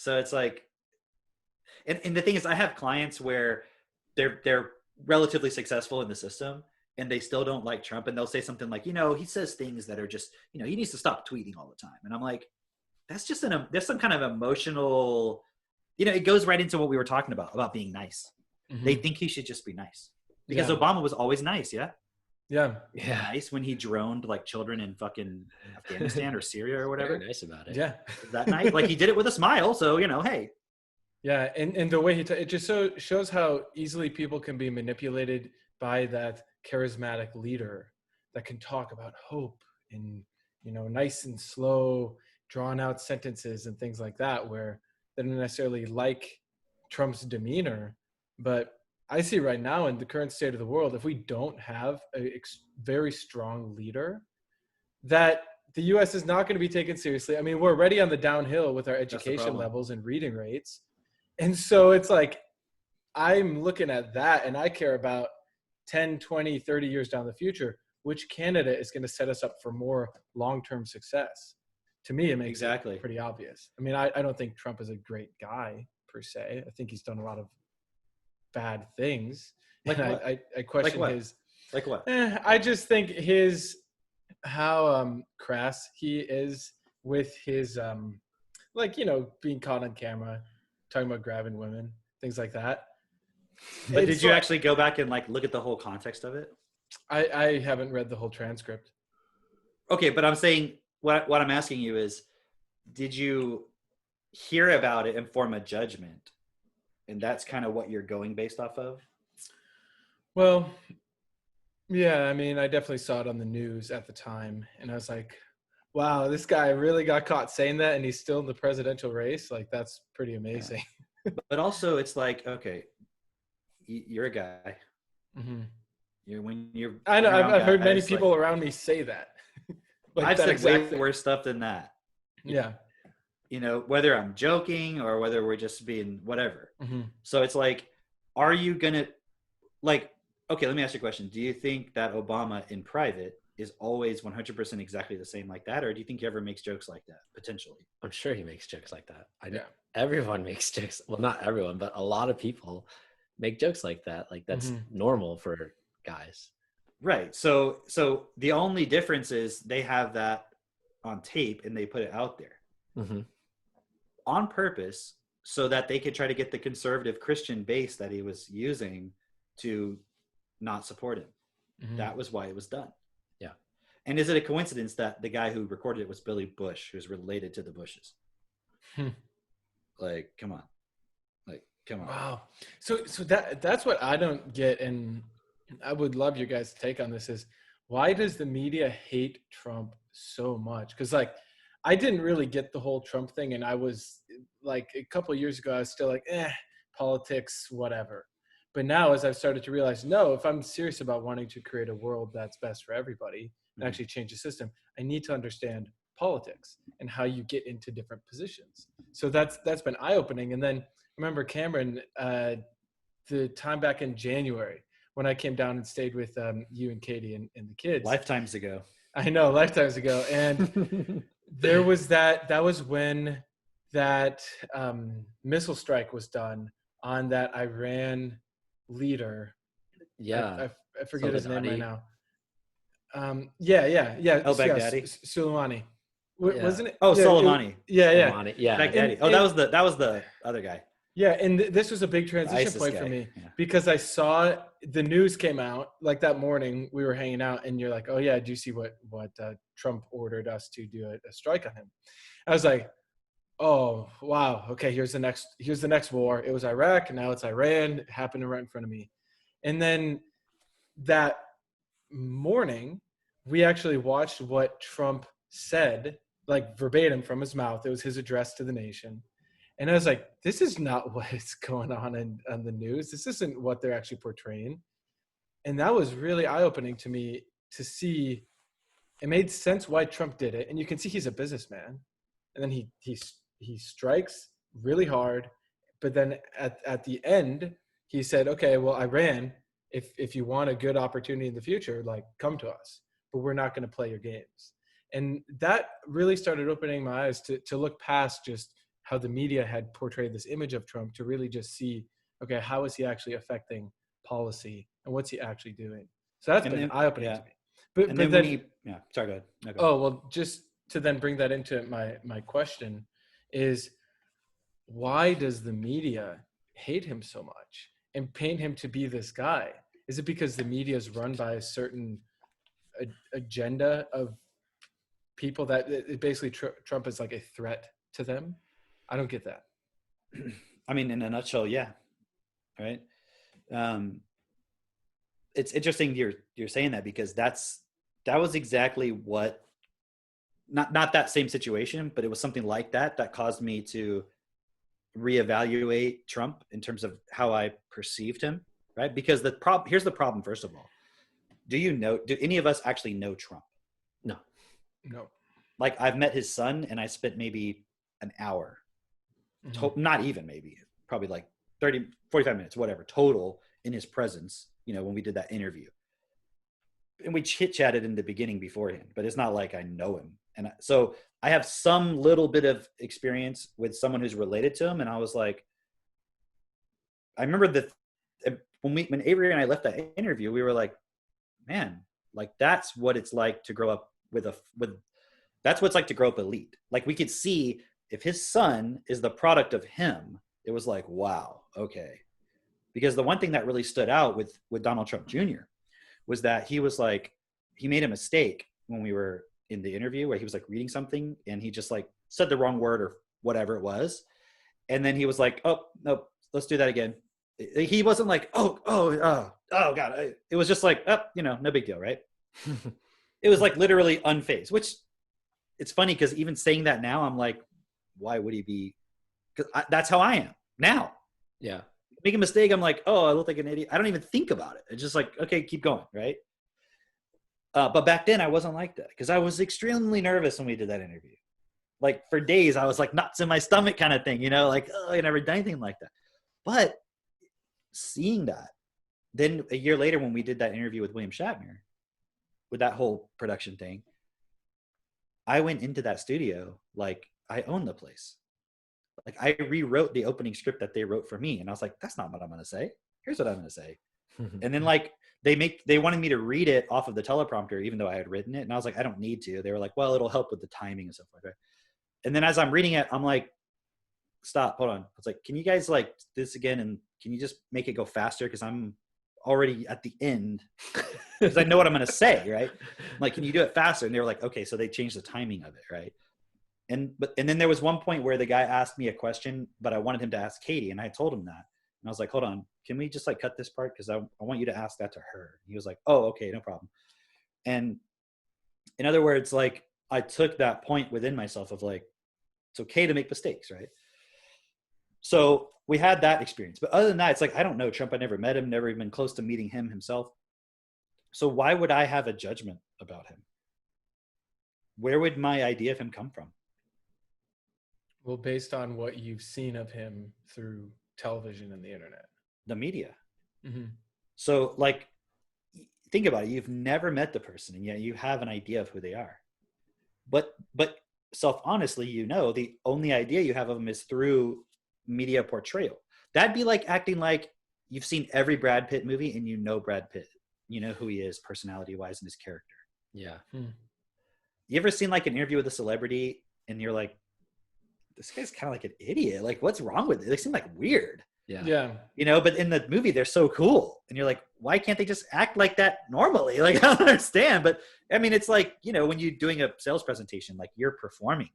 So it's like, and the thing is, I have clients where they're relatively successful in the system, and they still don't like Trump, and they'll say something like, he says things that are just, he needs to stop tweeting all the time, and I'm like, that's just there's some kind of emotional, it goes right into what we were talking about being nice. They think he should just be nice because Obama was always nice. Yeah. Nice when he droned like children in fucking Afghanistan or Syria or whatever. Very nice about it. Yeah. Is that nice? Like he did it with a smile. So, hey. Yeah. And the way it just shows how easily people can be manipulated by that charismatic leader that can talk about hope in, nice and slow, drawn out sentences and things like that, where they don't necessarily like Trump's demeanor. But I see right now in the current state of the world, if we don't have a very strong leader, that the U.S. is not going to be taken seriously. I mean, we're already on the downhill with our education levels and reading rates. And so it's like, I'm looking at that and I care about 10, 20, 30 years down the future, which candidate is going to set us up for more long-term success. To me, it makes it pretty obvious. I mean, I don't think Trump is a great guy per se. I think he's done a lot of bad things. Like and what? I question his. Like what? I just think how crass he is with his being caught on camera, talking about grabbing women, things like that. But did you actually go back and like look at the whole context of it? I haven't read the whole transcript. Okay, but I'm saying what I'm asking you is, did you hear about it and form a judgment? And that's kind of what you're going based off of? Well, yeah, I mean, I definitely saw it on the news at the time. And I was like, wow, this guy really got caught saying that and he's still in the presidential race? Like, that's pretty amazing. Yeah. But also, it's like, okay, you're a guy. Mm-hmm. I know, I've heard many people around me say that. Like I've said way worse stuff than that. Yeah. Whether I'm joking or whether we're just being whatever. Mm-hmm. So it's like, are you going to, like, okay, let me ask you a question. Do you think that Obama in private is always 100% exactly the same like that? Or do you think he ever makes jokes like that, potentially? I'm sure he makes jokes like that. I know everyone makes jokes. Well, not everyone, but a lot of people make jokes like that. Like that's normal for guys. Right. So the only difference is they have that on tape and they put it out there. Mm-hmm. On purpose, so that they could try to get the conservative Christian base that he was using to not support him. Mm-hmm. That was why it was done. Yeah. And is it a coincidence that the guy who recorded it was Billy Bush, who's related to the Bushes? Like, come on. Wow. So that's what I don't get, and I would love your guys' take on this, is why does the media hate Trump so much? Because like, I didn't really get the whole Trump thing. And I was like, a couple of years ago, I was still like, politics, whatever. But now as I've started to realize, no, if I'm serious about wanting to create a world that's best for everybody and actually change the system, I need to understand politics and how you get into different positions. So that's been eye-opening. And then remember, Cameron, the time back in January when I came down and stayed with you and Katie and the kids. Lifetimes ago. I know, lifetimes ago. And there was that was when that missile strike was done on that Iran leader. Yeah. I forget his name right now. Yeah. Baghdadi. Soleimani. Wasn't it? Oh, Soleimani. Yeah. Soleimani. Yeah. Baghdadi. That was the other guy. Yeah, and this was a big transition point for me because I saw the news came out like that morning. We were hanging out, and you're like, "Oh yeah, do you see what Trump ordered us to do a strike on him?" I was like, "Oh wow, okay. Here's the next war. It was Iraq, and now it's Iran. It happened right in front of me." And then that morning, we actually watched what Trump said, like verbatim from his mouth. It was his address to the nation. And I was like, this is not what's going on the news. This isn't what they're actually portraying. And that was really eye-opening to me to see. It made sense why Trump did it. And you can see he's a businessman. And then he strikes really hard. But then at the end, he said, okay, well, Iran, if you want a good opportunity in the future, like, come to us. But we're not going to play your games. And that really started opening my eyes to look past just how the media had portrayed this image of Trump to really just see, okay, how is he actually affecting policy and what's he actually doing? So that's been eye-opening to me. But then when sorry, go ahead. No, go ahead. Oh, well, just to then bring that into my question is, why does the media hate him so much and paint him to be this guy? Is it because the media is run by a certain agenda of people that it basically Trump is like a threat to them? I don't get that. I mean, in a nutshell, yeah. Right. It's interesting you're saying that, because that was exactly what, not that same situation, but it was something like that caused me to reevaluate Trump in terms of how I perceived him. Right. Because here's the problem. First of all, do any of us actually know Trump? No. Like, I've met his son and I spent maybe an hour, not even, maybe probably like 30, 45 minutes, whatever, total in his presence, when we did that interview. And we chit-chatted in the beginning beforehand, but it's not like I know him. And so I have some little bit of experience with someone who's related to him. And I was like, I remember when Avery and I left that interview, we were like, man, like, that's what it's like to grow up that's what it's like to grow up elite. Like, we could see if his son is the product of him, it was like, wow, okay. Because the one thing that really stood out with Donald Trump Jr. was that he was like, he made a mistake when we were in the interview where he was like reading something and he just like said the wrong word or whatever it was. And then he was like, oh, no, let's do that again. He wasn't like, oh God. It was just like, oh, no big deal, right? It was like literally unfazed, which it's funny because even saying that now, I'm like, why would he be? Because that's how I am now. Yeah. Make a mistake, I'm like, oh, I look like an idiot. I don't even think about it. It's just like, okay, keep going, right? But back then I wasn't like that because I was extremely nervous when we did that interview. Like, for days I was like knots in my stomach kind of thing, like, oh, I never done anything like that. But seeing that, then a year later when we did that interview with William Shatner, with that whole production thing, I went into that studio like I own the place. Like, I rewrote the opening script that they wrote for me. And I was like, that's not what I'm going to say. Here's what I'm going to say. And then like they wanted me to read it off of the teleprompter, even though I had written it. And I was like, I don't need to. They were like, well, it'll help with the timing and stuff like that. And then as I'm reading it, I'm like, stop, hold on. I was like, can you guys like this again? And can you just make it go faster? Cause I'm already at the end because I know what I'm going to say. Right. I'm like, can you do it faster? And they were like, okay. So they changed the timing of it. Right. And then there was one point where the guy asked me a question, but I wanted him to ask Katie. And I told him that. And I was like, hold on, can we just like cut this part? Cause I want you to ask that to her. And he was like, oh, okay, no problem. And in other words, like, I took that point within myself of like, it's okay to make mistakes. Right. So we had that experience, but other than that, it's like, I don't know Trump. I never met him, never even close to meeting him himself. So why would I have a judgment about him? Where would my idea of him come from? Well, based on what you've seen of him through television and the internet, the media. Mm-hmm. So like, think about it. You've never met the person and yet you have an idea of who they are. But self-honestly, the only idea you have of them is through media portrayal. That'd be like acting like you've seen every Brad Pitt movie and you know Brad Pitt. You know who he is personality-wise and his character. Yeah. You ever seen like an interview with a celebrity and you're like, this guy's kind of like an idiot. Like, what's wrong with it? They seem like weird. Yeah. But in the movie, they're so cool. And you're like, why can't they just act like that normally? Like, I don't understand. But I mean, it's like, when you're doing a sales presentation, like, you're performing.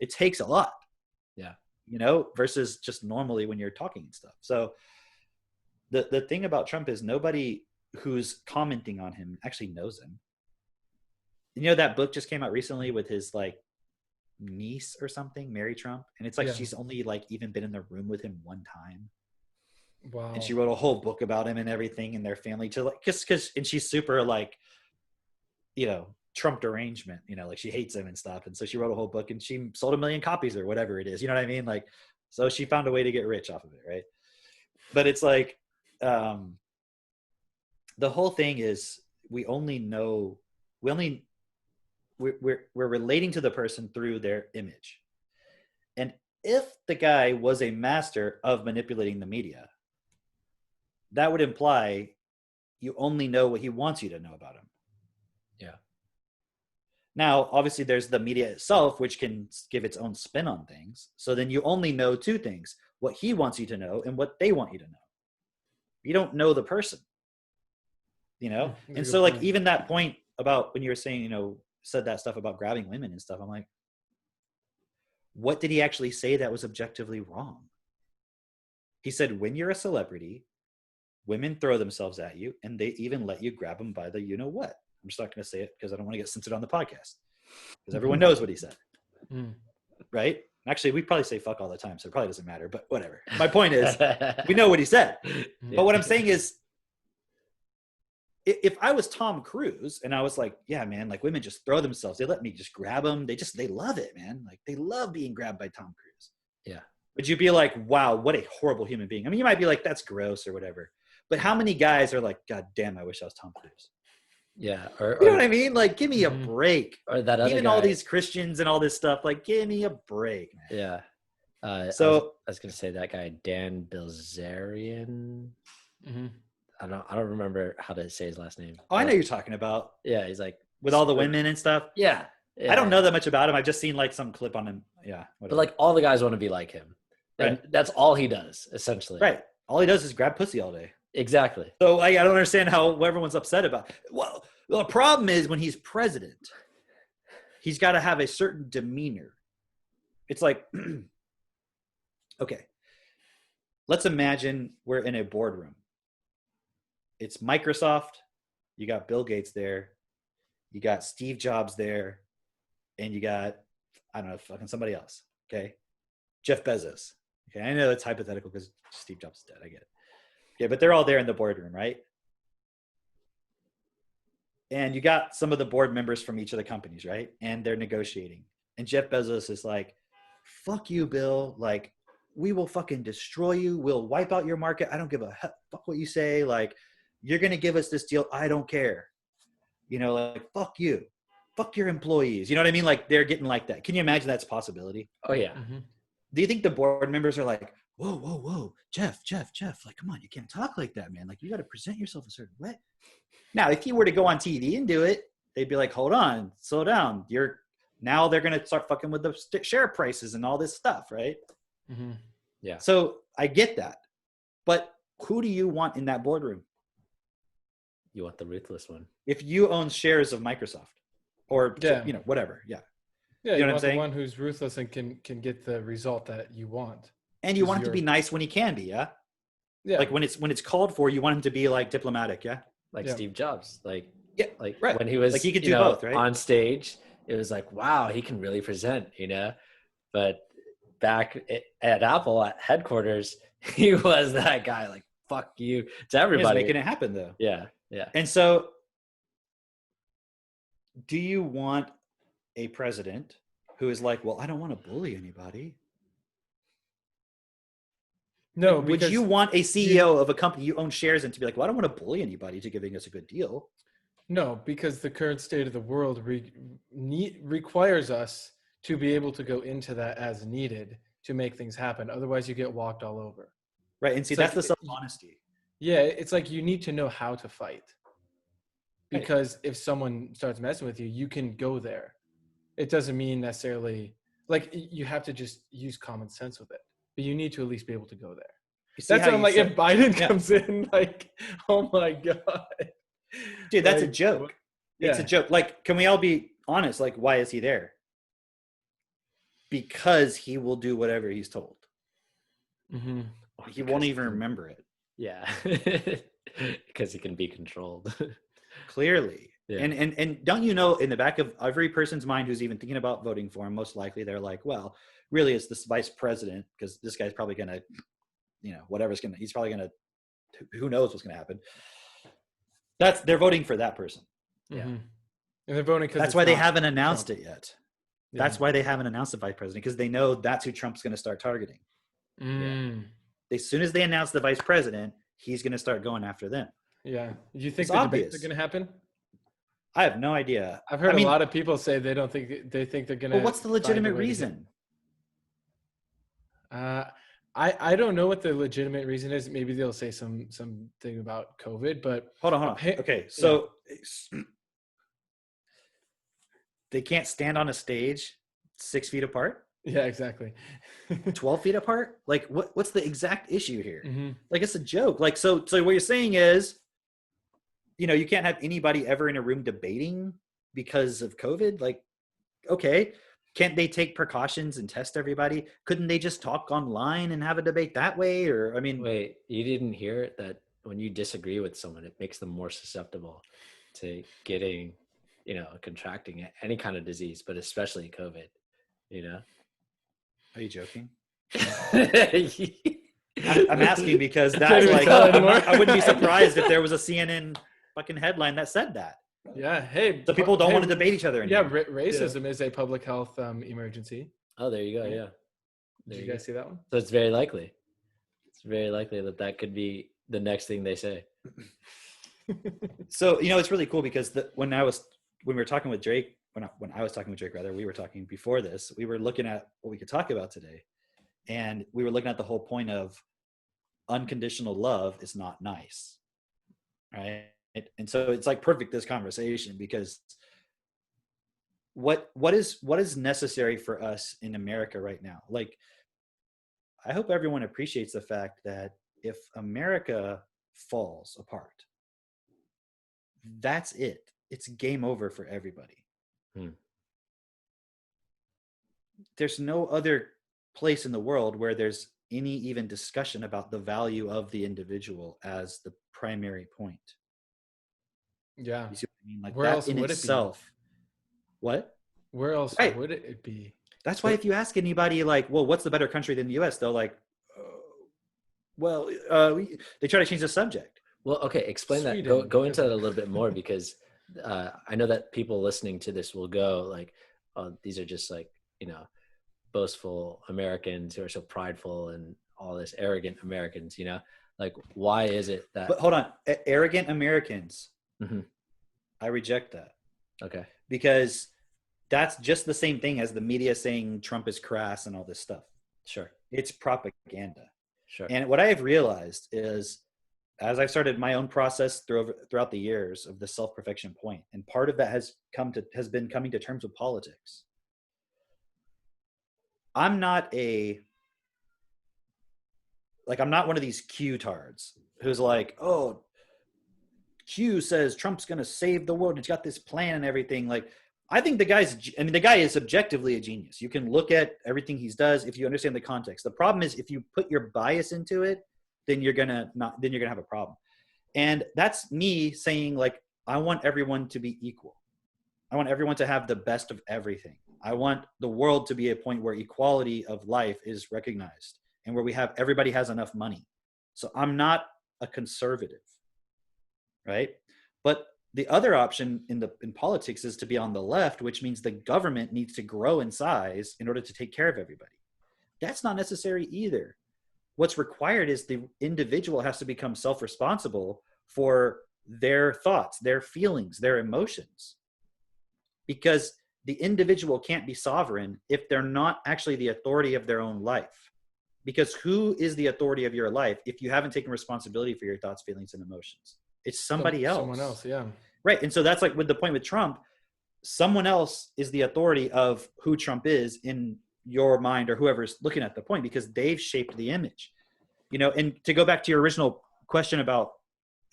It takes a lot. Yeah. Versus just normally when you're talking and stuff. So the thing about Trump is nobody who's commenting on him actually knows him. That book just came out recently with his like niece or something, Mary Trump, and it's like she's only like even been in the room with him one time. Wow. And she wrote a whole book about him and everything and their family to like because and she's super like Trump derangement, like she hates him and stuff, and so she wrote a whole book and she sold 1 million copies or whatever it is, you know what I mean? Like, so she found a way to get rich off of it, right? But it's like the whole thing is we're relating to the person through their image. And if the guy was a master of manipulating the media, that would imply you only know what he wants you to know about him. Yeah. Now, obviously, there's the media itself, which can give its own spin on things. So then you only know two things: what he wants you to know and what they want you to know. You don't know the person, you know? And so, like, even that point about when you were saying, you know, said that stuff about grabbing women and stuff, I'm like, what did he actually say that was objectively wrong? He said, when you're a celebrity, women throw themselves at you and they even let you grab them by the you know what. I'm just not going to say it because I don't want to get censored on the podcast because everyone knows what he said. Right? Actually, we probably say fuck all the time, so it probably doesn't matter, but whatever. My point is, we know what he said. But what I'm saying is, if I was Tom Cruise and I was like, yeah, man, like women just throw themselves, they let me just grab them. They love it, man. Like they love being grabbed by Tom Cruise. Yeah. Would you be like, wow, what a horrible human being? I mean, you might be like, that's gross or whatever. But how many guys are like, God damn, I wish I was Tom Cruise? Yeah. You know what I mean? Like, give me a break. Or that other Even guy, all these Christians and all this stuff, like, give me a break, man. Yeah. I was going to say that guy, Dan Bilzerian. I don't remember how to say his last name. Oh, I know you're talking about. Yeah, he's like with all the women and stuff. Yeah. I don't know that much about him. I've just seen like some clip on him. Yeah. Whatever. But like all the guys want to be like him. And right. That's all he does, essentially. Right. All he does is grab pussy all day. Exactly. So I don't understand how everyone's upset about it. Well, the problem is when he's president, he's got to have a certain demeanor. It's like, okay, let's imagine we're in a boardroom. It's Microsoft. You got Bill Gates there. You got Steve Jobs there. And you got, I don't know, fucking somebody else. Okay. Jeff Bezos. Okay. I know it's hypothetical because Steve Jobs is dead. I get it. Okay. But they're all there in the boardroom, right? And you got some of the board members from each of the companies, right? And they're negotiating. And Jeff Bezos is like, fuck you, Bill. Like, we will fucking destroy you. We'll wipe out your market. I don't give a fuck what you say. Like, you're going to give us this deal. I don't care. You know, like, fuck you. Fuck your employees. You know what I mean? Like, they're getting like that. Can you imagine that's a possibility? Oh, yeah. Do you think the board members are like, whoa, Jeff, like, come on, you can't talk like that, man. Like, you got to present yourself a certain way. Now, if you were to go on TV and do it, they'd be like, hold on, slow down. Now they're going to start fucking with the share prices and all this stuff, right? Yeah. So I get that. But who do you want in that boardroom? You want the ruthless one. If you own shares of Microsoft or, you know, whatever. Yeah. Yeah, you know want the one who's ruthless and can get the result that you want. And you want him to be nice when he can be, yeah? Yeah. Like when it's called for, you want him to be like diplomatic, yeah? Like Steve Jobs. Like, right. When he was like he could do both, right? On stage, it was like, wow, he can really present, you know? But back at Apple at headquarters, he was that guy, like, fuck you to everybody. He was making it happen, though. Yeah, yeah. And so, do you want a president who is like, well, I don't want to bully anybody? No. Would you want a CEO of a company you own shares in to be like, well, I don't want to bully anybody to giving us a good deal? No, because the current state of the world requires us to be able to go into that as needed to make things happen. Otherwise, you get walked all over. Right. And see, that's the self-honesty. Yeah. It's like you need to know how to fight. Because if someone starts messing with you, you can go there. It doesn't mean necessarily, like, you have to just use common sense with it. But you need to at least be able to go there. That's why I'm like, if Biden comes in, like, oh my God. Dude, that's a joke. It's a joke. Like, can we all be honest? Like, why is he there? Because he will do whatever he's told. He won't even remember it. Yeah. Because he can be controlled. Clearly. Yeah. And don't you know, in the back of every person's mind who's even thinking about voting for him, most likely they're like, well, really it's this vice president, because this guy's probably going to, you know, he's probably going to, who knows what's going to happen. They're voting for that person. Yeah. And they're voting because that's why they haven't announced it yet. Yeah. That's why they haven't announced the vice president, because they know that's who Trump's going to start targeting. Yeah. As soon as they announce the vice president, he's going to start going after them. Yeah. Do you think the debates are going to happen? I have no idea. I've heard a lot of people say they think they're going to. Well, what's the legitimate reason? I don't know what the legitimate reason is. Maybe they'll say something about COVID, but hold on. Okay, so they can't stand on a stage 6 feet apart. Yeah, exactly. 12 feet apart. Like, what's the exact issue here? Mm-hmm. Like, it's a joke. Like, so what you're saying is, you can't have anybody ever in a room debating because of COVID. Like, okay, can't they take precautions and test everybody? Couldn't they just talk online and have a debate that way? Or, I mean, wait, you didn't hear that when you disagree with someone, it makes them more susceptible to getting, contracting any kind of disease, but especially COVID, Are you joking? I'm asking because that's like, I wouldn't be surprised if there was a CNN fucking headline that said that. Yeah. Hey, so people don't want to debate each other anymore. Yeah. Racism is a public health emergency. Oh, there you go. Yeah. Did you guys see that one? So it's very likely. It's very likely that could be the next thing they say. So, it's really cool because when we were talking with Drake, when I was talking with Drake, rather, we were talking before this, we were looking at what we could talk about today. And we were looking at the whole point of unconditional love is not nice. Right. And so it's like perfect, this conversation, because what is necessary for us in America right now? Like, I hope everyone appreciates the fact that if America falls apart, that's it. It's game over for everybody. There's no other place in the world where there's any even discussion about the value of the individual as the primary point. Yeah. You see what I mean? Like, where else in would itself, it be? What? Where else would it be? That's why if you ask anybody, like, well, what's the better country than the US? They'll like, they try to change the subject. Well, okay, explain Sweden. That. Go into that a little bit more, because I know that people listening to this will go like, oh, these are just like, boastful Americans who are so prideful and all this, arrogant Americans, like, why is it that? But hold on, arrogant Americans. Mm-hmm. I reject that. Okay. Because that's just the same thing as the media saying Trump is crass and all this stuff. Sure. It's propaganda. Sure. And what I have realized is, as I've started my own process throughout the years of the self-perfection point, and part of that has been coming to terms with politics. I'm not one of these Q-tards who's like, oh, Q says Trump's going to save the world. He's got this plan and everything. Like, I think the guy is objectively a genius. You can look at everything he does if you understand the context. The problem is if you put your bias into it, then you're going to have a problem. And that's me saying, like, I want everyone to be equal. I want everyone to have the best of everything. I want the world to be a point where equality of life is recognized and where everybody has enough money. So I'm not a conservative, right? But the other option in politics is to be on the left, which means the government needs to grow in size in order to take care of everybody. That's not necessary either. What's required is the individual has to become self-responsible for their thoughts, their feelings, their emotions. Because the individual can't be sovereign if they're not actually the authority of their own life. Because who is the authority of your life if you haven't taken responsibility for your thoughts, feelings, and emotions? It's somebody else. Someone else, yeah. Right. And so that's like with the point with Trump, someone else is the authority of who Trump is in your mind, or whoever's looking at the point, because they've shaped the image. And to go back to your original question about,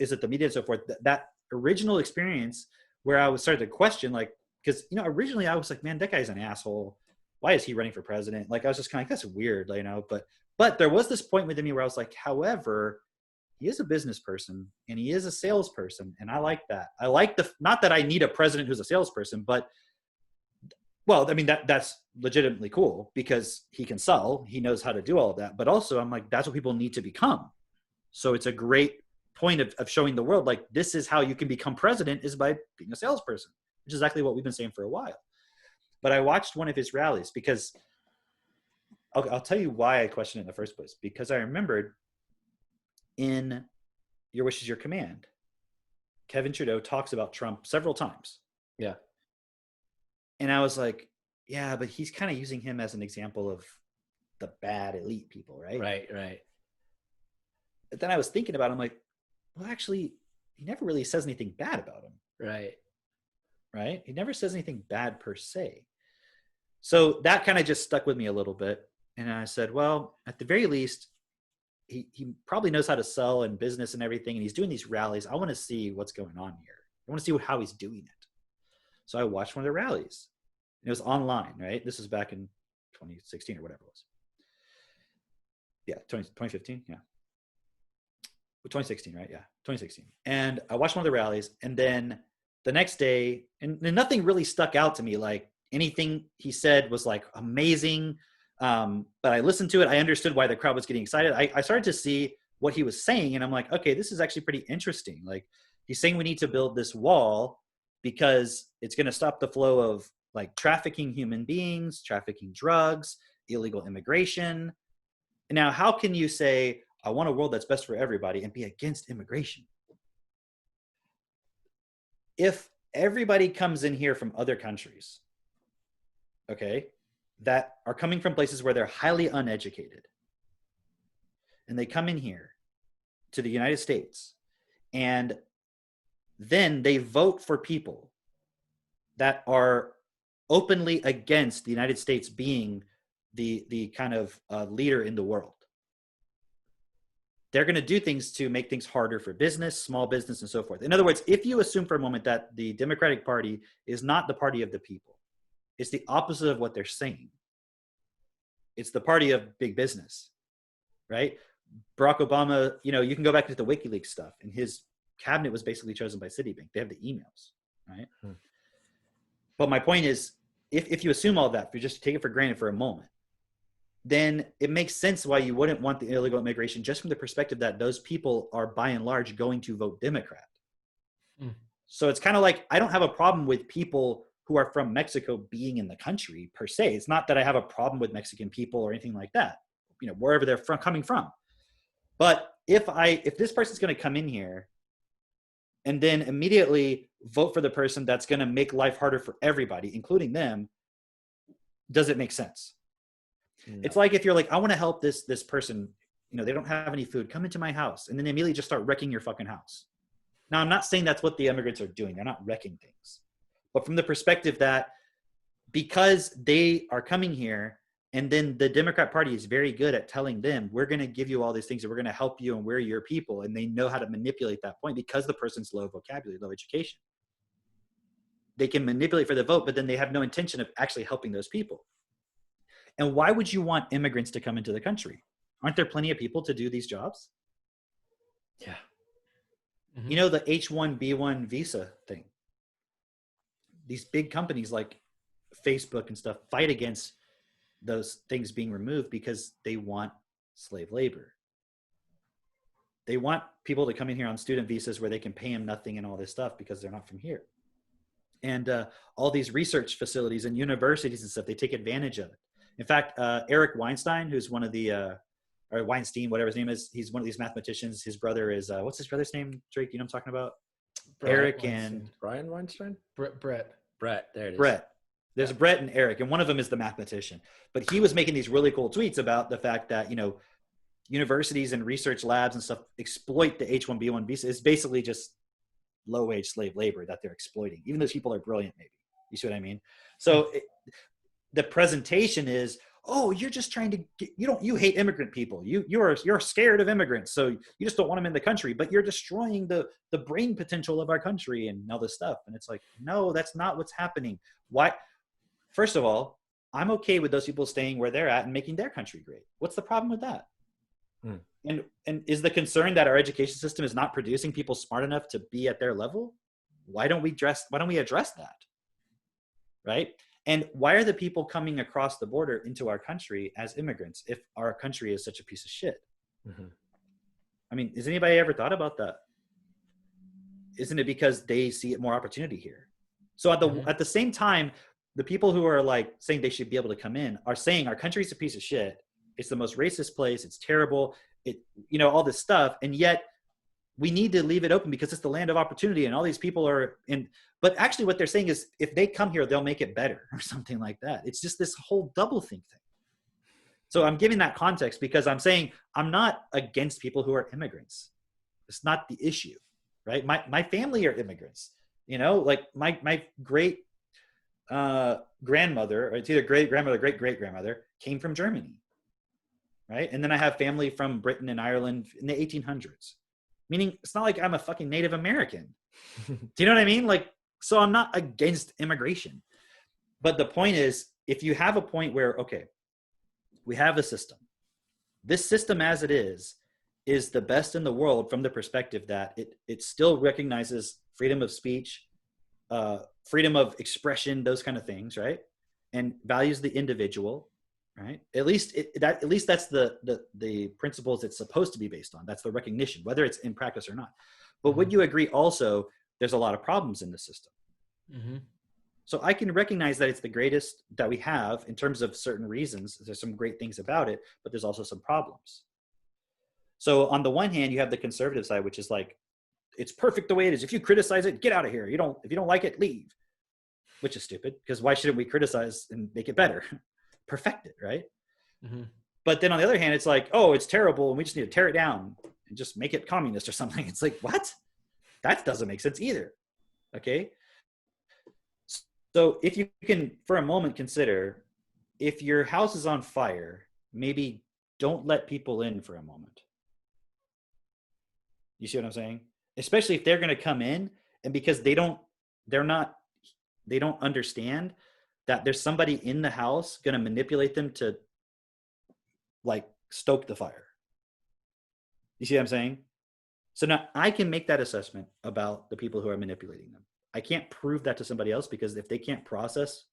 is it the media and so forth, that original experience where I was started to question, like, because, originally I was like, man, that guy's an asshole. Why is he running for president? Like, I was just kind of like, that's weird, but there was this point within me where I was like, however, he is a business person and he is a salesperson. And I like that. I like not that I need a president who's a salesperson, but, well, I mean, that's legitimately cool because he can sell, he knows how to do all of that. But also I'm like, that's what people need to become. So it's a great point of showing the world, like, this is how you can become president, is by being a salesperson, which is exactly what we've been saying for a while. But I watched one of his rallies because I'll tell you why I questioned it in the first place. Because I remembered in Your Wish is Your Command, Kevin Trudeau talks about Trump several times. Yeah. And I was like, yeah, but he's kind of using him as an example of the bad elite people, right? Right. But then I was thinking about it, I'm like, well, actually, he never really says anything bad about him. Right? He never says anything bad per se. So that kind of just stuck with me a little bit. And I said, well, at the very least, he probably knows how to sell and business and everything. And he's doing these rallies. I want to see what's going on here. I want to see how he's doing it. So I watched one of the rallies. And it was online, right? This was back in 2016 or whatever it was. Yeah, 2015. Yeah. 2016, right? Yeah, 2016. And I watched one of the rallies, and then the next day, and nothing really stuck out to me. Like anything he said was like amazing. But I listened to it. I understood why the crowd was getting excited. I started to see what he was saying, and I'm like, okay, this is actually pretty interesting. Like he's saying we need to build this wall because it's going to stop the flow of like trafficking human beings, trafficking drugs, illegal immigration. And now, how can you say, I want a world that's best for everybody and be against immigration? If everybody comes in here from other countries, okay, that are coming from places where they're highly uneducated, and they come in here to the United States, and then they vote for people that are openly against the United States being the kind of leader in the world, they're going to do things to make things harder for business, small business, and so forth. In other words, if you assume for a moment that the Democratic Party is not the party of the people, it's the opposite of what they're saying. It's the party of big business, right? Barack Obama, you can go back to the WikiLeaks stuff, and his cabinet was basically chosen by Citibank. They have the emails, right? But my point is, if you assume all that, if you just take it for granted for a moment, then it makes sense why you wouldn't want the illegal immigration, just from the perspective that those people are by and large going to vote Democrat. So it's kind of like, I don't have a problem with people who are from Mexico being in the country per se. It's not that I have a problem with Mexican people or anything like that, wherever they're coming from. But if this person's going to come in here and then immediately vote for the person that's going to make life harder for everybody, including them, does it make sense? No. It's like if you're like, I want to help this person, they don't have any food, come into my house, and then they immediately just start wrecking your fucking house. Now, I'm not saying that's what the immigrants are doing. They're not wrecking things. But from the perspective that because they are coming here, and then the Democrat Party is very good at telling them, we're going to give you all these things and we're going to help you and we're your people. And they know how to manipulate that point because the person's low vocabulary, low education. They can manipulate for the vote, but then they have no intention of actually helping those people. And why would you want immigrants to come into the country? Aren't there plenty of people to do these jobs? Yeah. Mm-hmm. The H-1B1 visa thing. These big companies like Facebook and stuff fight against those things being removed because they want slave labor. They want people to come in here on student visas where they can pay them nothing and all this stuff because they're not from here. And all these research facilities and universities and stuff, they take advantage of it. In fact, Eric Weinstein, who's one of the, or Weinstein, whatever his name is, he's one of these mathematicians. His brother is, what's his brother's name, Drake? You know what I'm talking about? Eric Weinstein. And... Brian Weinstein? Brett, there it is. Brett. There's Brett and Eric, and one of them is the mathematician. But he was making these really cool tweets about the fact that, universities and research labs and stuff exploit the H-1B1 visa. It's basically just low-wage slave labor that they're exploiting, even though people are brilliant, maybe. You see what I mean? So the presentation is, oh, you're just trying to get, you hate immigrant people. You're scared of immigrants, so you just don't want them in the country, but you're destroying the brain potential of our country and all this stuff. And it's like, no, that's not what's happening. Why? First of all, I'm okay with those people staying where they're at and making their country great. What's the problem with that? And is the concern that our education system is not producing people smart enough to be at their level? Why don't we address that? Right? And why are the people coming across the border into our country as immigrants if our country is such a piece of shit? Mm-hmm. I mean, has anybody ever thought about that? Isn't it because they see more opportunity here? So at the same time, the people who are like saying they should be able to come in are saying our country's a piece of shit. It's the most racist place. It's terrible. All this stuff. And yet we need to leave it open because it's the land of opportunity and all these people are in. But actually what they're saying is if they come here, they'll make it better or something like that. It's just this whole double think thing. So I'm giving that context because I'm saying I'm not against people who are immigrants. It's not the issue, right? My family are immigrants. You know, like my great grandmother, or it's either great grandmother, great great grandmother, came from Germany, right? And then I have family from Britain and Ireland in the 1800s. Meaning, it's not like I'm a fucking Native American. Do you know what I mean? Like, so I'm not against immigration. But the point is, if you have a point where, okay, we have a system. This system as it is the best in the world from the perspective that it still recognizes freedom of speech, freedom of expression, those kind of things, right? And values the individual, right? At least that's the principles it's supposed to be based on. That's the recognition, whether it's in practice or not. But would you agree also there's a lot of problems in the system? Mm-hmm. So I can recognize that it's the greatest that we have in terms of certain reasons. There's some great things about it, but there's also some problems. So on the one hand, you have the conservative side, which is like, it's perfect the way it is. If you criticize it, get out of here. If you don't like it, leave. Which is stupid, because why shouldn't we criticize and make it better? Perfect it, right? Mm-hmm. But then on the other hand, it's like, oh, it's terrible and we just need to tear it down and just make it communist or something. It's like, what? That doesn't make sense either. Okay. So if you can, for a moment, consider if your house is on fire, maybe don't let people in for a moment. You see what I'm saying? Especially if they're going to come in, and because they don't understand that there's somebody in the house going to manipulate them to like stoke the fire. You see what I'm saying? So now I can make that assessment about the people who are manipulating them. I can't prove that to somebody else, because if they can't process,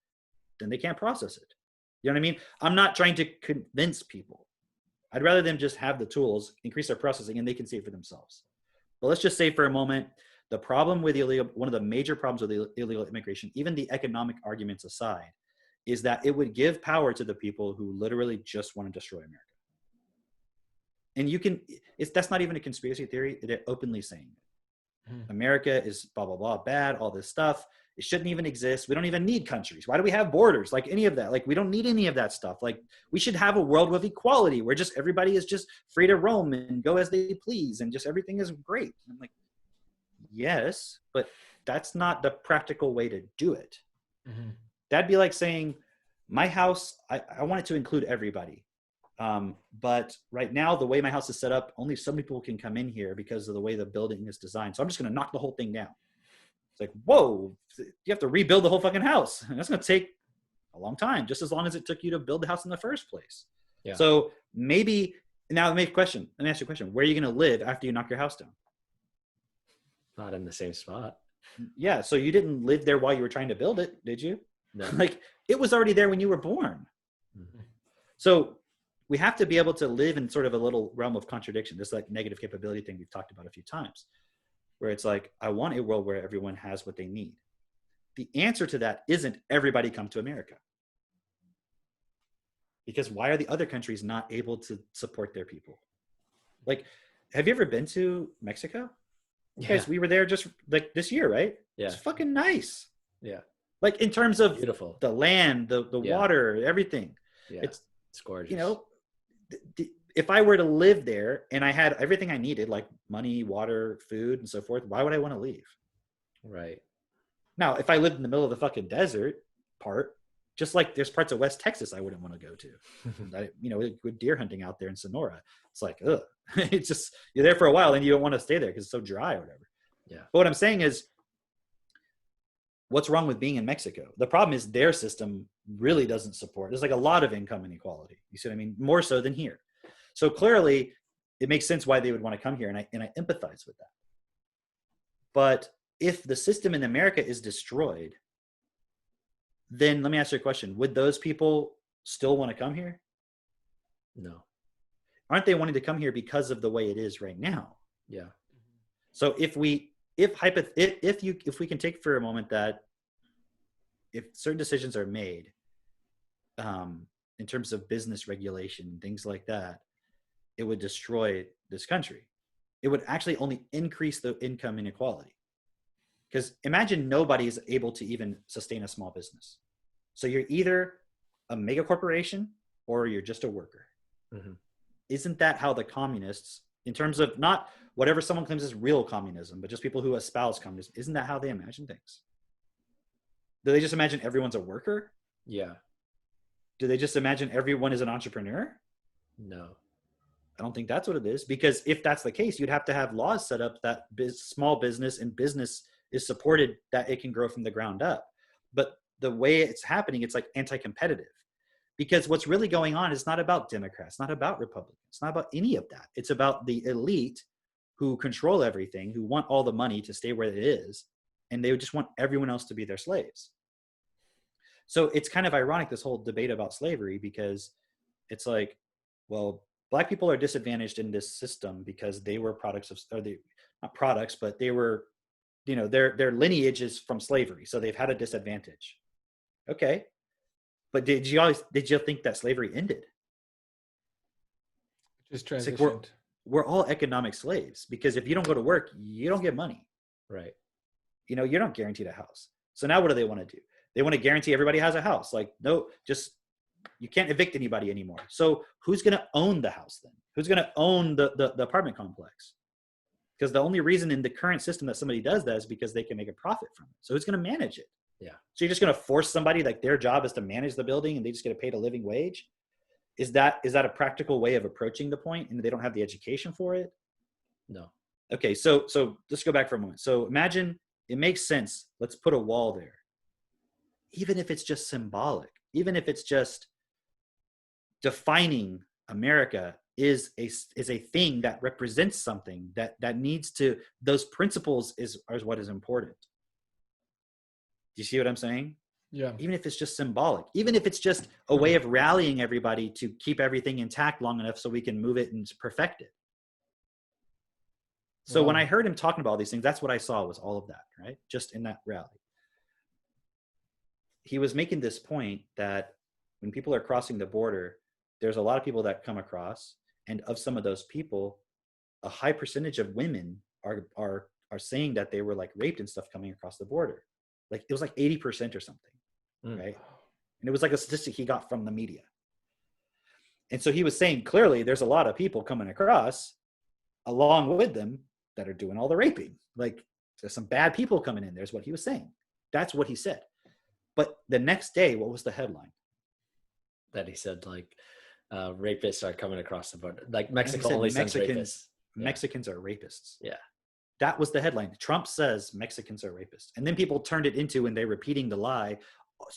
then they can't process it. You know what I mean? I'm not trying to convince people. I'd rather them just have the tools, increase their processing, and they can see it for themselves. But let's just say for a moment, the problem with one of the major problems with illegal immigration, even the economic arguments aside, is that it would give power to the people who literally just want to destroy America. And that's not even a conspiracy theory. They're openly saying it. America is blah, blah, blah, bad, all this stuff. It shouldn't even exist. We don't even need countries. Why do we have borders? Like any of that. Like we don't need any of that stuff. Like we should have a world with equality where just everybody is just free to roam and go as they please and just everything is great. And I'm like, yes, but that's not the practical way to do it. Mm-hmm. That'd be like saying my house, I want it to include everybody. But right now, the way my house is set up, only some people can come in here because of the way the building is designed. So I'm just going to knock the whole thing down. It's like, whoa, you have to rebuild the whole fucking house. And that's going to take a long time, just as long as it took you to build the house in the first place. Yeah. So maybe, now let me ask you a question. Where are you going to live after you knock your house down? Not in the same spot. Yeah. So you didn't live there while you were trying to build it, did you? No. Like it was already there when you were born. Mm-hmm. So we have to be able to live in sort of a little realm of contradiction. This like negative capability thing we've talked about a few times, where it's like, I want a world where everyone has what they need. The answer to that isn't everybody come to America. Because why are the other countries not able to support their people? Like, have you ever been to Mexico? Yeah. Guys, we were there just like this year, right? Yeah. It's fucking nice. Yeah. Like in terms of beautiful, the land, the water, everything. Yeah. It's gorgeous. You know, if I were to live there and I had everything I needed, like money, water, food, and so forth, why would I want to leave? Right. Now, if I lived in the middle of the fucking desert part, just like there's parts of West Texas I wouldn't want to go to. With deer hunting out there in Sonora, it's like, ugh. It's just, you're there for a while and you don't want to stay there because it's so dry or whatever. Yeah. But what I'm saying is, what's wrong with being in Mexico? The problem is their system really doesn't support. There's like a lot of income inequality. You see what I mean? More so than here. So clearly, it makes sense why they would want to come here, and I empathize with that. But if the system in America is destroyed, then let me ask you a question. Would those people still want to come here? No. Aren't they wanting to come here because of the way it is right now? Yeah. So if we can take for a moment that if certain decisions are made in terms of business regulation, things like that, it would destroy this country. It would actually only increase the income inequality. Because imagine nobody is able to even sustain a small business. So you're either a mega corporation or you're just a worker. Mm-hmm. Isn't that how the communists, in terms of not whatever someone claims is real communism, but just people who espouse communism, isn't that how they imagine things? Do they just imagine everyone's a worker? Yeah. Do they just imagine everyone is an entrepreneur? No. I don't think that's what it is, because if that's the case, you'd have to have laws set up that small business and business is supported, that it can grow from the ground up. But the way it's happening, it's like anti-competitive, because what's really going on is not about Democrats, not about Republicans, not about any of that. It's about the elite who control everything, who want all the money to stay where it is, and they just want everyone else to be their slaves. So it's kind of ironic, this whole debate about slavery, because it's like, well, Black people are disadvantaged in this system because they were products of, or they, not products, but they were, their lineage is from slavery, so they've had a disadvantage. Okay, but did you think that slavery ended? Just transitioned. Like we're all economic slaves, because if you don't go to work, you don't get money. Right. You're not guaranteed a house. So now what do they want to do? They want to guarantee everybody has a house. Like, no, just, you can't evict anybody anymore. So who's going to own the house then? Who's going to own the apartment complex? Because the only reason in the current system that somebody does that is because they can make a profit from it. So who's going to manage it? Yeah. So you're just going to force somebody, like their job is to manage the building and they just get paid a living wage? Is that a practical way of approaching the point, and they don't have the education for it? No. Okay, so let's go back for a moment. So imagine it makes sense. Let's put a wall there. Even if it's just symbolic, even if it's just defining America is a thing that represents something that needs to, those principles is what is important. Do you see what I'm saying? Yeah. Even if it's just symbolic, even if it's just a way of rallying everybody to keep everything intact long enough so we can move it and perfect it. So when I heard him talking about all these things, that's what I saw, was all of that, right? Just in that rally. He was making this point that when people are crossing the border, there's a lot of people that come across, and of some of those people, a high percentage of women are saying that they were like raped and stuff coming across the border. Like it was like 80% or something, right? And it was like a statistic he got from the media. And so he was saying, clearly there's a lot of people coming across along with them that are doing all the raping. Like there's some bad people coming in. There's what he was saying. That's what he said. But the next day, what was the headline? That he said, like, rapists are coming across the border. Like Mexico only sends rapists. Mexicans are rapists. Yeah. That was the headline. Trump says Mexicans are rapists. And then people turned it into, and they're repeating the lie,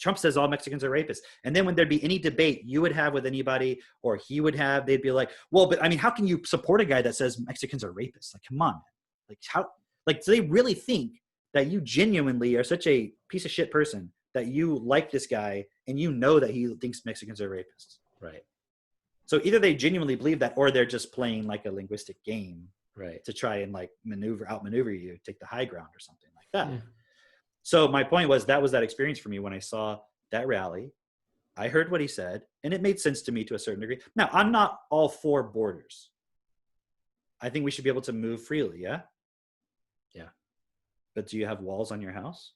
Trump says all Mexicans are rapists. And then when there'd be any debate you would have with anybody, or he would have, they'd be like, well, but I mean, how can you support a guy that says Mexicans are rapists? Like, come on, man. Like, how, like, do they really think that you genuinely are such a piece of shit person that you like this guy and you know that he thinks Mexicans are rapists? Right. So either they genuinely believe that, or they're just playing like a linguistic game, right, to try and like outmaneuver you, take the high ground or something like that. Yeah. So my point was, that was that experience for me when I saw that rally. I heard what he said, and it made sense to me to a certain degree. Now, I'm not all for borders. I think we should be able to move freely, yeah? Yeah. But do you have walls on your house?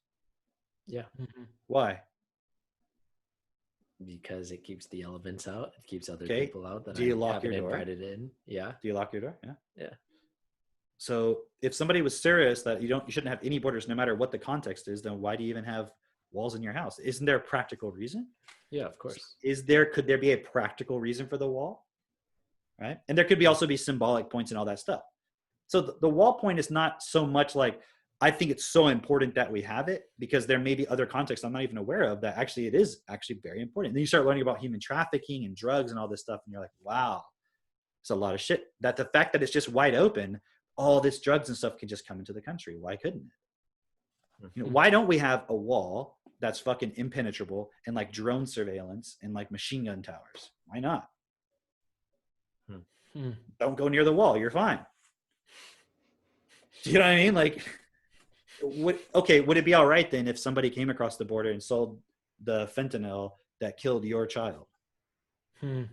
Yeah. Mm-hmm. Why? Because it keeps the elements out. It keeps other people out that do you lock your door? Invited in. Yeah. Do you lock your door? Yeah. Yeah. So if somebody was serious that you shouldn't have any borders no matter what the context is, then why do you even have walls in your house? Isn't there a practical reason? Yeah, of course. Could there be a practical reason for the wall? Right? And there could also be symbolic points and all that stuff. So the wall point is not so much like, I think it's so important that we have it, because there may be other contexts I'm not even aware of that actually it is actually very important. Then you start learning about human trafficking and drugs and all this stuff, and you're like, wow, it's a lot of shit. That the fact that it's just wide open, all this drugs and stuff can just come into the country. Why couldn't it? You know, why don't we have a wall that's fucking impenetrable and like drone surveillance and like machine gun towers? Why not? Don't go near the wall. You're fine. Do you know what I mean? Like, would it be all right then if somebody came across the border and sold the fentanyl that killed your child? You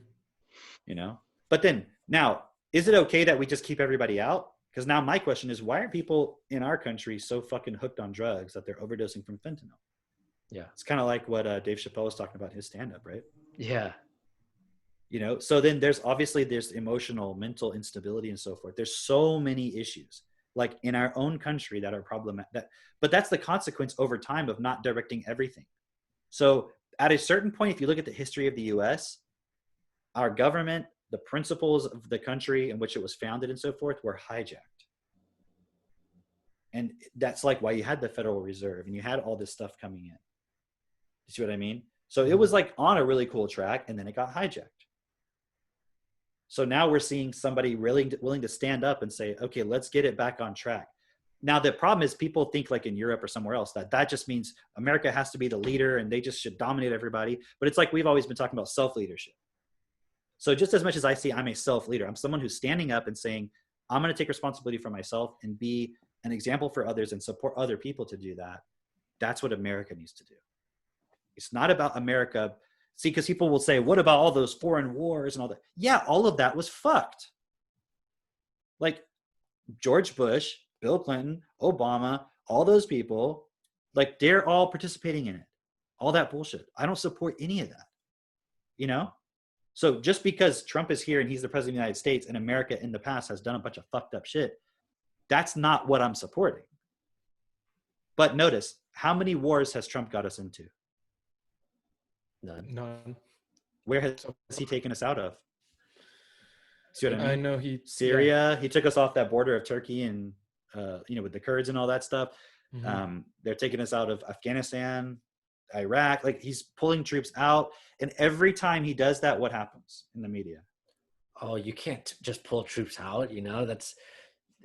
know? But then, now, is it okay that we just keep everybody out? Because now my question is, why are people in our country so fucking hooked on drugs that they're overdosing from fentanyl? Yeah. It's kind of like what Dave Chappelle was talking about in his stand-up, right? Yeah. So then there's emotional, mental instability and so forth. There's so many issues like in our own country that are problematic, but that's the consequence over time of not directing everything. So at a certain point, if you look at the history of the US, our government, the principles of the country in which it was founded and so forth were hijacked. And that's like why you had the Federal Reserve and you had all this stuff coming in. You see what I mean? So it was like on a really cool track and then it got hijacked. So now we're seeing somebody really willing to stand up and say, okay, let's get it back on track. Now, the problem is people think like in Europe or somewhere else that just means America has to be the leader and they just should dominate everybody. But it's like we've always been talking about self-leadership. So just as much as I see I'm a self-leader, I'm someone who's standing up and saying, I'm going to take responsibility for myself and be an example for others and support other people to do that. That's what America needs to do. It's not about America. See, because people will say, what about all those foreign wars and all that? Yeah, all of that was fucked. Like George Bush, Bill Clinton, Obama, all those people, like they're all participating in it. All that bullshit. I don't support any of that. So just because Trump is here and he's the president of the United States and America in the past has done a bunch of fucked up shit, that's not what I'm supporting. But notice, how many wars has Trump got us into? None. Where has he taken us out of? See what I mean? I know Syria, he took us off that border of Turkey and, with the Kurds and all that stuff. Mm-hmm. They're taking us out of Afghanistan, Iraq. Like he's pulling troops out. And every time he does that, what happens in the media? Oh, you can't just pull troops out.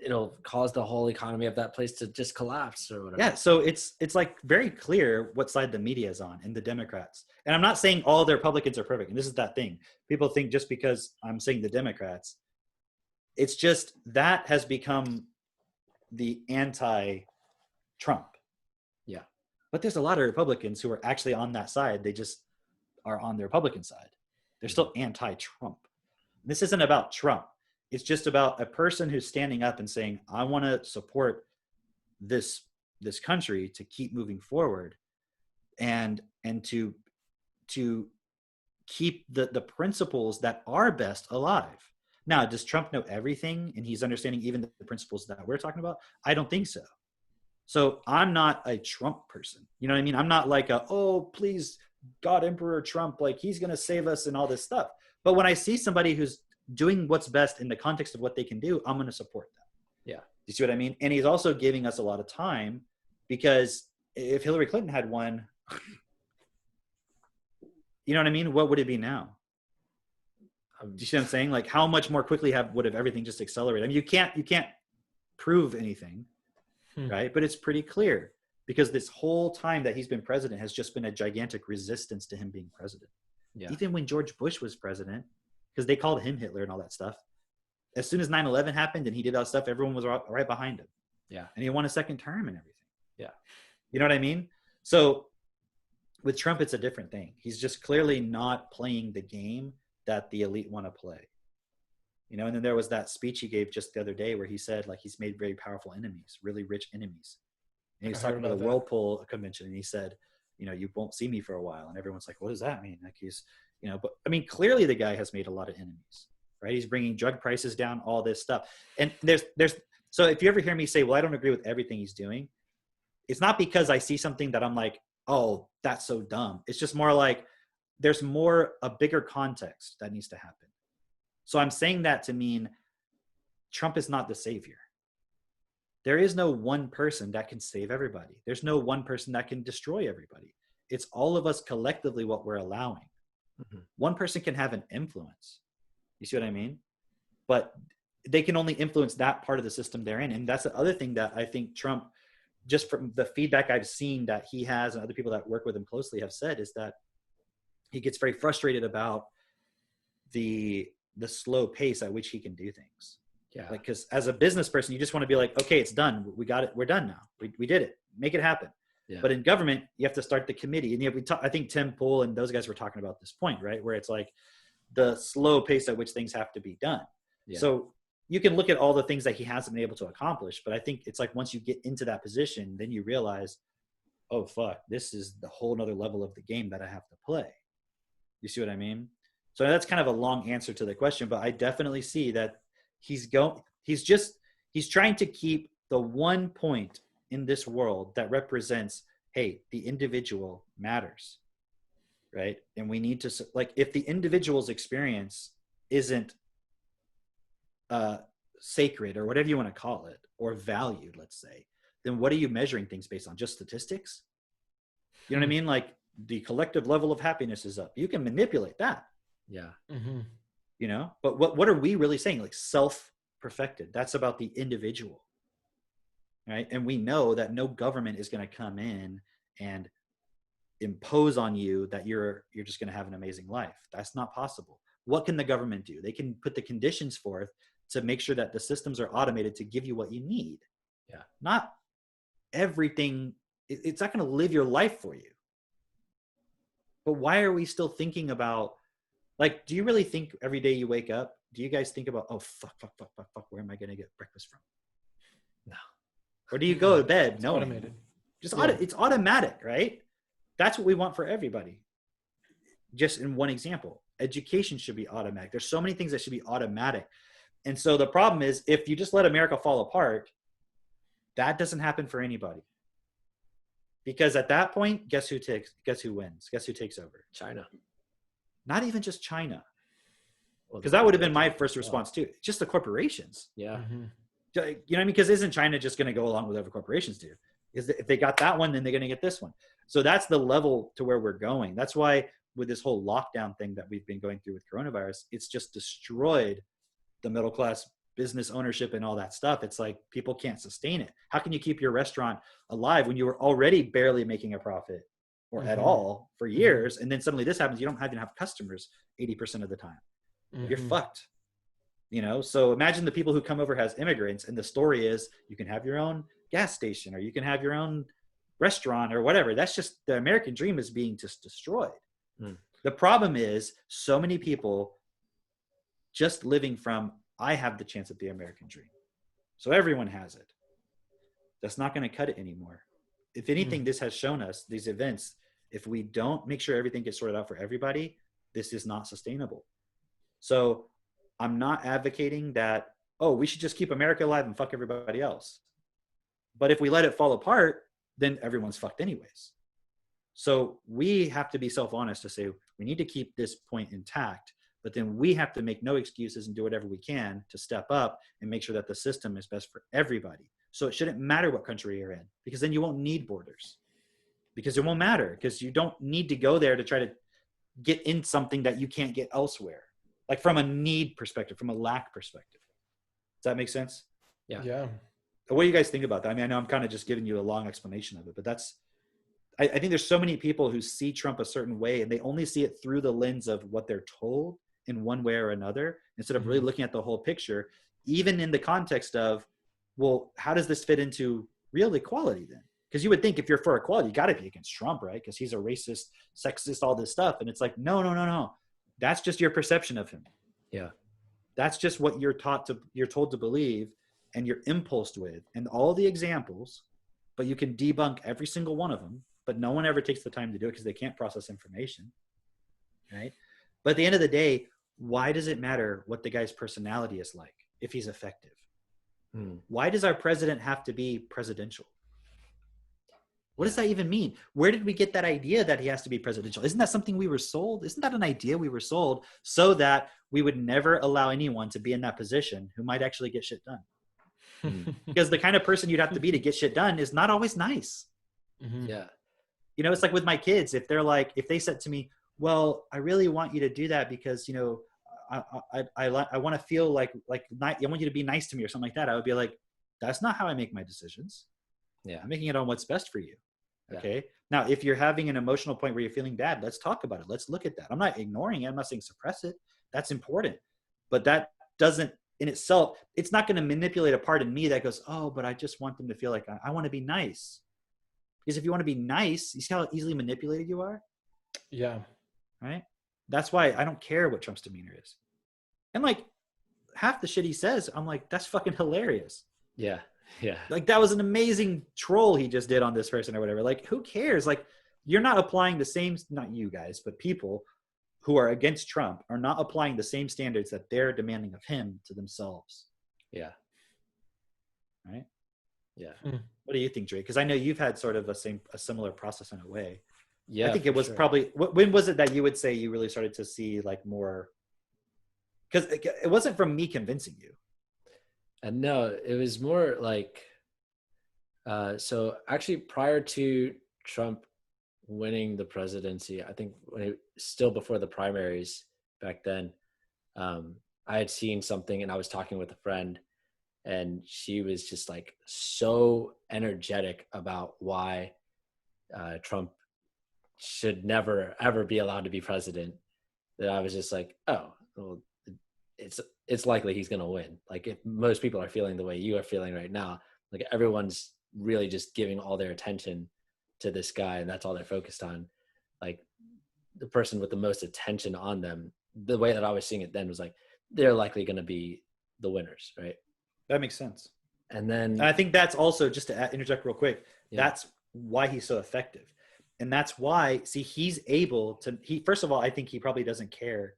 It'll cause the whole economy of that place to just collapse or whatever. Yeah, so it's like very clear what side the media is on and the Democrats. And I'm not saying all the Republicans are perfect. And this is that thing. People think just because I'm saying the Democrats, it's just that has become the anti-Trump. Yeah. But there's a lot of Republicans who are actually on that side. They just are on the Republican side. They're still anti-Trump. This isn't about Trump. It's just about a person who's standing up and saying, I want to support this country to keep moving forward and to keep the principles that are best alive. Now, does Trump know everything and he's understanding even the principles that we're talking about? I don't think so. So I'm not a Trump person. You know what I mean? I'm not like oh, please, God, Emperor Trump, like he's going to save us and all this stuff. But when I see somebody who's doing what's best in the context of what they can do, I'm going to support them. Yeah. You see what I mean? And he's also giving us a lot of time because if Hillary Clinton had won, you know what I mean? What would it be now? Do you see what I'm saying? Like how much more quickly would have everything just accelerated? I mean, you can't prove anything, right? But it's pretty clear because this whole time that he's been president has just been a gigantic resistance to him being president. Yeah. Even when George Bush was president, because they called him Hitler and all that stuff. As soon as 9/11 happened and he did all that stuff, everyone was right behind him. Yeah. And he won a second term and everything. Yeah. You know what I mean? So with Trump, it's a different thing. He's just clearly not playing the game that the elite want to play. And then there was that speech he gave just the other day where he said like he's made very powerful enemies, really rich enemies. And he was talking about the Whirlpool convention and he said, you won't see me for a while. And everyone's like, what does that mean? Like he's, but I mean, clearly the guy has made a lot of enemies, right? He's bringing drug prices down, all this stuff. And so if you ever hear me say, well, I don't agree with everything he's doing, it's not because I see something that I'm like, oh, that's so dumb. It's just more like there's a bigger context that needs to happen. So I'm saying that to mean Trump is not the savior. There is no one person that can save everybody. There's no one person that can destroy everybody. It's all of us collectively what we're allowing. Mm-hmm. One person can have an influence. You see what I mean? But they can only influence that part of the system they're in. And that's the other thing that I think Trump, just from the feedback I've seen that he has and other people that work with him closely have said, is that he gets very frustrated about the slow pace at which he can do things. Yeah. Like, because as a business person, you just want to be like, okay, it's done. We got it. We're done now. We did it. Make it happen. Yeah. But in government, you have to start the committee. And I think Tim Pool and those guys were talking about this point, right? Where it's like the slow pace at which things have to be done. Yeah. So you can look at all the things that he hasn't been able to accomplish. But I think it's like once you get into that position, then you realize, oh, fuck, this is the whole nother level of the game that I have to play. You see what I mean? So that's kind of a long answer to the question, but I definitely see that he's trying to keep the one point in this world that represents, hey, the individual matters, right? And we need to, like, if the individual's experience isn't sacred or whatever you want to call it, or valued, let's say, then what are you measuring things based on? Just statistics? You know what I mean? Like, the collective level of happiness is up. You can manipulate that. Yeah. Mm-hmm. You know, but what are we really saying? Like, self-perfected. That's about the individual, right? And we know that no government is going to come in and impose on you that you're just going to have an amazing life. That's not possible. What can the government do? They can put the conditions forth to make sure that the systems are automated to give you what you need. Yeah. Not everything. It's not going to live your life for you. But why are we still thinking about, like, do you really think every day you wake up, do you guys think about, oh, fuck, where am I going to get breakfast from? No. Or do you go to bed it's knowing? Automated. It's automatic, right? That's what we want for everybody. Just in one example, education should be automatic. There's so many things that should be automatic. And so the problem is, if you just let America fall apart, that doesn't happen for anybody. Because at that point, guess who wins? Guess who takes over? China. Not even just China. Well, because that would have been my first response too. Just the corporations. Yeah. Mm-hmm. You know what I mean? Because isn't China just going to go along with whatever corporations do? Because if they got that one, then they're going to get this one. So that's the level to where we're going. That's why with this whole lockdown thing that we've been going through with coronavirus, it's just destroyed the middle class business ownership and all that stuff. It's like people can't sustain it. How can you keep your restaurant alive when you were already barely making a profit or at all for years? And then suddenly this happens, you don't even have customers 80% of the time. You're fucked. You know, so imagine the people who come over as immigrants, and the story is you can have your own gas station or you can have your own restaurant or whatever. That's just the American dream is being just destroyed. The problem is so many people just living from, I have the chance at the American dream. So everyone has it. That's not going to cut it anymore. If anything, this has shown us, these events, if we don't make sure everything gets sorted out for everybody, this is not sustainable. So I'm not advocating that, oh, we should just keep America alive and fuck everybody else. But if we let it fall apart, then everyone's fucked anyways. So we have to be self-honest to say, we need to keep this point intact, but then we have to make no excuses and do whatever we can to step up and make sure that the system is best for everybody. So it shouldn't matter what country you're in, because then you won't need borders, because it won't matter, because you don't need to go there to try to get in something that you can't get elsewhere. Like from a need perspective, from a lack perspective. Does that make sense? Yeah. What do you guys think about that? I mean, I know I'm kind of just giving you a long explanation of it, but that's, I think there's so many people who see Trump a certain way and they only see it through the lens of what they're told in one way or another, instead of really looking at the whole picture, even in the context of, well, how does this fit into real equality then? Because you would think if you're for equality, you got to be against Trump, right? Because he's a racist, sexist, all this stuff. And it's like, no. That's just your perception of him. Yeah. That's just what you're told to believe and you're impulsed with, and all the examples, but you can debunk every single one of them, but no one ever takes the time to do it because they can't process information, right? But at the end of the day, why does it matter what the guy's personality is like if he's effective? Why does our president have to be presidential? What does that even mean? Where did we get that idea that he has to be presidential? Isn't that something we were sold? Isn't that an idea we were sold so that we would never allow anyone to be in that position who might actually get shit done? Because the kind of person you'd have to be to get shit done is not always nice. Yeah. You know, it's like with my kids, if they said to me, well, I really want you to do that because, you know, I want to feel like I want you to be nice to me or something like that. I would be like, that's not how I make my decisions. Yeah. I'm making it on what's best for you. Okay. Yeah. Now, if you're having an emotional point where you're feeling bad, let's talk about it. Let's look at that. I'm not ignoring it. I'm not saying suppress it. That's important. But that doesn't in itself, it's not going to manipulate a part in me that goes, oh, but I just want them to feel like I want to be nice. Because if you want to be nice, you see how easily manipulated you are? Yeah. Right? That's why I don't care what Trump's demeanor is. And like half the shit he says, I'm like, that's fucking hilarious. Yeah. Yeah. Like that was an amazing troll he just did on this person or whatever. Like, who cares? Like, you're not applying the same, not you guys, but people who are against Trump are not applying the same standards that they're demanding of him to themselves. Yeah. Right. Yeah. What do you think, Drake? Because I know you've had sort of a similar process in a way. Yeah. I think it was probably, when was it that you would say you really started to see like more? Because it wasn't from me convincing you. And no, it was more like, so actually prior to Trump winning the presidency, I think still before the primaries back then, I had seen something and I was talking with a friend and she was just like so energetic about why Trump should never ever be allowed to be president that I was just like, oh, well, it's likely he's going to win. Like if most people are feeling the way you are feeling right now, like everyone's really just giving all their attention to this guy and that's all they're focused on. Like the person with the most attention on them, the way that I was seeing it then was like, they're likely going to be the winners. Right. That makes sense. And then and I think that's also, just to interject real quick, that's why he's so effective. And that's why, see, he's able to, first of all, I think he probably doesn't care,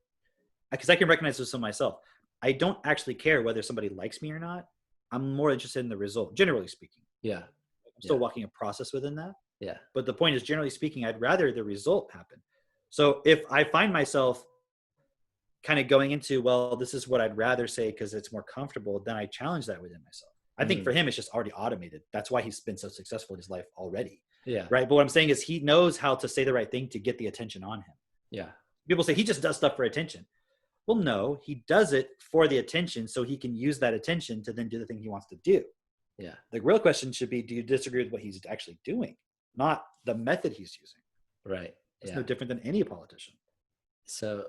because I can recognize this in myself. I don't actually care whether somebody likes me or not. I'm more interested in the result, generally speaking. Yeah. I'm still walking a process within that. Yeah. But the point is, generally speaking, I'd rather the result happen. So if I find myself kind of going into, well, this is what I'd rather say because it's more comfortable, then I challenge that within myself. I think for him, it's just already automated. That's why he's been so successful in his life already. Yeah. Right. But what I'm saying is he knows how to say the right thing to get the attention on him. Yeah. People say he just does stuff for attention. Well, no, he does it for the attention so he can use that attention to then do the thing he wants to do. Yeah. The real question should be, do you disagree with what he's actually doing, not the method he's using? Right. It's no different than any politician. So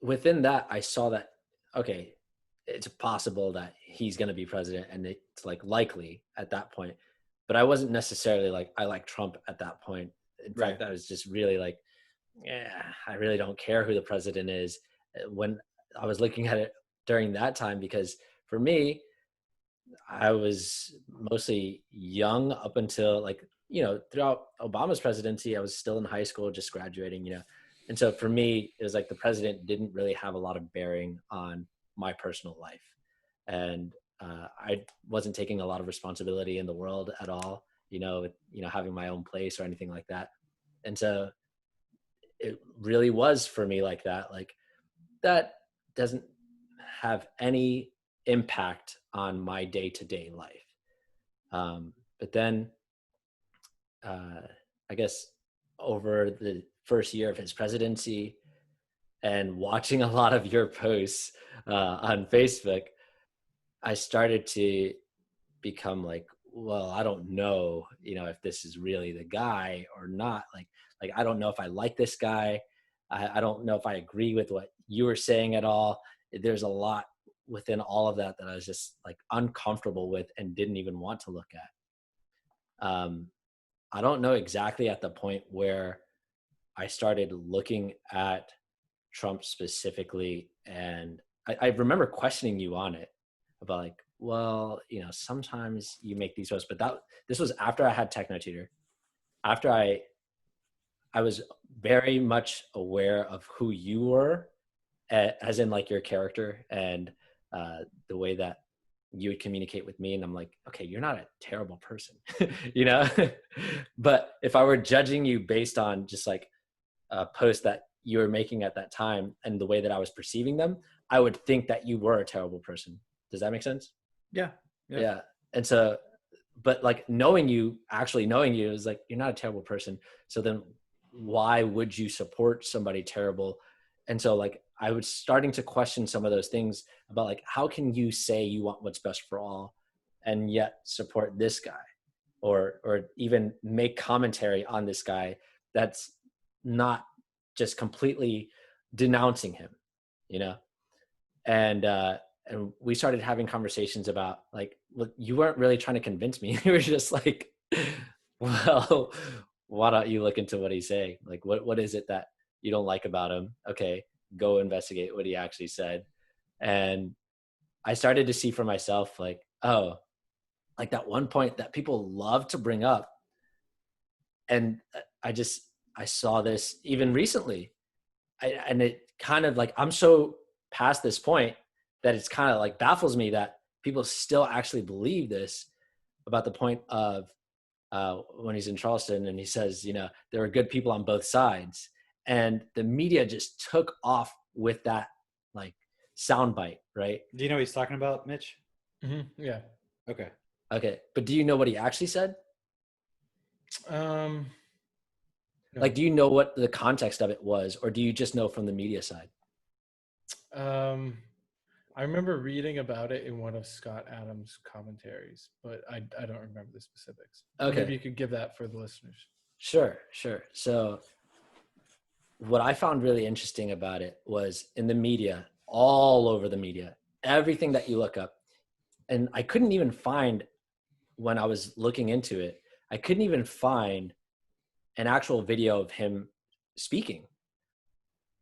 within that, I saw that, okay, it's possible that he's going to be president and it's like likely at that point, but I wasn't necessarily like, I like Trump at that point. In fact, I was just really like, I really don't care who the president is when I was looking at it during that time, because for me, I was mostly young up until like, throughout Obama's presidency, I was still in high school, just graduating, And so for me, it was like the president didn't really have a lot of bearing on my personal life. And I wasn't taking a lot of responsibility in the world at all, having my own place or anything like that. And so it really was for me like that. Like that doesn't have any impact on my day-to-day life. But then I guess over the first year of his presidency and watching a lot of your posts on Facebook, I started to become like, well, I don't know, if this is really the guy or not. Like I don't know if I like this guy. I don't know if I agree with what you were saying at all. There's a lot within all of that I was just like uncomfortable with and didn't even want to look at. I don't know exactly at the point where I started looking at Trump specifically. And I remember questioning you on it about like, well, sometimes you make these posts, but this was after I had TechnoTutor, after I was very much aware of who you were, as in like your character and the way that you would communicate with me. And I'm like, okay, you're not a terrible person, but if I were judging you based on just like a post that you were making at that time and the way that I was perceiving them, I would think that you were a terrible person. Does that make sense? Yeah. And so, but like actually knowing you is like, you're not a terrible person. So then why would you support somebody terrible? And so like, I was starting to question some of those things about like, how can you say you want what's best for all and yet support this guy or even make commentary on this guy that's not just completely denouncing him, And we started having conversations about like, well, you weren't really trying to convince me. You were just like, well, why don't you look into what he's saying? Like, what is it that you don't like about him? Okay, go investigate what he actually said. And I started to see for myself, like, oh, like that one point that people love to bring up. And I saw this even recently. And it kind of like, I'm so past this point that it's kind of like baffles me that people still actually believe this about the point of when he's in Charleston and he says, you know, there are good people on both sides. And the media just took off with that like soundbite, right? Do you know what he's talking about, Mitch? Mm-hmm. Yeah. Okay. Okay. But do you know what he actually said? No. Like, do you know what the context of it was, or do you just know from the media side? I remember reading about it in one of Scott Adams' commentaries, but I don't remember the specifics. Okay. Maybe you could give that for the listeners. Sure. So what I found really interesting about it was in the media, all over the media, everything that you look up, and I couldn't even find, when I was looking into it, I couldn't even find an actual video of him speaking.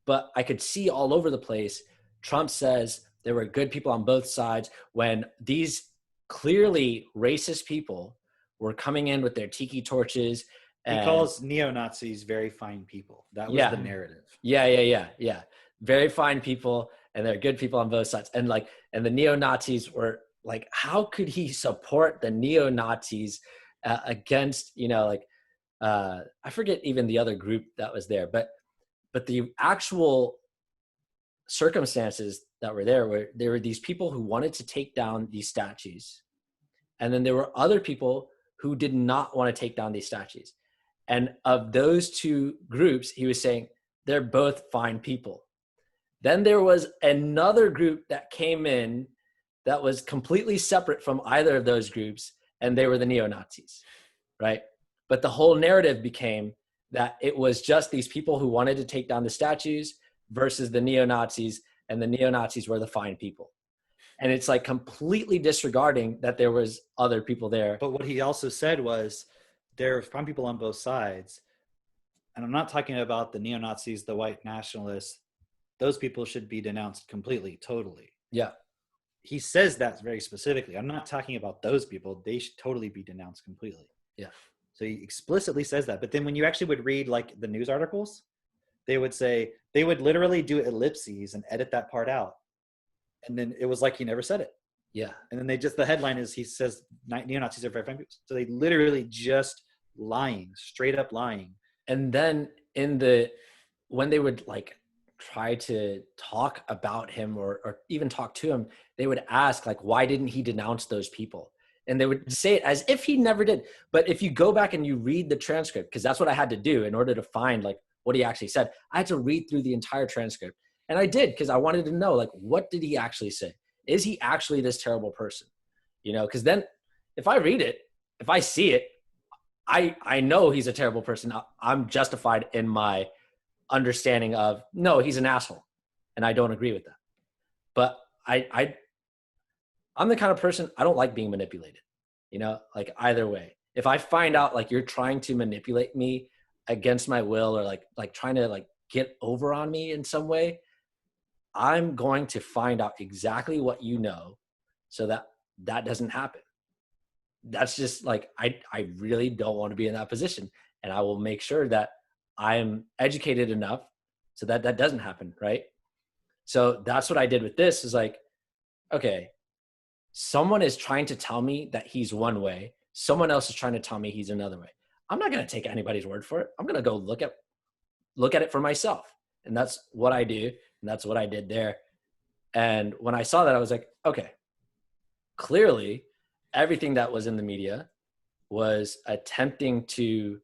But I could see all over the place, Trump says there were good people on both sides when these clearly racist people were coming in with their tiki torches. He calls neo-Nazis very fine people. That was the narrative. Yeah. Very fine people, and they're good people on both sides. And the neo-Nazis were like, how could he support the neo-Nazis against, you know, like, I forget even the other group that was there, but the actual circumstances that were there were these people who wanted to take down these statues. And then there were other people who did not want to take down these statues. And of those two groups, he was saying, they're both fine people. Then there was another group that came in that was completely separate from either of those groups, and they were the neo-Nazis, right? But the whole narrative became that it was just these people who wanted to take down the statues versus the neo-Nazis, and the neo-Nazis were the fine people. And it's like completely disregarding that there was other people there. But what he also said was there are fine people on both sides. And I'm not talking about the neo-Nazis, the white nationalists. Those people should be denounced completely, totally. Yeah. He says that very specifically. I'm not talking about those people. They should totally be denounced completely. Yeah. So he explicitly says that. But then when you actually would read like the news articles, they would say, they would literally do ellipses and edit that part out. And then it was like he never said it. Yeah. And then the headline is he says neo-Nazis are very fine people. So they literally just lying, straight up lying. And then when they would like try to talk about him or even talk to him, they would ask like, why didn't he denounce those people? And they would say it as if he never did. But if you go back and you read the transcript, because that's what I had to do in order to find like what he actually said, I had to read through the entire transcript. And I did, because I wanted to know, like, what did he actually say? Is he actually this terrible person? You know, because then if I read it, if I see it, I know he's a terrible person. I'm justified in my understanding of, no, he's an asshole. And I don't agree with that. But I'm the kind of person, I don't like being manipulated, you know, like either way. If I find out like you're trying to manipulate me against my will, or like trying to like get over on me in some way, I'm going to find out exactly what you know so that doesn't happen. That's just like, I really don't want to be in that position. And I will make sure that I'm educated enough so that doesn't happen. Right. So that's what I did with this, is like, okay, someone is trying to tell me that he's one way. Someone else is trying to tell me he's another way. I'm not going to take anybody's word for it. I'm going to go look at it for myself. And that's what I do. And that's what I did there. And when I saw that, I was like, okay, clearly everything that was in the media was attempting to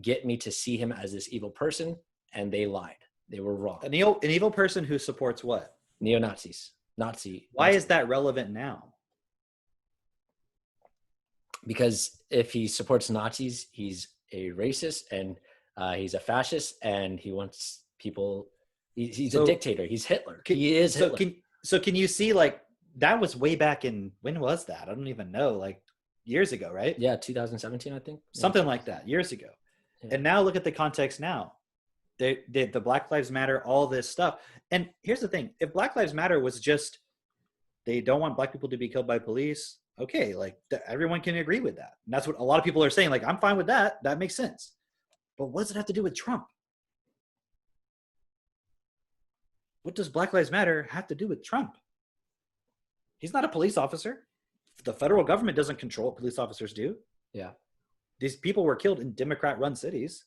get me to see him as this evil person, and they lied. They were wrong. An evil person who supports what? Neo-Nazis. Why is that relevant now? Because if he supports Nazis, he's a racist, and he's a fascist, and he wants people. He's a dictator. He's Hitler. He is Hitler. So can you see, like, that was way back in, when was that? I don't even know, like years ago, right? Yeah, 2017, I think. Something like that, years ago. Yeah. And now look at the context now. The Black Lives Matter, all this stuff. And here's the thing. If Black Lives Matter was just, they don't want black people to be killed by police, okay, like everyone can agree with that. And that's what a lot of people are saying. Like, I'm fine with that. That makes sense. But what does it have to do with Trump? what does Black Lives Matter have to do with Trump? He's not a police officer. The federal government doesn't control what police officers do. Yeah. These people were killed in Democrat-run cities.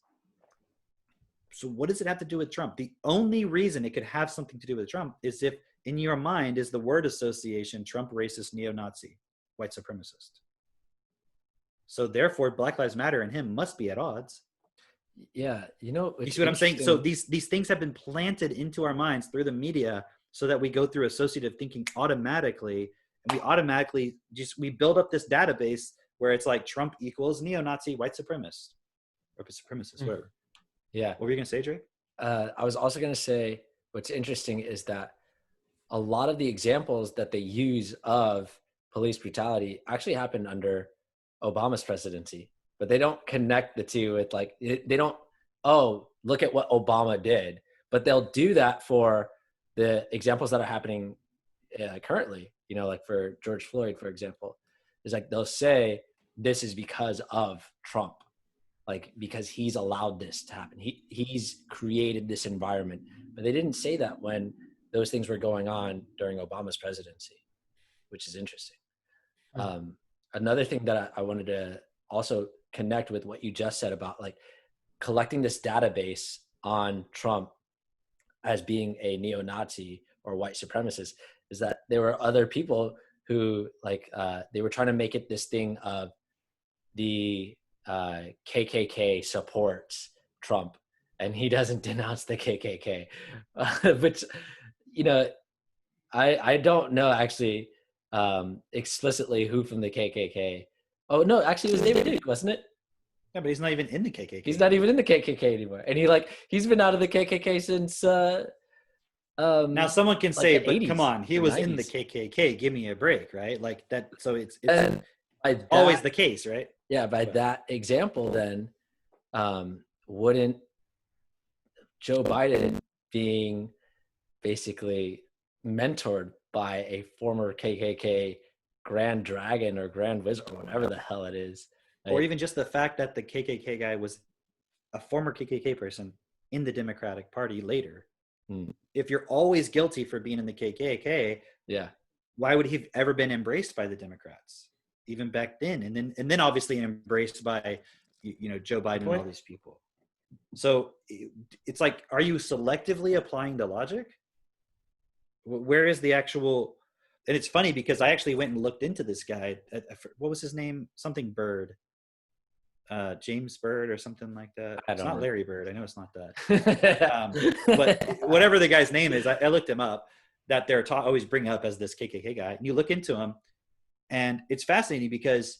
So what does it have to do with Trump? The only reason it could have something to do with Trump is if in your mind is the word association, Trump, racist, neo-Nazi, white supremacist. So therefore, Black Lives Matter and him must be at odds. Yeah, you see what I'm saying? So these things have been planted into our minds through the media so that we go through associative thinking automatically, and we automatically we build up this database where it's like Trump equals neo-Nazi, white supremacist, or supremacist, whatever. Yeah. What were you going to say, Drake? I was also going to say what's interesting is that a lot of the examples that they use of police brutality actually happened under Obama's presidency, but they don't connect the two with like, they don't, oh, look at what Obama did, but they'll do that for the examples that are happening currently, like for George Floyd, for example, is like, they'll say this is because of Trump, like, because he's allowed this to happen. He's created this environment, but they didn't say that when those things were going on during Obama's presidency, which is interesting. Another thing that I wanted to also connect with what you just said about like collecting this database on Trump as being a neo-Nazi or white supremacist is that there were other people who like, they were trying to make it this thing of the KKK supports Trump and he doesn't denounce the KKK, which, I don't know actually explicitly who from the KKK. Oh no, actually it was David Duke, wasn't it? Yeah, but he's not even in the KKK. He's not even in the KKK anymore, and he's been out of the KKK since. Now someone can say, but come on, he was 90s. In the KKK. Give me a break, right? Like that. So it's always the case, right? Yeah. By that example, then wouldn't Joe Biden being basically mentored by a former KKK Grand Dragon or Grand Wizard or whatever the hell it is, right? Or even just the fact that the KKK guy was a former KKK person in the Democratic Party later. If you're always guilty for being in the KKK, why would he have ever been embraced by the Democrats even back then? And then obviously embraced by Joe Biden and all these people. So it's like, are you selectively applying the logic? Where is the actual? And it's funny because I actually went and looked into this guy. What was his name? Something Bird. James Bird or something like that. It's not Larry Bird. I know it's not that. But whatever the guy's name is, I looked him up. That they're always bring up as this KKK guy. And you look into him, and it's fascinating because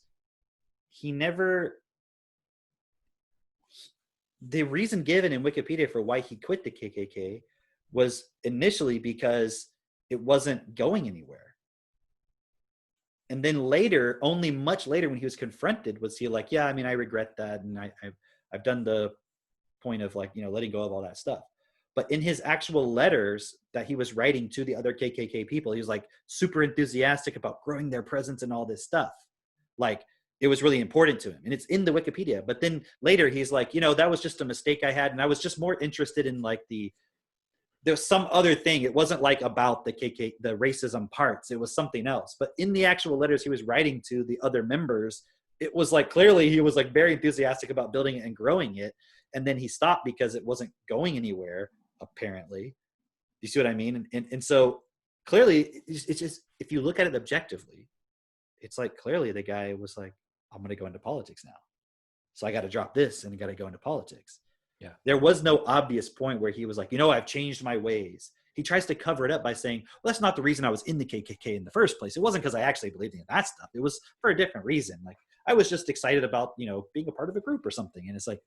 the reason given in Wikipedia for why he quit the KKK was initially because it wasn't going anywhere. And then later, only much later when he was confronted, was he like, yeah, I mean, I regret that. And I've done the point of like, letting go of all that stuff. But in his actual letters that he was writing to the other KKK people, he was like super enthusiastic about growing their presence and all this stuff. Like it was really important to him. And it's in the Wikipedia. But then later he's like, that was just a mistake I had. And I was just more interested in like there's some other thing. It wasn't like about the racism parts. It was something else. But in the actual letters he was writing to the other members, it was like clearly he was like very enthusiastic about building it and growing it. And then he stopped because it wasn't going anywhere, apparently. You see what I mean? And so clearly it's just, if you look at it objectively, it's like clearly the guy was like, I'm going to go into politics now. So I got to drop this and I got to go into politics. Yeah. There was no obvious point where he was like, I've changed my ways. He tries to cover it up by saying, well, that's not the reason I was in the KKK in the first place. It wasn't because I actually believed in that stuff. It was for a different reason. Like I was just excited about, being a part of a group or something. And it's like,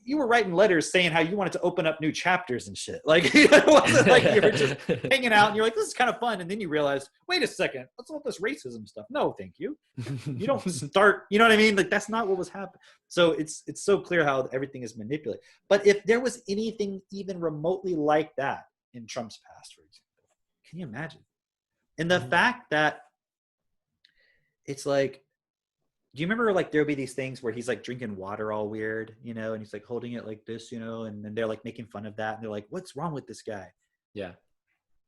you were writing letters saying how you wanted to open up new chapters and shit. Like it wasn't like you were just hanging out and you're like, this is kind of fun. And then you realized, wait a second, what's all this racism stuff? No, thank you. You don't start, you know what I mean? Like that's not what was happening. So it's so clear how everything is manipulated. But if there was anything even remotely like that in Trump's past, for example, can you imagine? And the fact that it's like, Do you remember like there'll be these things where he's like drinking water all weird, you know, and he's like holding it like this, you know, and then they're like making fun of that, and they're like, what's wrong with this guy? Yeah.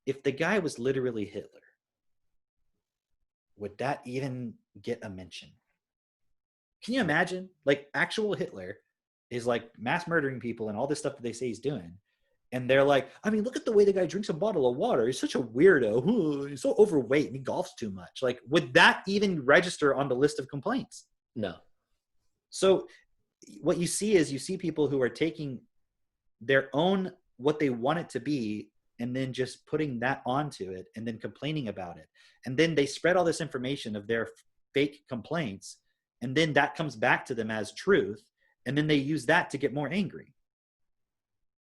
If the guy was literally Hitler, would that even get a mention? Can you imagine? Like actual Hitler is like mass murdering people and all this stuff that they say he's doing. And they're like, I mean, look at the way the guy drinks a bottle of water. He's such a weirdo. He's so overweight and he golfs too much. Like, would that even register on the list of complaints? No. So what you see is you see people who are taking their own, what they want it to be, and then just putting that onto it and then complaining about it. And then they spread all this information of their fake complaints. And then that comes back to them as truth. And then they use that to get more angry.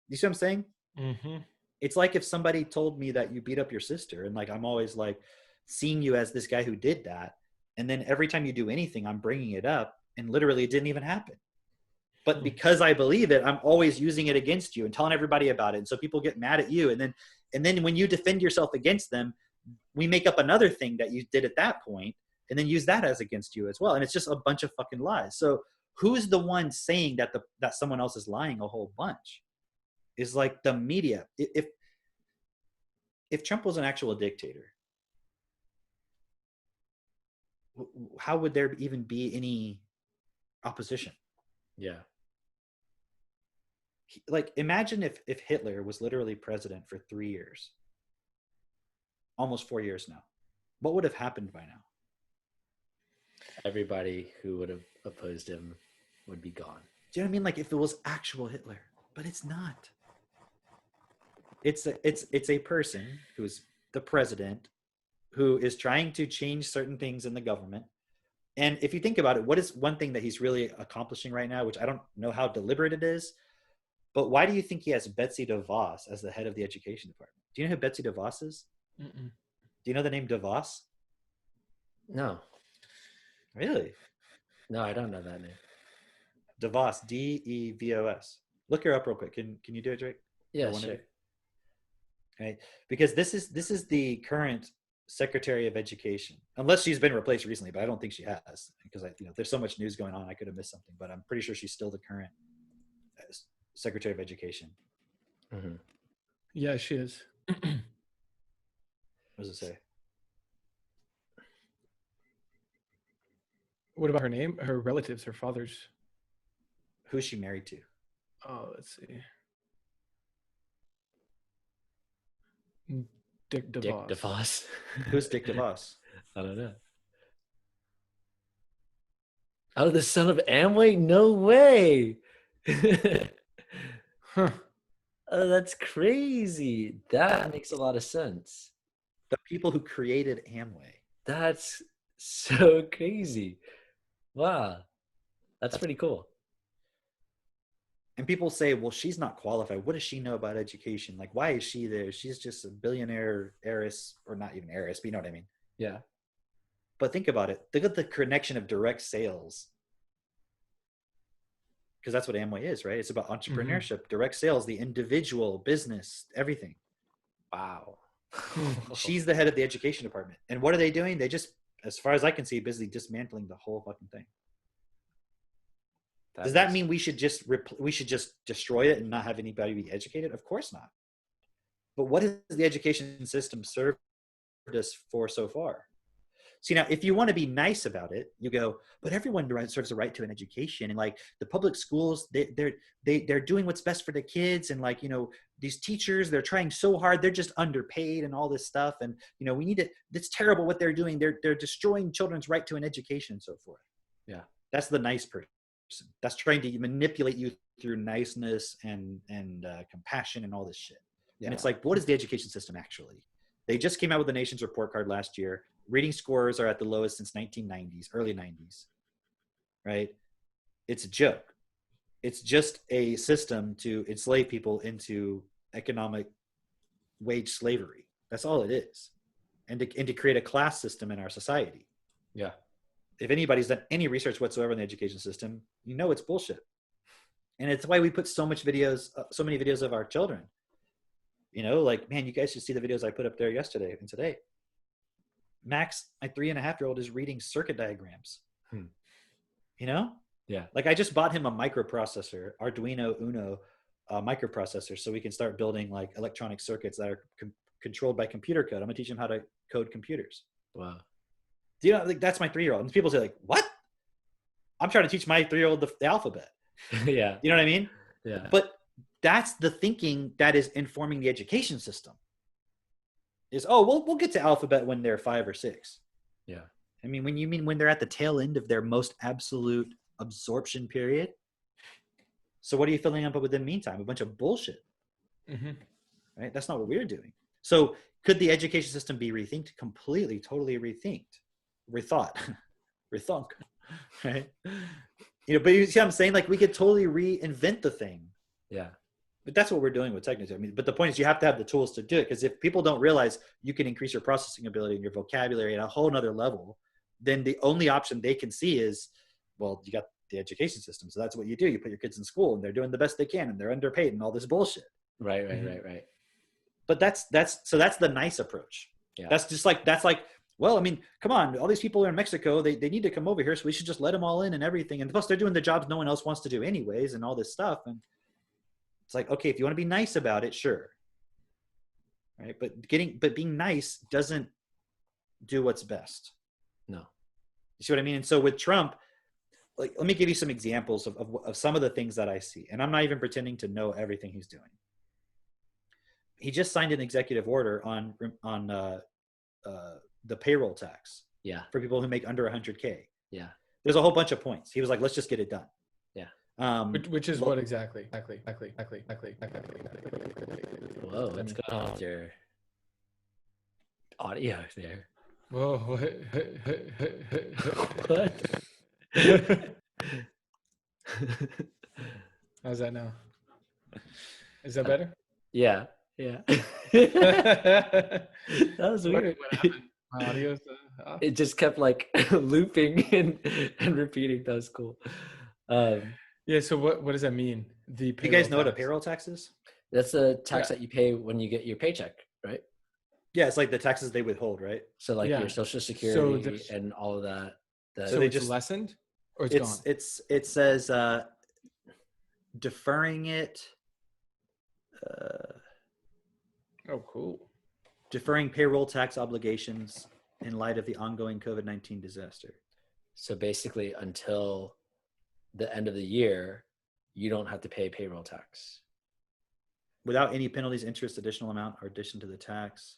You see what I'm saying? Mm-hmm. It's like if somebody told me that you beat up your sister, and like I'm always like seeing you as this guy who did that, and then every time you do anything I'm bringing it up, and literally it didn't even happen, but because I believe it, I'm always using it against you and telling everybody about it, and so people get mad at you, and then when you defend yourself against them, we make up another thing that you did at that point and then use that as against you as well, and it's just a bunch of fucking lies. So who's the one saying that that someone else is lying a whole bunch? Is like the media. If Trump was an actual dictator, how would there even be any opposition? Yeah. Like imagine if Hitler was literally president for 3 years, almost 4 years now, what would have happened by now? Everybody who would have opposed him would be gone. Do you know what I mean? Like if it was actual Hitler, but it's not. It's a person who's the president who is trying to change certain things in the government. And if you think about it, what is one thing that he's really accomplishing right now, which I don't know how deliberate it is, but why do you think he has Betsy DeVos as the head of the education department? Do you know who Betsy DeVos is? Mm-mm. Do you know the name DeVos? No. Really? No, I don't know that name. DeVos, DEVOS. Look her up real quick. Can you do it, Drake? Yeah, sure. Right, because this is the current Secretary of Education, unless she's been replaced recently, but I don't think she has, because there's so much news going on, I could have missed something, but I'm pretty sure she's still the current Secretary of Education. Mm-hmm. Yeah, she is. What does it say? What about her name? Her relatives, her father's. Who's she married to? Oh, let's see. Dick DeVos. Dick DeVos. Who's Dick DeVos? I don't know. Oh, the son of Amway? No way. Huh. Oh, that's crazy. That makes a lot of sense. The people who created Amway. That's so crazy. Wow. That's pretty cool. And people say, well, she's not qualified. What does she know about education? Like, why is she there? She's just a billionaire heiress, or not even heiress, but you know what I mean? Yeah. But think about it. Look at the connection of direct sales. Because that's what Amway is, right? It's about entrepreneurship, direct sales, the individual, business, everything. Wow. She's the head of the education department. And what are they doing? They just, as far as I can see, busy dismantling the whole fucking thing. Does that mean we should just destroy it and not have anybody be educated? Of course not. But what has the education system served us for so far? See, now, if you want to be nice about it, you go, but everyone deserves a right to an education, and like the public schools, they're doing what's best for the kids, and like these teachers, they're trying so hard, they're just underpaid and all this stuff, and we need to. It's terrible what they're doing. They're destroying children's right to an education and so forth. Yeah, that's the nice person. That's trying to manipulate you through niceness and compassion and all this shit. Yeah. And it's like, what is the education system actually? They just came out with the nation's report card last year. Reading scores are at the lowest since 1990s, early 90s, right? It's a joke. It's just a system to enslave people into economic wage slavery. That's all it is. And to create a class system in our society. Yeah. If anybody's done any research whatsoever in the education system, it's bullshit. And it's why we put so many videos of our children. Like, man, you guys should see the videos I put up there yesterday and today. Max, my 3.5-year-old, is reading circuit diagrams. You know? Yeah. Like I just bought him a microprocessor, Arduino Uno microprocessor, so we can start building like electronic circuits that are controlled by computer code. I'm gonna teach him how to code computers. Wow. Do you know, like that's my 3-year-old. And people say like, what? I'm trying to teach my 3-year-old the alphabet. Yeah. You know what I mean? Yeah. But that's the thinking that is informing the education system. Is, oh, we'll get to alphabet when they're 5 or 6. Yeah. I mean, when they're at the tail end of their most absolute absorption period. So what are you filling up with in the meantime? A bunch of bullshit. Mm-hmm. Right? That's not what we're doing. So could the education system be rethinked? Completely, totally rethinked, rethought, rethunk, right? You know, but you see what I'm saying? Like we could totally reinvent the thing. Yeah. But that's what we're doing with technology. I mean, but the point is you have to have the tools to do it, because if people don't realize you can increase your processing ability and your vocabulary at a whole nother level, then the only option they can see is, well, you got the education system. So that's what you do. You put your kids in school and they're doing the best they can and they're underpaid and all this bullshit. Right. But that's the nice approach. Yeah. That's like, well, I mean, come on, all these people are in Mexico. They need to come over here. So we should just let them all in and everything. And plus they're doing the jobs no one else wants to do anyways and all this stuff. And it's like, okay, if you want to be nice about it, sure. Right. But being nice doesn't do what's best. No. You see what I mean? And so with Trump, like, let me give you some examples of some of the things that I see. And I'm not even pretending to know everything he's doing. He just signed an executive order on the payroll tax. Yeah. For people who make under 100K. Yeah. There's a whole bunch of points. He was like, let's just get it done. Yeah. Which is what exactly? Whoa, what's going on with your audio there? Whoa. What? How's that now? Is that better? Yeah. That was weird. What happened? My audio's off? It just kept like looping and repeating. That was cool. Yeah. So what does that mean? You guys know what a payroll tax is? That's the tax that you pay when you get your paycheck, right? Yeah, it's like the taxes they withhold, right? So like your Social Security and all of that. So they just lessened, or it's gone. It says deferring it. Oh, cool. Deferring payroll tax obligations in light of the ongoing COVID-19 disaster. So basically, until the end of the year, you don't have to pay payroll tax. Without any penalties, interest, additional amount, or addition to the tax.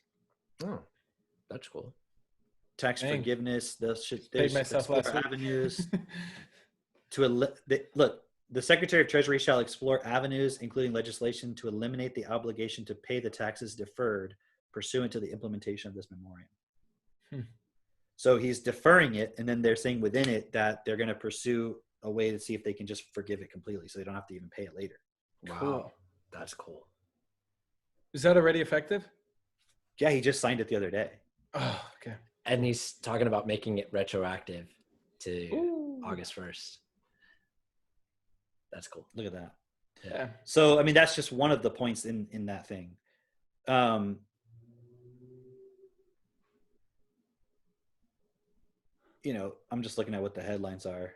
Oh, that's cool. Tax forgiveness. There's paid myself last week. Avenues look. The Secretary of Treasury shall explore avenues, including legislation, to eliminate the obligation to pay the taxes deferred pursuant to the implementation of this memoriam. So he's deferring it, and then they're saying within it that they're going to pursue a way to see if they can just forgive it completely, so they don't have to even pay it later. Wow, cool. That's cool. Is that already effective? Yeah, he just signed it the other day. Oh, okay. And he's talking about making it retroactive to August 1st. That's cool. Look at that. Yeah. So, I mean, that's just one of the points in that thing. You know, I'm just looking at what the headlines are.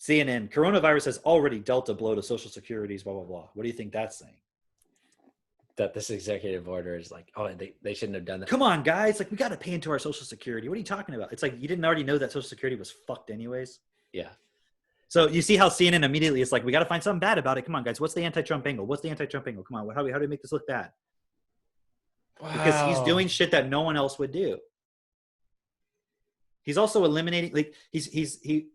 CNN, coronavirus has already dealt a blow to Social Security's blah, blah, blah. What do you think that's saying? That this executive order is like, oh, they shouldn't have done that. Come on, guys. Like, we got to pay into our Social Security. What are you talking about? It's like, you didn't already know that Social Security was fucked anyways. Yeah. So you see how CNN immediately is like, we got to find something bad about it. Come on, guys. What's the anti-Trump angle? What's the anti-Trump angle? Come on. How do we make this look bad? Wow. Because he's doing shit that no one else would do. He's also eliminating, like, he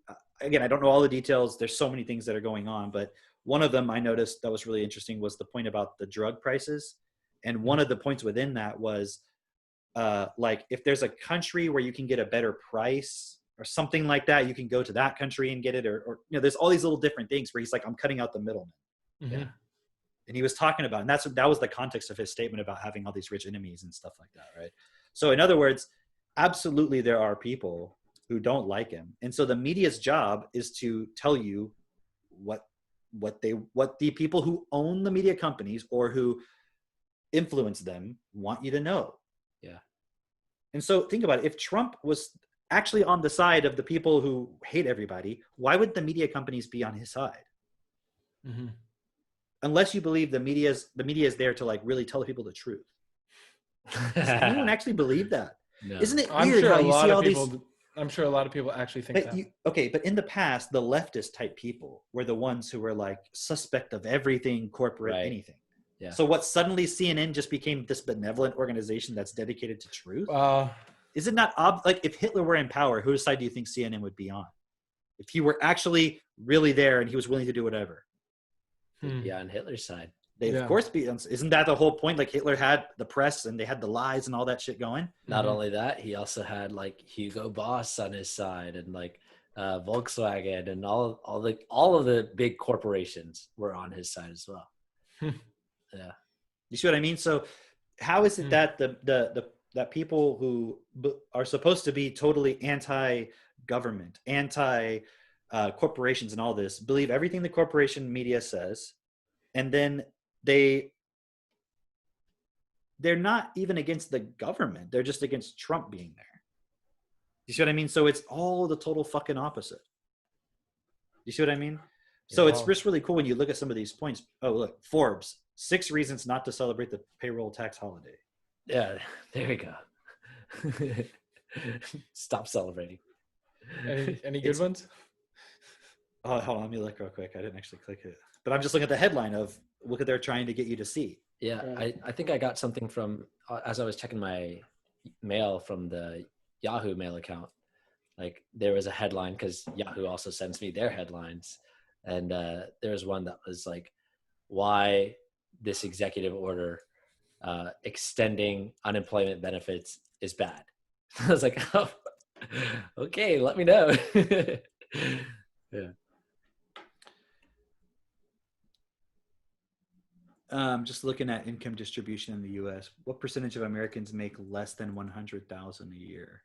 again, I don't know all the details. There's so many things that are going on, but one of them I noticed that was really interesting was the point about the drug prices. And one of the points within that was like, if there's a country where you can get a better price or something like that, you can go to that country and get it, or you know, there's all these little different things where he's like, I'm cutting out the middleman. Mm-hmm. Yeah. And he was talking about, and that was the context of his statement about having all these rich enemies and stuff like that, right? So in other words, absolutely there are people who don't like him. And so the media's job is to tell you what the people who own the media companies or who influence them want you to know. Yeah. And so think about it. If Trump was actually on the side of the people who hate everybody, why would the media companies be on his side? Mm-hmm. Unless you believe the media is there to like really tell people the truth. Does anyone actually believe that? No. Isn't it weird how you see all these? I'm sure a lot of people actually think that. But in the past, the leftist type people were the ones who were like suspect of everything, corporate, anything. Yeah. So what, suddenly CNN just became this benevolent organization that's dedicated to truth? Is it not like if Hitler were in power, whose side do you think CNN would be on? If he were actually really there and he was willing to do whatever? Yeah, on Hitler's side. They'd of course be. Isn't that the whole point? Like Hitler had the press and they had the lies and all that shit going. Not only that, he also had like Hugo Boss on his side and like Volkswagen and all of the big corporations were on his side as well. Yeah, you see what I mean? So how is it that that people who are supposed to be totally anti-government, anti-corporations and all this believe everything the corporation media says, and then they're not even against the government. They're just against Trump being there. You see what I mean? So it's all the total fucking opposite. You see what I mean? So it's just really cool when you look at some of these points. Oh, look, Forbes, 6 reasons not to celebrate the payroll tax holiday. Yeah, there you go. Stop celebrating. Any good ones? Oh, hold on, let me look real quick. I didn't actually click it. But I'm just looking at the headline of look at they're trying to get you to see. Yeah, I think I got something from, as I was checking my mail from the Yahoo mail account, like there was a headline because Yahoo also sends me their headlines. And there was one that was like, why this executive order extending unemployment benefits is bad. I was like, oh, okay, let me know. Yeah. Just looking at income distribution in the U.S., what percentage of Americans make less than $100,000 a year?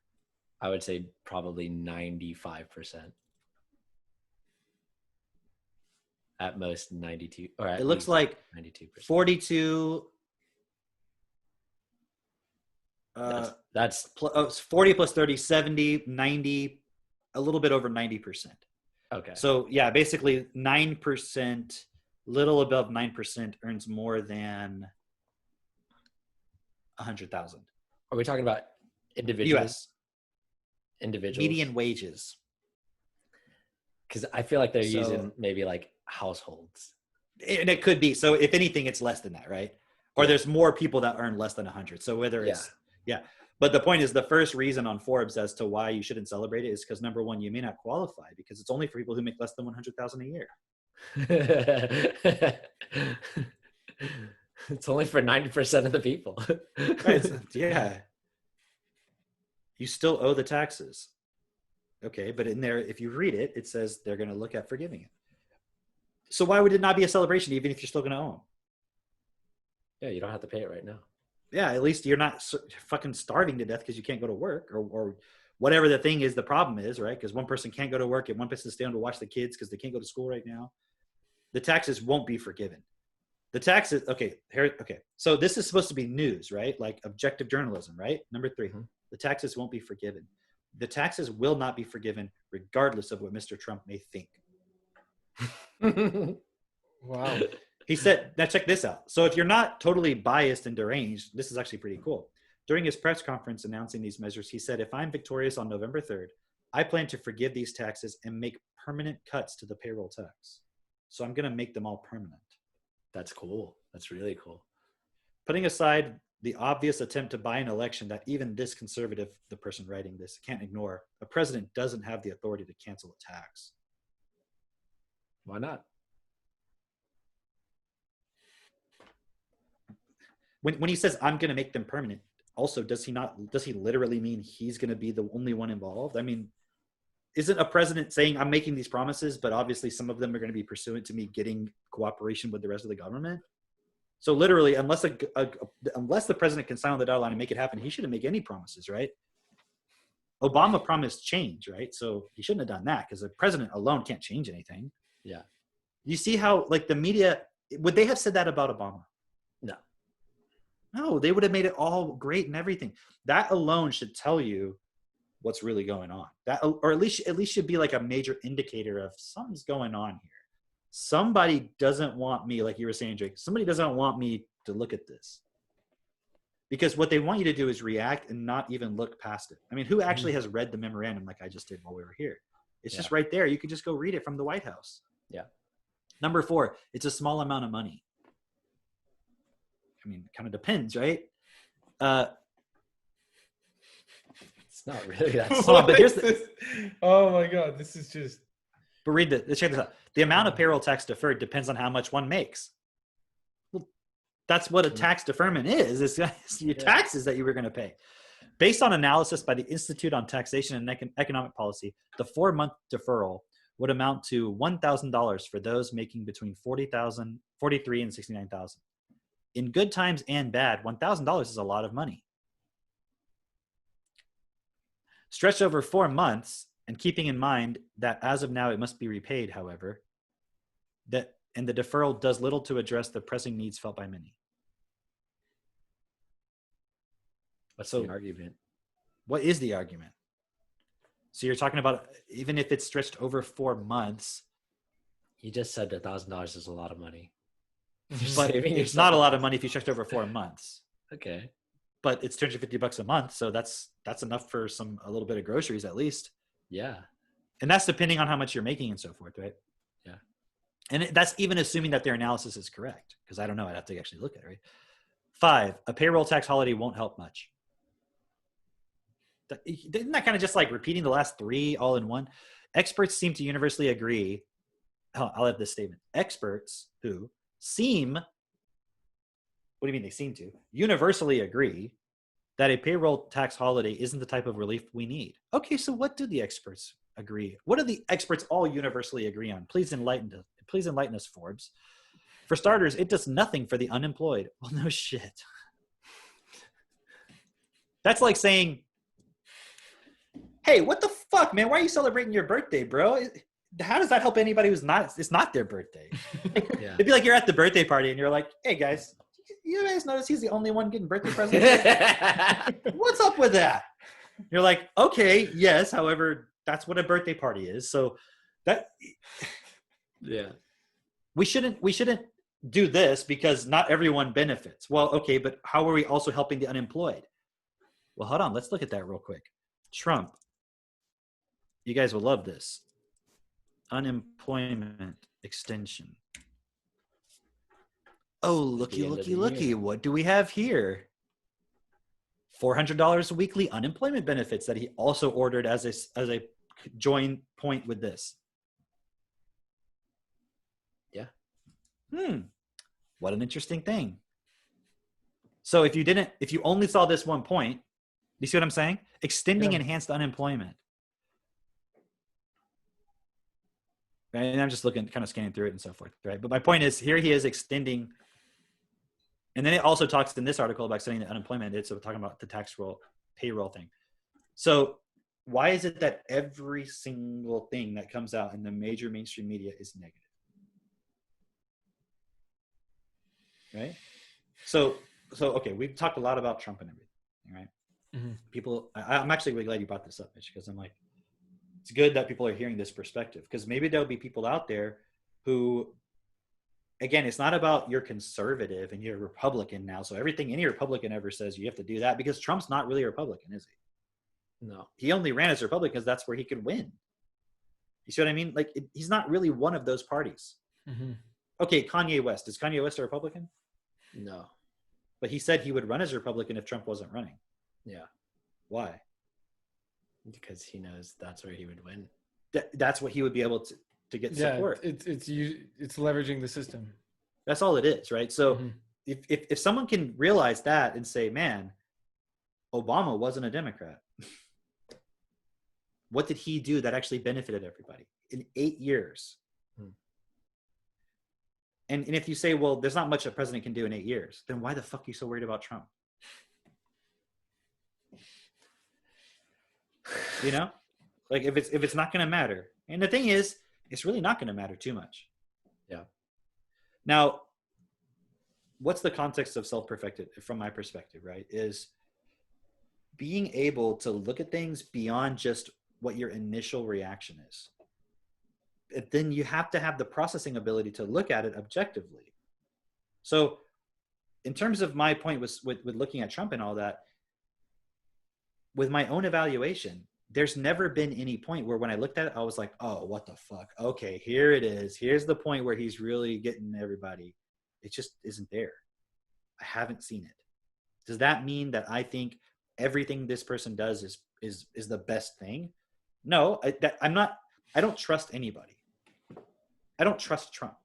I would say probably 95%. At most 92, or at it looks like 92%. 42. That's 40 plus 30, 70, 90, a little bit over 90%. Okay. So yeah, basically 9%, little above 9% earns more than 100,000. Are we talking about individuals? U.S. Individuals. Median wages. Because I feel like they're using maybe like households. And it could be. So if anything, it's less than that, right? Or there's more people that earn less than 100. So whether it's, But the point is, the first reason on Forbes as to why you shouldn't celebrate it is because, number one, you may not qualify because it's only for people who make less than 100,000 a year. It's only for 90% of the people. Right, yeah. You still owe the taxes. Okay, but in there, if you read it, it says they're going to look at forgiving it. So why would it not be a celebration even if you're still going to owe them? Yeah, you don't have to pay it right now. Yeah, at least you're not fucking starving to death because you can't go to work or whatever the thing is, the problem is, right? Because one person can't go to work and one person stay home to watch the kids because they can't go to school right now. The taxes won't be forgiven. The taxes, okay. So this is supposed to be news, right? Like objective journalism, right? Number 3, the taxes won't be forgiven. The taxes will not be forgiven regardless of what Mr. Trump may think. Wow. He said, now check this out. So if you're not totally biased and deranged, this is actually pretty cool. During his press conference announcing these measures, he said, if I'm victorious on November 3rd, I plan to forgive these taxes and make permanent cuts to the payroll tax. So I'm going to make them all permanent. That's cool. That's really cool. Putting aside the obvious attempt to buy an election that even this conservative, the person writing this, can't ignore, a president doesn't have the authority to cancel a tax. Why not? When he says, I'm going to make them permanent, also, does he literally mean he's going to be the only one involved? I mean, isn't a president saying, I'm making these promises, but obviously some of them are going to be pursuant to me getting cooperation with the rest of the government? So literally, unless the president can sign on the dotted line and make it happen, he shouldn't make any promises, right? Obama promised change, right? So he shouldn't have done that because the president alone can't change anything. Yeah. You see how, like, the media, would they have said that about Obama? No, they would have made it all great and everything. That alone should tell you what's really going on. That, or at least should be like a major indicator of something's going on here. Somebody doesn't want me, like you were saying, Jake, somebody doesn't want me to look at this. Because what they want you to do is react and not even look past it. I mean, who actually has read the memorandum like I just did while we were here? It's just right there. You could just go read it from the White House. Yeah. Number 4, it's a small amount of money. I mean, it kind of depends, right? It's not really that small. But here's oh my God, this is just. But let's check this out. The amount of payroll tax deferred depends on how much one makes. Well, that's what a tax deferment is. It's your taxes that you were going to pay. Based on analysis by the Institute on Taxation and Economic Policy, the 4-month deferral would amount to $1,000 for those making between $43,000 and $69,000. In good times and bad, $1,000 is a lot of money. Stretched over 4 months, and keeping in mind that as of now it must be repaid, however, the deferral does little to address the pressing needs felt by many. What's the argument? What is the argument? So you're talking about even if it's stretched over 4 months. You just said $1,000 is a lot of money. But it's not a lot of money if you stretched over 4 months. Okay. But it's $250 a month, so that's enough for a little bit of groceries at least. Yeah. And that's depending on how much you're making and so forth, right? Yeah. And that's even assuming that their analysis is correct, because I don't know. I'd have to actually look at it, right? 5, a payroll tax holiday won't help much. Isn't that kind of just like repeating the last 3 all in one? Experts seem to universally agree. I'll have this statement. Experts who seem, what do you mean they seem to? Universally agree that a payroll tax holiday isn't the type of relief we need. Okay, so what do the experts agree? What do the experts all universally agree on? Please enlighten us, Forbes. For starters, it does nothing for the unemployed. Well, no shit. That's like saying, hey, what the fuck, man? Why are you celebrating your birthday, bro? How does that help anybody it's not their birthday? Yeah. It'd be like you're at the birthday party and you're like, hey guys, you guys notice he's the only one getting birthday presents? What's up with that? You're like, okay, yes. However, that's what a birthday party is. So that, yeah, we shouldn't do this because not everyone benefits. Well, okay, but how are we also helping the unemployed? Well, hold on. Let's look at that real quick. Trump. You guys will love this. Unemployment extension. Oh, looky. What do we have here? $400 weekly unemployment benefits that he also ordered as a joint point with this. Yeah. What an interesting thing. So if you only saw this one point, you see what I'm saying? Extending enhanced unemployment. Right? And I'm just kind of scanning through it and so forth, right? But my point is, here he is extending. And then it also talks in this article about extending the unemployment. It's talking about the payroll thing. So why is it that every single thing that comes out in the major mainstream media is negative? Right? So okay, we've talked a lot about Trump and everything, right? Mm-hmm. People, I'm actually really glad you brought this up, Mitch, because I'm like, it's good that people are hearing this perspective, because maybe there'll be people out there who, again, it's not about you're conservative and you're a Republican now. So everything any Republican ever says, you have to do that, because Trump's not really a Republican, is he? No. He only ran as a Republican because that's where he could win. You see what I mean? Like, he's not really one of those parties. Mm-hmm. Okay, Kanye West. Is Kanye West a Republican? No. But he said he would run as a Republican if Trump wasn't running. Yeah. Why? Because he knows that's where he would win. That's what he would be able to get support. It's leveraging the system. That's all it is, right? So if someone can realize that and say, man, Obama wasn't a Democrat. What did he do that actually benefited everybody in 8 years? And if you say, well, there's not much a president can do in 8 years, then why the fuck are you so worried about Trump? You know, like if it's not going to matter. And the thing is, it's really not going to matter too much. Yeah. Now, what's the context of self-perfected from my perspective, right? Is being able to look at things beyond just what your initial reaction is. Then you have to have the processing ability to look at it objectively. So in terms of my point with looking at Trump and all that, with my own evaluation, there's never been any point where when I looked at it, I was like, oh, what the fuck? Okay, here it is. Here's the point where he's really getting everybody. It just isn't there. I haven't seen it. Does that mean that I think everything this person does is the best thing? No, I don't trust anybody. I don't trust Trump.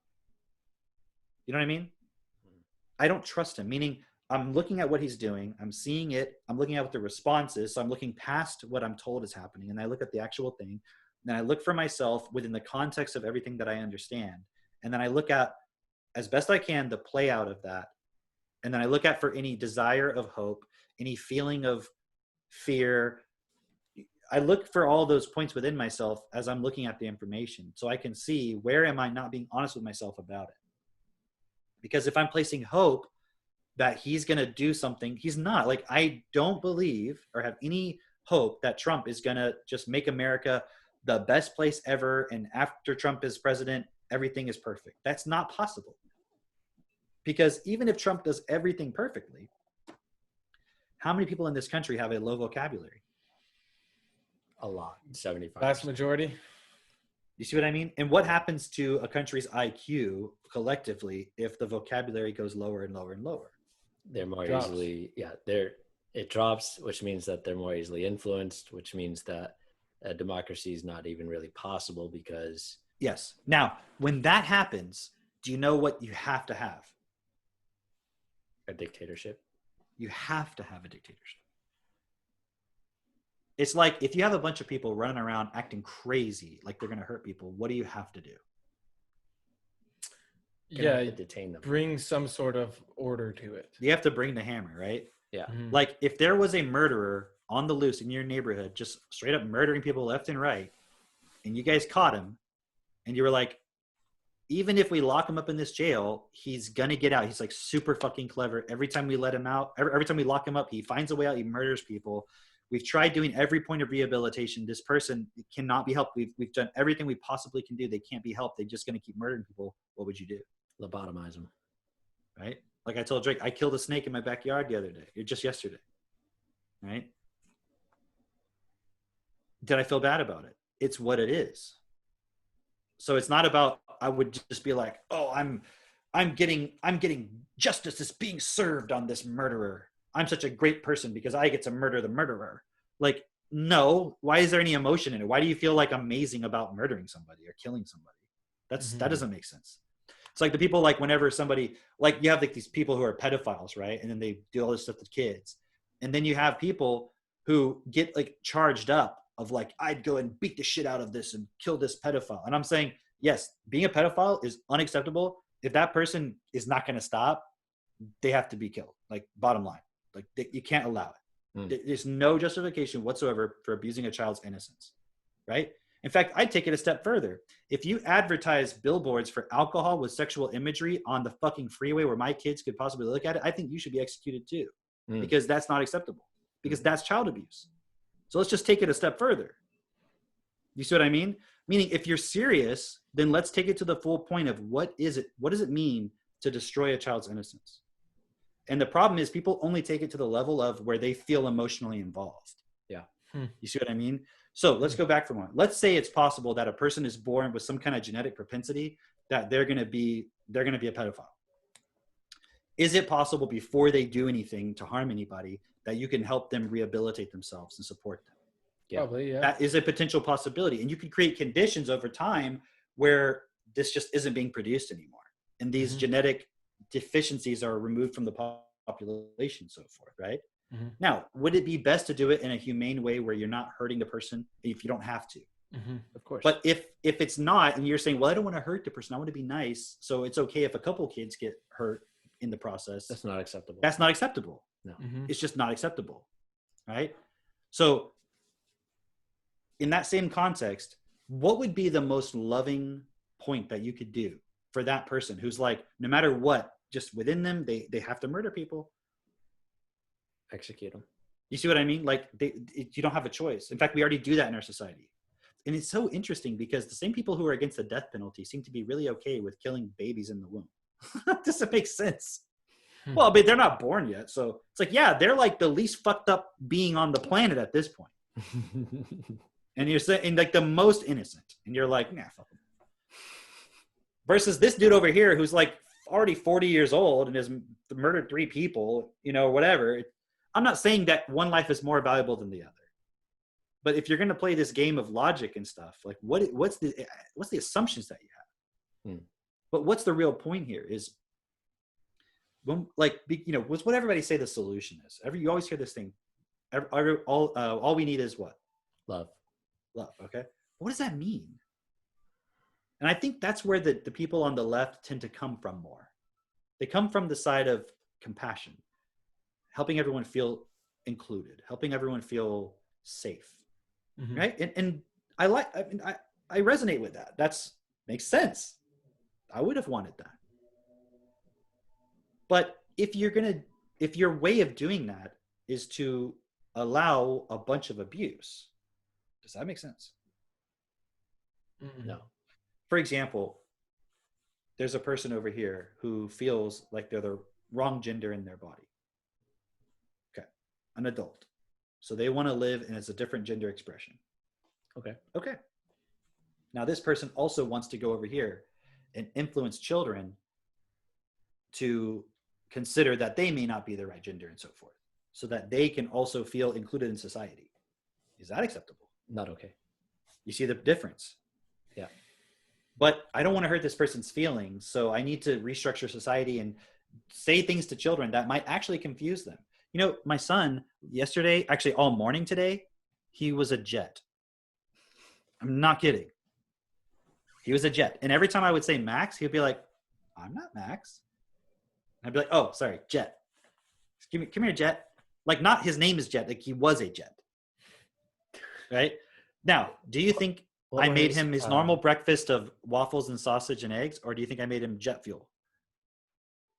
You know what I mean? I don't trust him, meaning I'm looking at what he's doing. I'm seeing it. I'm looking at what the response is. So I'm looking past what I'm told is happening. And I look at the actual thing. And I look for myself within the context of everything that I understand. And then I look at, as best I can, the play out of that. And then I look at for any desire of hope, any feeling of fear. I look for all those points within myself as I'm looking at the information. So I can see, where am I not being honest with myself about it? Because if I'm placing hope that he's going to do something, he's not. Like, I don't believe or have any hope that Trump is going to just make America the best place ever. And after Trump is president, everything is perfect. That's not possible. Because even if Trump does everything perfectly, how many people in this country have a low vocabulary? A lot. 75%. Vast majority. You see what I mean? And what happens to a country's IQ collectively if the vocabulary goes lower and lower and lower? They're more easily, it drops, which means that they're more easily influenced, which means that a democracy is not even really possible because... Yes. Now, when that happens, do you know what you have to have? A dictatorship. You have to have a dictatorship. It's like if you have a bunch of people running around acting crazy, like they're going to hurt people, what do you have to do? You have to detain them. Bring some sort of order to it. You have to bring the hammer, right? Yeah. Mhm. Like if there was a murderer on the loose in your neighborhood, just straight up murdering people left and right, and you guys caught him, and you were like, even if we lock him up in this jail, he's gonna get out. He's like super fucking clever. Every time we let him out, every time we lock him up, he finds a way out. He murders people. We've tried doing every point of rehabilitation. This person cannot be helped. We've done everything we possibly can do. They can't be helped. They're just gonna keep murdering people. What would you do? Lobotomize them, right? Like I told Drake, I killed a snake in my backyard the other day. Just yesterday, right? Did I feel bad about it? It's what it is. So it's not about, I would just be like, oh, I'm getting justice is being served on this murderer. I'm such a great person because I get to murder the murderer. Like, no, why is there any emotion in it? Why do you feel like amazing about murdering somebody or killing somebody? That doesn't make sense. It's like the people, like whenever somebody, like you have like these people who are pedophiles, right? And then they do all this stuff to kids. And then you have people who get like charged up of like, I'd go and beat the shit out of this and kill this pedophile. And I'm saying, yes, being a pedophile is unacceptable. If that person is not going to stop, they have to be killed. Like bottom line, like you can't allow it. There's no justification whatsoever for abusing a child's innocence, right? In fact, I'd take it a step further. If you advertise billboards for alcohol with sexual imagery on the fucking freeway where my kids could possibly look at it, I think you should be executed too, because that's not acceptable, because that's child abuse. So let's just take it a step further. You see what I mean? Meaning if you're serious, then let's take it to the full point of what does it mean to destroy a child's innocence? And the problem is people only take it to the level of where they feel emotionally involved. Yeah. You see what I mean? So let's go back for one. Let's say it's possible that a person is born with some kind of genetic propensity that they're going to be a pedophile. Is it possible before they do anything to harm anybody that you can help them rehabilitate themselves and support them? Yeah. Probably, yeah. That is a potential possibility. And you can create conditions over time where this just isn't being produced anymore. And these genetic deficiencies are removed from the population and so forth, right? Now, would it be best to do it in a humane way where you're not hurting the person if you don't have to? Of course. But if it's not, and you're saying, well, I don't want to hurt the person, I want to be nice, so it's okay if a couple kids get hurt in the process. That's not acceptable. That's not acceptable. No. It's just not acceptable, right? So in that same context, what would be the most loving point that you could do for that person who's like, no matter what, just within them, they have to murder people? Execute them. You see what I mean? Like you don't have a choice. In fact, we already do that in our society. And it's so interesting because the same people who are against the death penalty seem to be really okay with killing babies in the womb. Doesn't make sense. Well, but they're not born yet. So it's like, yeah, they're like the least fucked up being on the planet at this point. And you're saying like the most innocent. And you're like, nah, fuck them. Versus this dude over here who's like already 40 years old and has murdered 3 people, whatever. I'm not saying that one life is more valuable than the other. But if you're going to play this game of logic and stuff, like what's the assumptions that you have? But what's the real point here is, what's what everybody say the solution is. You always hear this thing. All we need is what? Love. Okay. What does that mean? And I think that's where the people on the left tend to come from more. They come from the side of compassion, helping everyone feel included, helping everyone feel safe. Mm-hmm. Right. And I resonate with that. Makes sense. I would have wanted that. But if your way of doing that is to allow a bunch of abuse, does that make sense? No. For example, there's a person over here who feels like they're the wrong gender in their body. Okay. An adult. So they want to live and it's a different gender expression. Okay. Now this person also wants to go over here and influence children to consider that they may not be the right gender and so forth, so that they can also feel included in society. Is that acceptable? Not okay. You see the difference? Yeah. But I don't want to hurt this person's feelings, so I need to restructure society and say things to children that might actually confuse them. My son yesterday, actually all morning today, he was a jet. I'm not kidding. He was a jet. And every time I would say Max, he'd be like, I'm not Max. And I'd be like, oh, sorry, Jet. Come here, Jet. Like, not his name is Jet, like he was a jet. Right? Now, do you think I made him his normal breakfast of waffles and sausage and eggs, or do you think I made him jet fuel?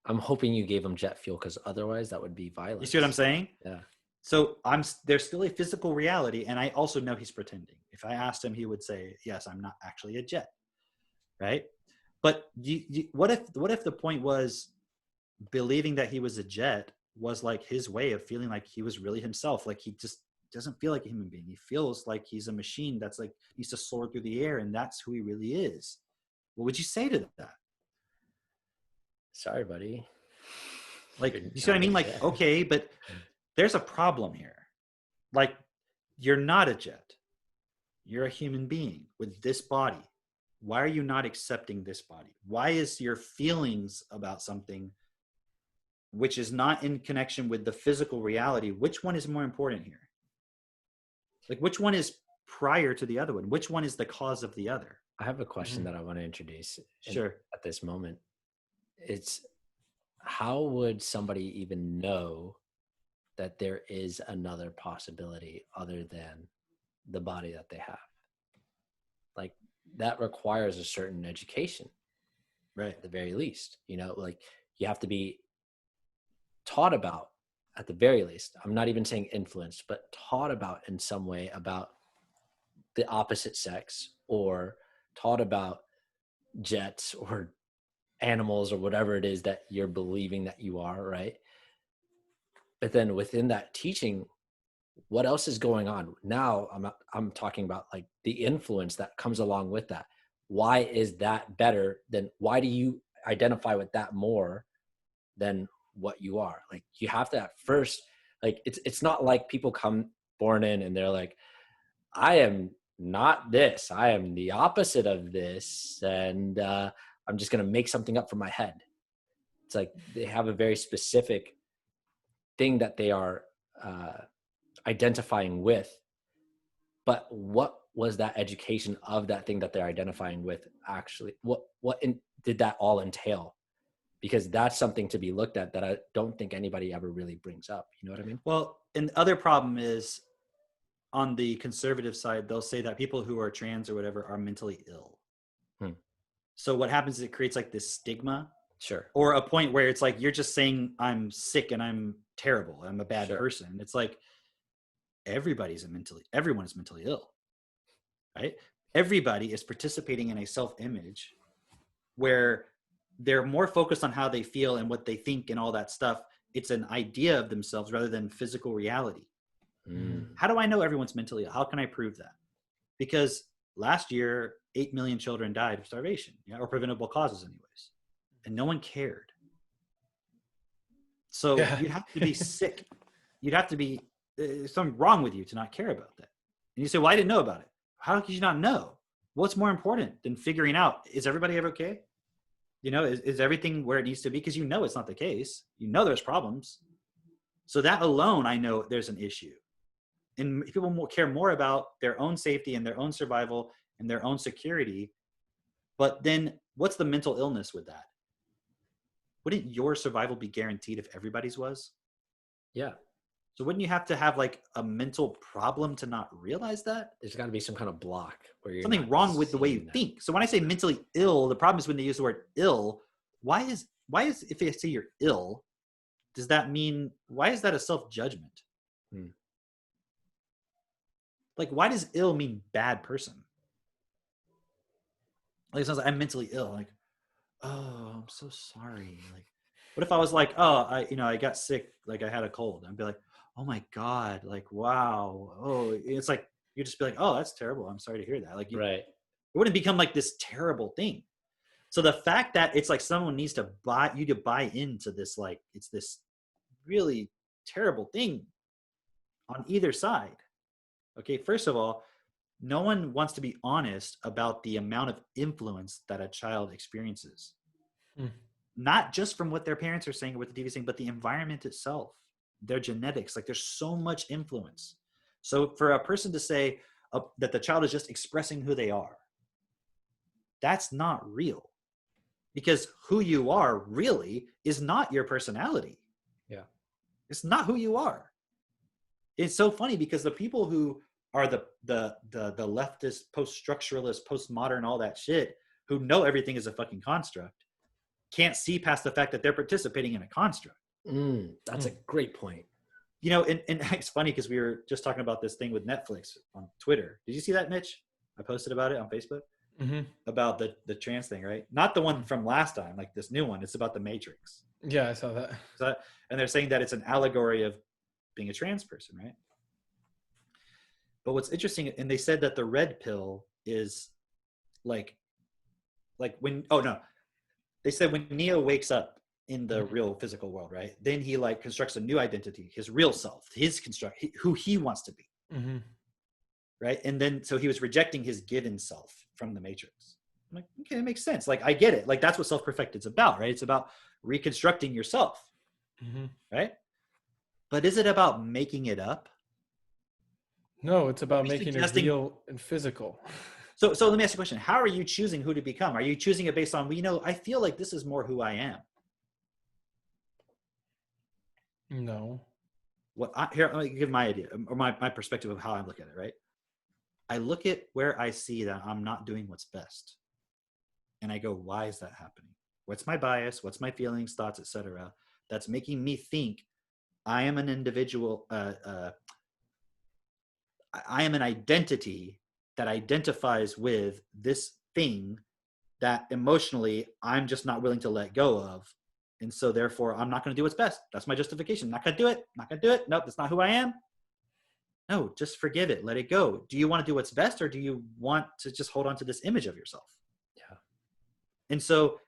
I'm hoping you gave him jet fuel, because otherwise that would be violence. You see what I'm saying? Yeah. So there's still a physical reality, and I also know he's pretending. If I asked him, he would say, yes, I'm not actually a jet. Right? But what if the point was believing that he was a jet was like his way of feeling like he was really himself? Like he just doesn't feel like a human being. He feels like he's a machine that's like needs to soar through the air, and that's who he really is. What would you say to that? Sorry, buddy. Like, you see what I mean? Like, okay, but there's a problem here. Like, you're not a jet. You're a human being with this body. Why are you not accepting this body? Why is your feelings about something which is not in connection with the physical reality? Which one is more important here? Like, which one is prior to the other one? Which one is the cause of the other? I have a question that I want to introduce. Sure. At this moment, it's how would somebody even know that there is another possibility other than the body that they have? Like, that requires a certain education, right? At the very least, like you have to be taught about, at the very least. I'm not even saying influenced, but taught about in some way about the opposite sex, or taught about jets or animals or whatever it is that you're believing that you are, right? But then within that teaching, what else is going on? Now I'm talking about like the influence that comes along with that. Why is that better than, why do you identify with that more than what you are? Like, you have to at first, like, it's not like people come born in and they're like, I am not this, I am the opposite of this, and I'm just going to make something up from my head. It's like they have a very specific thing that they are identifying with. But what was that education of that thing that they're identifying with actually? Did that all entail? Because that's something to be looked at that I don't think anybody ever really brings up. You know what I mean? Well, and the other problem is, on the conservative side, they'll say that people who are trans or whatever are mentally ill. So what happens is it creates like this stigma. Sure. Or a point where it's like, you're just saying I'm sick and I'm terrible, I'm a bad person. It's like, everyone is mentally ill, right? Everybody is participating in a self-image where they're more focused on how they feel and what they think and all that stuff. It's an idea of themselves rather than physical reality. How do I know everyone's mentally ill? How can I prove that? Because last year, 8 million children died of starvation, or preventable causes anyways, and no one cared. So you'd have to be sick. You'd have to be something wrong with you to not care about that. And you say, well, I didn't know about it. How could you not know? What's more important than figuring out, is everybody ever okay? Is everything where it needs to be? Because it's not the case. There's problems. So that alone, I know there's an issue. And people care more about their own safety and their own survival and their own security. But then what's the mental illness with that? Wouldn't your survival be guaranteed if everybody's was? Yeah. So wouldn't you have to have like a mental problem to not realize that? There's got to be some kind of block where you're something wrong with the way you think. So when I say mentally ill, the problem is when they use the word ill. Why is if they say you're ill, does that mean, why is that a self-judgment? Like, why does ill mean bad person? Like, it sounds like I'm mentally ill. Like, oh, I'm so sorry. Like, what if I was like, oh, I got sick, like I had a cold. I'd be like, oh my God, like, wow. Oh, it's like, you just be like, oh, that's terrible. I'm sorry to hear that. Like, right. It wouldn't become like this terrible thing. So the fact that it's like someone needs to buy into this, like, it's this really terrible thing on either side. Okay, first of all, no one wants to be honest about the amount of influence that a child experiences. Not just from what their parents are saying or what the TV is saying, but the environment itself, their genetics. Like, there's so much influence. So for a person to say that the child is just expressing who they are, that's not real. Because who you are really is not your personality. Yeah. It's not who you are. It's so funny because the people who are the leftist, post-structuralist, postmodern, all that shit, who know everything is a fucking construct, can't see past the fact that they're participating in a construct. That's a great point. And it's funny because we were just talking about this thing with Netflix on Twitter. Did you see that, Mitch? I posted about it on Facebook. About the trans thing, right? Not the one from last time, like this new one. It's about the Matrix. Yeah, I saw that. And they're saying that it's an allegory of being a trans person, right? But what's interesting, and they said that the red pill is like when, they said when Neo wakes up in the real physical world, right? Then he like constructs a new identity, his real self, who he wants to be. Right. And then, so he was rejecting his given self from the Matrix. I'm like, okay, it makes sense. Like, I get it. Like, that's what self-perfected is about, right? It's about reconstructing yourself. Right. But is it about making it up? No, it's about making it real and physical. So let me ask you a question. How are you choosing who to become? Are you choosing it based on, I feel like this is more who I am? No. Here, let me give my idea or my perspective of how I look at it, right? I look at where I see that I'm not doing what's best. And I go, why is that happening? What's my bias? What's my feelings, thoughts, etc. That's making me think I am an individual. I am an identity that identifies with this thing that emotionally I'm just not willing to let go of. And so therefore I'm not going to do what's best. That's my justification. Not going to do it. Not going to do it. Nope. That's not who I am. No, just forgive it. Let it go. Do you want to do what's best, or do you want to just hold on to this image of yourself? Yeah. And so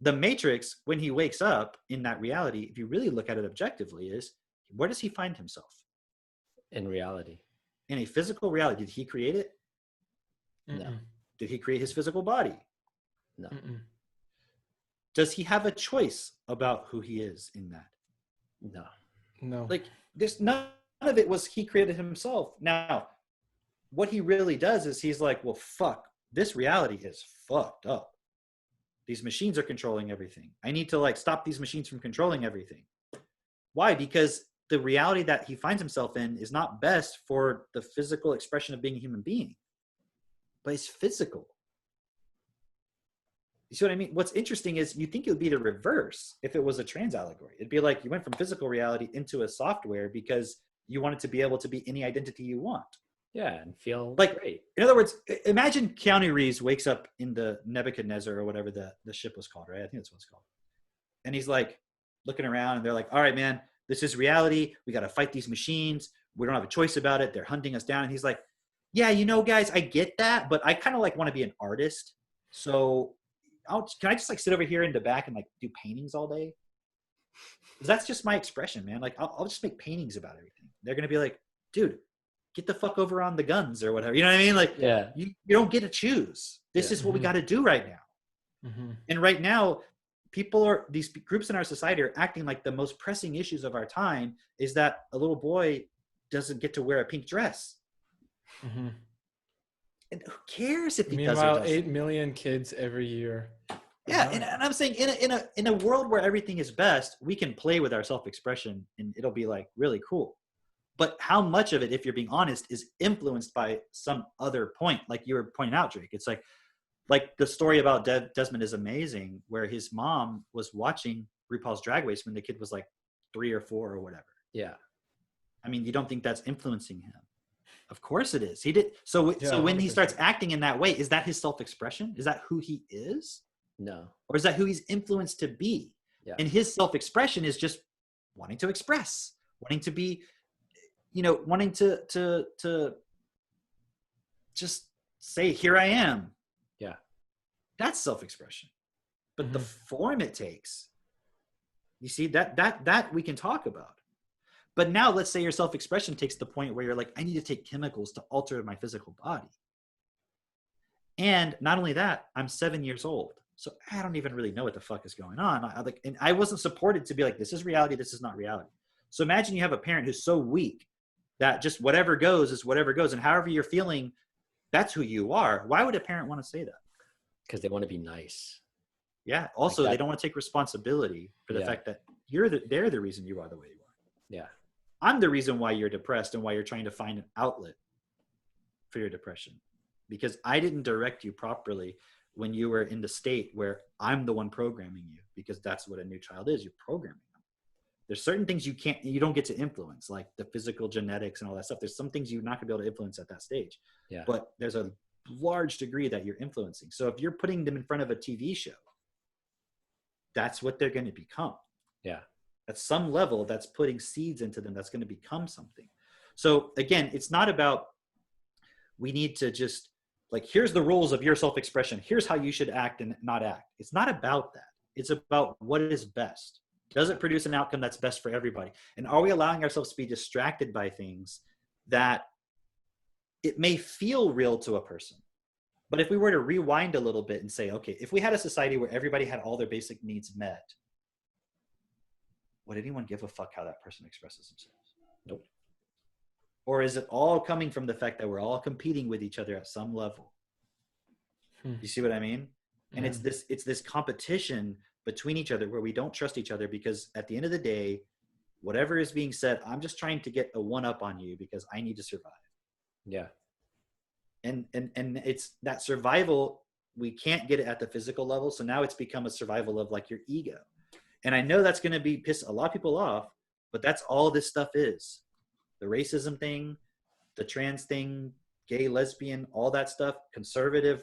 the Matrix, when he wakes up in that reality, if you really look at it objectively, is where does he find himself? In reality. In a physical reality. Did he create it? No. Did he create his physical body? No. Does he have a choice about who he is in that? No. Like, there's none of it was he created himself. Now, what he really does is he's like, well, fuck, this reality is fucked up. These machines are controlling everything. I need to like stop these machines from controlling everything. Why? Because the reality that he finds himself in is not best for the physical expression of being a human being, but it's physical. You see what I mean? What's interesting is you think it would be the reverse if it was a trans allegory. It'd be like you went from physical reality into a software because You want it to be able to be any identity you want. Yeah, and feel like great. In other words, imagine Keanu Reeves wakes up in the Nebuchadnezzar or whatever the ship was called, right? I think that's what it's called. And he's like looking around, and they're like, all right, man, this is reality. We got to fight these machines. We don't have a choice about it. They're hunting us down. And he's like, yeah, guys, I get that, but I kind of like want to be an artist. So can I just like sit over here in the back and like do paintings all day? Because that's just my expression, man. Like I'll just make paintings about everything. They're going to be like, dude, get the fuck over on the guns or whatever. You know what I mean? Like, yeah, you don't get to choose. This is what we got to do right now. And right now, these groups in our society are acting like the most pressing issues of our time is that a little boy doesn't get to wear a pink dress. And who cares if he does or doesn't? Meanwhile, 8 million kids every year. Yeah, and I'm saying in a world where everything is best, we can play with our self-expression and it'll be like really cool. But how much of it, if you're being honest, is influenced by some other point? Like you were pointing out, Drake. It's like the story about Desmond is amazing, where his mom was watching RuPaul's Drag Race when the kid was like 3 or 4 or whatever. Yeah. I mean, you don't think that's influencing him? Of course it is. He did. So when 100%. He starts acting in that way, is that his self-expression? Is that who he is? No. Or is that who he's influenced to be? Yeah. And his self-expression is just wanting to express, wanting to be, wanting to just say, here I am. Yeah. That's self-expression. But the form it takes, you see, that we can talk about. But now let's say your self-expression takes the point where you're like, I need to take chemicals to alter my physical body. And not only that, I'm 7 years old. So I don't even really know what the fuck is going on. And I wasn't supported to be like, this is reality, this is not reality. So imagine you have a parent who's so weak that just whatever goes is whatever goes. And however you're feeling, that's who you are. Why would a parent want to say that? Because they want to be nice. Yeah. Also, they don't want to take responsibility for the fact that they're the reason you are the way you are. Yeah. I'm the reason why you're depressed and why you're trying to find an outlet for your depression. Because I didn't direct you properly when you were in the state where I'm the one programming you, because that's what a new child is. You're programming them. There's certain things you don't get to influence, like the physical genetics and all that stuff. There's some things you're not gonna be able to influence at that stage. Yeah. But there's a large degree that you're influencing. So if you're putting them in front of a TV show, that's what they're going to become. Yeah. At some level, that's putting seeds into them that's going to become something. So again, it's not about, we need to just like, here's the rules of your self-expression. Here's how you should act and not act. It's not about that. It's about what is best. Does it produce an outcome that's best for everybody? And are we allowing ourselves to be distracted by things that it may feel real to a person? But if we were to rewind a little bit and say, okay, if we had a society where everybody had all their basic needs met, would anyone give a fuck how that person expresses themselves? Nope. Or is it all coming from the fact that we're all competing with each other at some level? You see what I mean? And it's this competition between each other where we don't trust each other, because at the end of the day, whatever is being said, I'm just trying to get a one-up on you because I need to survive. Yeah. And it's that survival, we can't get it at the physical level. So now it's become a survival of like your ego. And I know that's going to piss a lot of people off, but that's all this stuff is. The racism thing, the trans thing, gay, lesbian, all that stuff, conservative,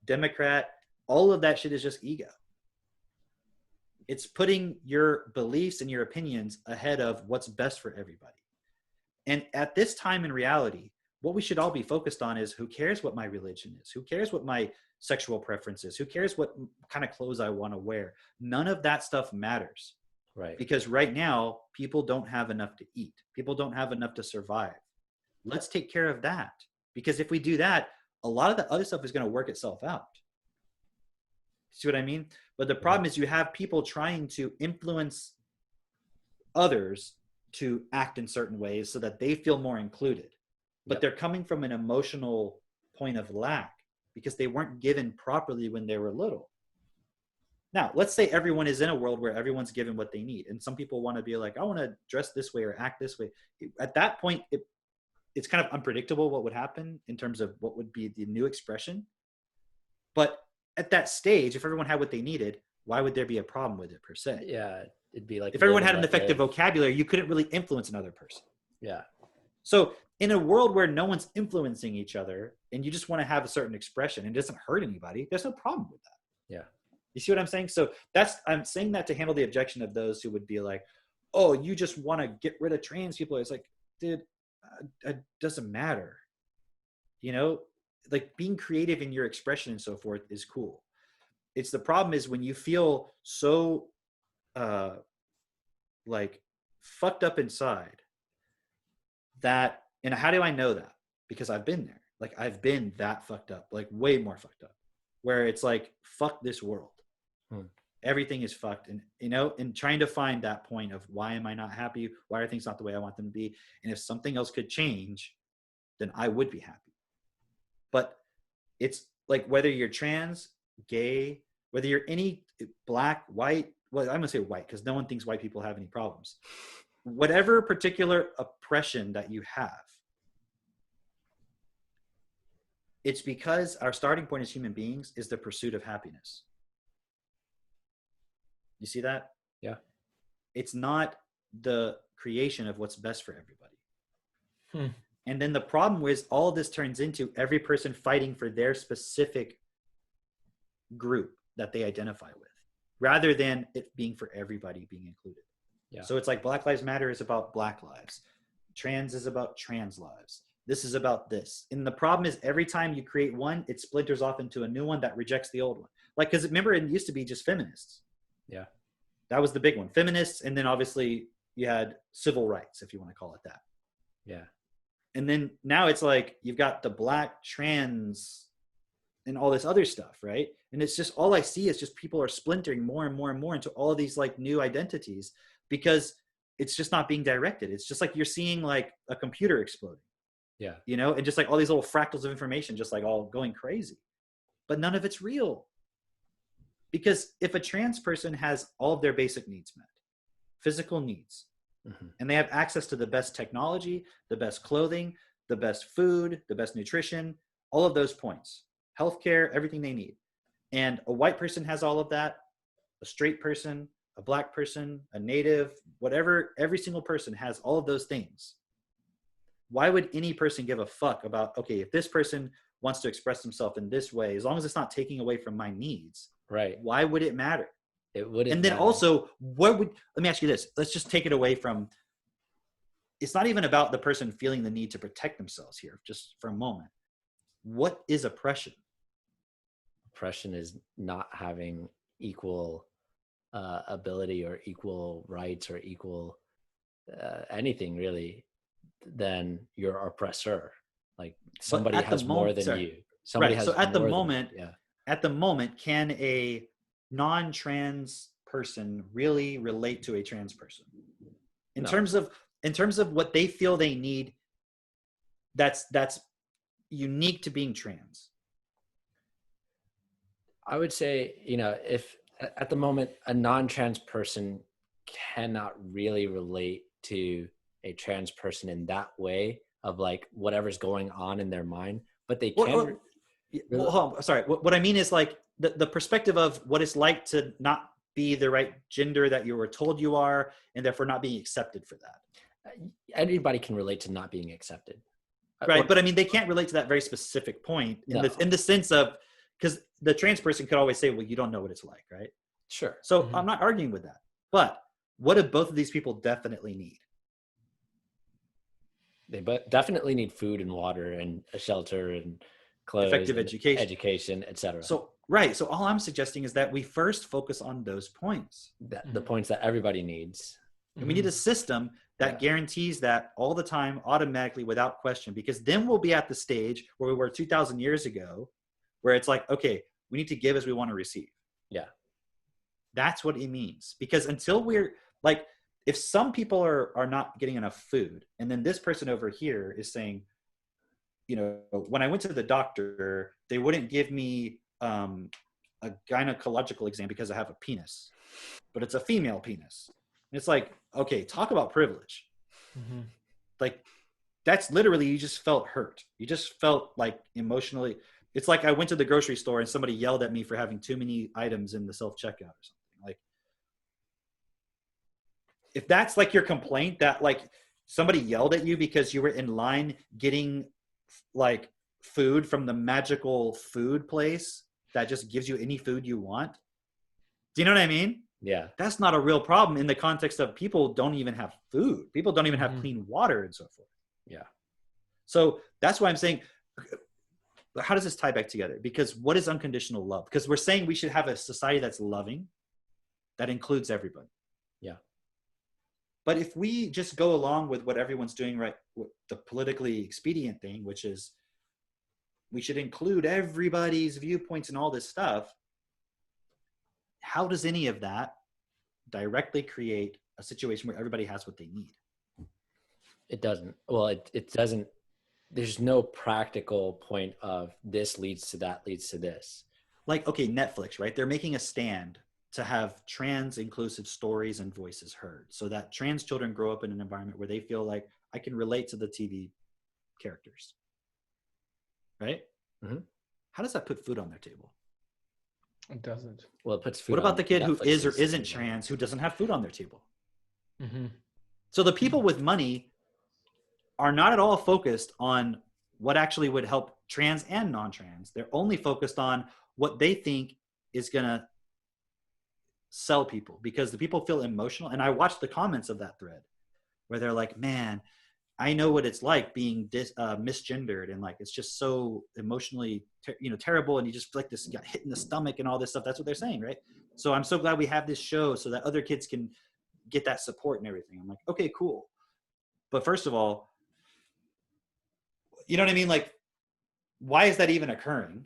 Democrat, all of that shit is just ego. It's putting your beliefs and your opinions ahead of what's best for everybody. And at this time in reality, what we should all be focused on is, who cares what my religion is? Who cares what my sexual preference is? Who cares what kind of clothes I want to wear? None of that stuff matters. Right. Because right now, people don't have enough to eat. People don't have enough to survive. Let's take care of that. Because if we do that, a lot of the other stuff is going to work itself out. See what I mean? But the problem is you have people trying to influence others to act in certain ways so that they feel more included. But they're coming from an emotional point of lack because they weren't given properly when they were little. Now, let's say everyone is in a world where everyone's given what they need. And some people want to be like, I want to dress this way or act this way. At that point, it's kind of unpredictable what would happen in terms of what would be the new expression. But at that stage, if everyone had what they needed, why would there be a problem with it per se? Yeah, it'd be like, if everyone had an effective vocabulary, you couldn't really influence another person. Yeah. So in a world where no one's influencing each other and you just want to have a certain expression and it doesn't hurt anybody, there's no problem with that. Yeah. You see what I'm saying? So I'm saying that to handle the objection of those who would be like, oh, you just want to get rid of trans people. It's like, dude, it doesn't matter. You know, like being creative in your expression and so forth is cool. It's the problem is when you feel so like fucked up inside that, and how do I know that? Because I've been there. Like I've been that fucked up, like way more fucked up, where it's like, fuck this world. Everything is fucked. And, you know, and trying to find that point of why am I not happy? Why are things not the way I want them to be? And if something else could change, then I would be happy. But it's like, whether you're trans, gay, whether you're any black, white, well, I'm gonna say white because no one thinks white people have any problems. Whatever particular oppression that you have, it's because our starting point as human beings is the pursuit of happiness. You see that? Yeah. It's not the creation of what's best for everybody. And then the problem is all this turns into every person fighting for their specific group that they identify with, rather than it being for everybody being included. Yeah. So it's like Black Lives Matter is about Black lives. Trans is about trans lives. This is about this. And the problem is every time you create one, it splinters off into a new one that rejects the old one. Like, because remember, it used to be just feminists. Yeah. That was the big one. Feminists. And then obviously you had civil rights, if you want to call it that. Yeah. And then now it's like you've got the Black, trans, and all this other stuff, right? And it's just, all I see is just people are splintering more and more and more into all of these like new identities, because it's just not being directed. It's just like you're seeing like a computer exploding. Yeah. You know, and just like all these little fractals of information just like all going crazy. But none of it's real. Because if a trans person has all of their basic needs met, physical needs, and they have access to the best technology, the best clothing, the best food, the best nutrition, all of those points, healthcare, everything they need. And a white person has all of that, a straight person, a Black person, a native, whatever, every single person has all of those things. Why would any person give a fuck about, okay, if this person wants to express themselves in this way, as long as it's not taking away from my needs, right? Why would it matter? It wouldn't. And then matter. Also, let me ask you this. Let's just take it away from, it's not even about the person feeling the need to protect themselves here, just for a moment. What is oppression? Oppression is not having equal ability or equal rights or equal anything really than your oppressor. Like somebody has more than you. Somebody has so at the more moment, yeah. At the moment, can a non-trans person really relate to a trans person in terms of what they feel they need? That's unique to being trans. I would say, you know, if at the moment a non-trans person cannot really relate to a trans person in that way of like whatever's going on in their mind, but they can. Sorry. What I mean is like the perspective of what it's like to not be the right gender that you were told you are, and therefore not being accepted for that. Anybody can relate to not being accepted. Right. But I mean, they can't relate to that very specific point in the sense of, because the trans person could always say, well, you don't know what it's like. Right. Sure. So I'm not arguing with that, but what do both of these people definitely need? They definitely need food and water and a shelter and clothes, effective education, etc. So, right. So all I'm suggesting is that we first focus on those points. The points that everybody needs. And we need a system that guarantees that all the time, automatically, without question, because then we'll be at the stage where we were 2,000 years ago, where it's like, okay, we need to give as we want to receive. Yeah. That's what it means. Because until we're like, if some people are not getting enough food, and then this person over here is saying, you know, when I went to the doctor, they wouldn't give me a gynecological exam because I have a penis, but it's a female penis. And it's like, okay, talk about privilege. Like, that's literally, you just felt hurt. You just felt like emotionally. It's like I went to the grocery store and somebody yelled at me for having too many items in the self-checkout or something. Like, if that's like your complaint, that like somebody yelled at you because you were in line getting like food from the magical food place that just gives you any food you want. Do you know what I mean? Yeah. That's not a real problem in the context of people don't even have food. People don't even have clean water and so forth. Yeah. So that's why I'm saying, how does this tie back together? Because what is unconditional love? Because we're saying we should have a society that's loving, that includes everybody. Yeah. But if we just go along with what everyone's doing, right, the politically expedient thing, which is we should include everybody's viewpoints and all this stuff, how does any of that directly create a situation where everybody has what they need? It doesn't. Well, it doesn't. There's no practical point of this leads to that leads to this. Like, okay, Netflix, right? They're making a stand to have trans inclusive stories and voices heard so that trans children grow up in an environment where they feel like I can relate to the TV characters. Right? Mm-hmm. How does that put food on their table? It doesn't. Well, it puts food. What about the kid who is or isn't table. trans who doesn't have food on their table? Mm-hmm. So the people with money are not at all focused on what actually would help trans and non-trans. They're only focused on what they think is going to sell people, because the people feel emotional. And I watched the comments of that thread where they're like, man, I know what it's like being misgendered, and like it's just so emotionally terrible, and you just feel like this got hit in the stomach and all this stuff. That's what they're saying, right? So I'm so glad we have this show so that other kids can get that support and everything. I'm like, okay, cool. But first of all, you know what I mean? Like, why is that even occurring?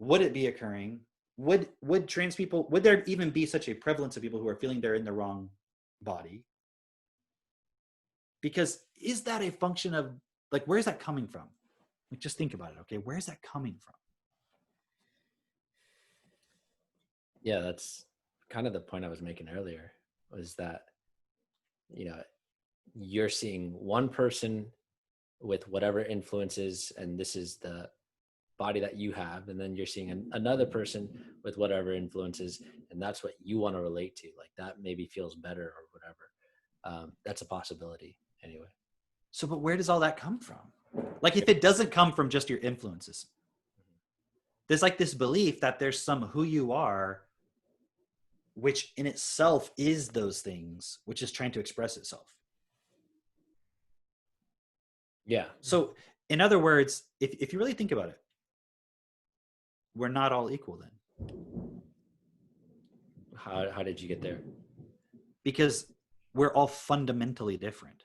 Would it be occurring? Would trans people, would there even be such a prevalence of people who are feeling they're in the wrong body? Because is that a function of, like, where's that coming from? Like, just think about it, okay? Where's that coming from? Yeah, that's kind of the point I was making earlier, was that, you're seeing one person with whatever influences, and this is the body that you have, and then you're seeing another person with whatever influences, and that's what you want to relate to. Like, that maybe feels better or whatever. That's a possibility anyway. So, but where does all that come from? Like, if it doesn't come from just your influences, there's like this belief that there's some who you are, which in itself is those things, which is trying to express itself. Yeah. So in other words, if you really think about it, we're not all equal then. How did you get there? Because we're all fundamentally different.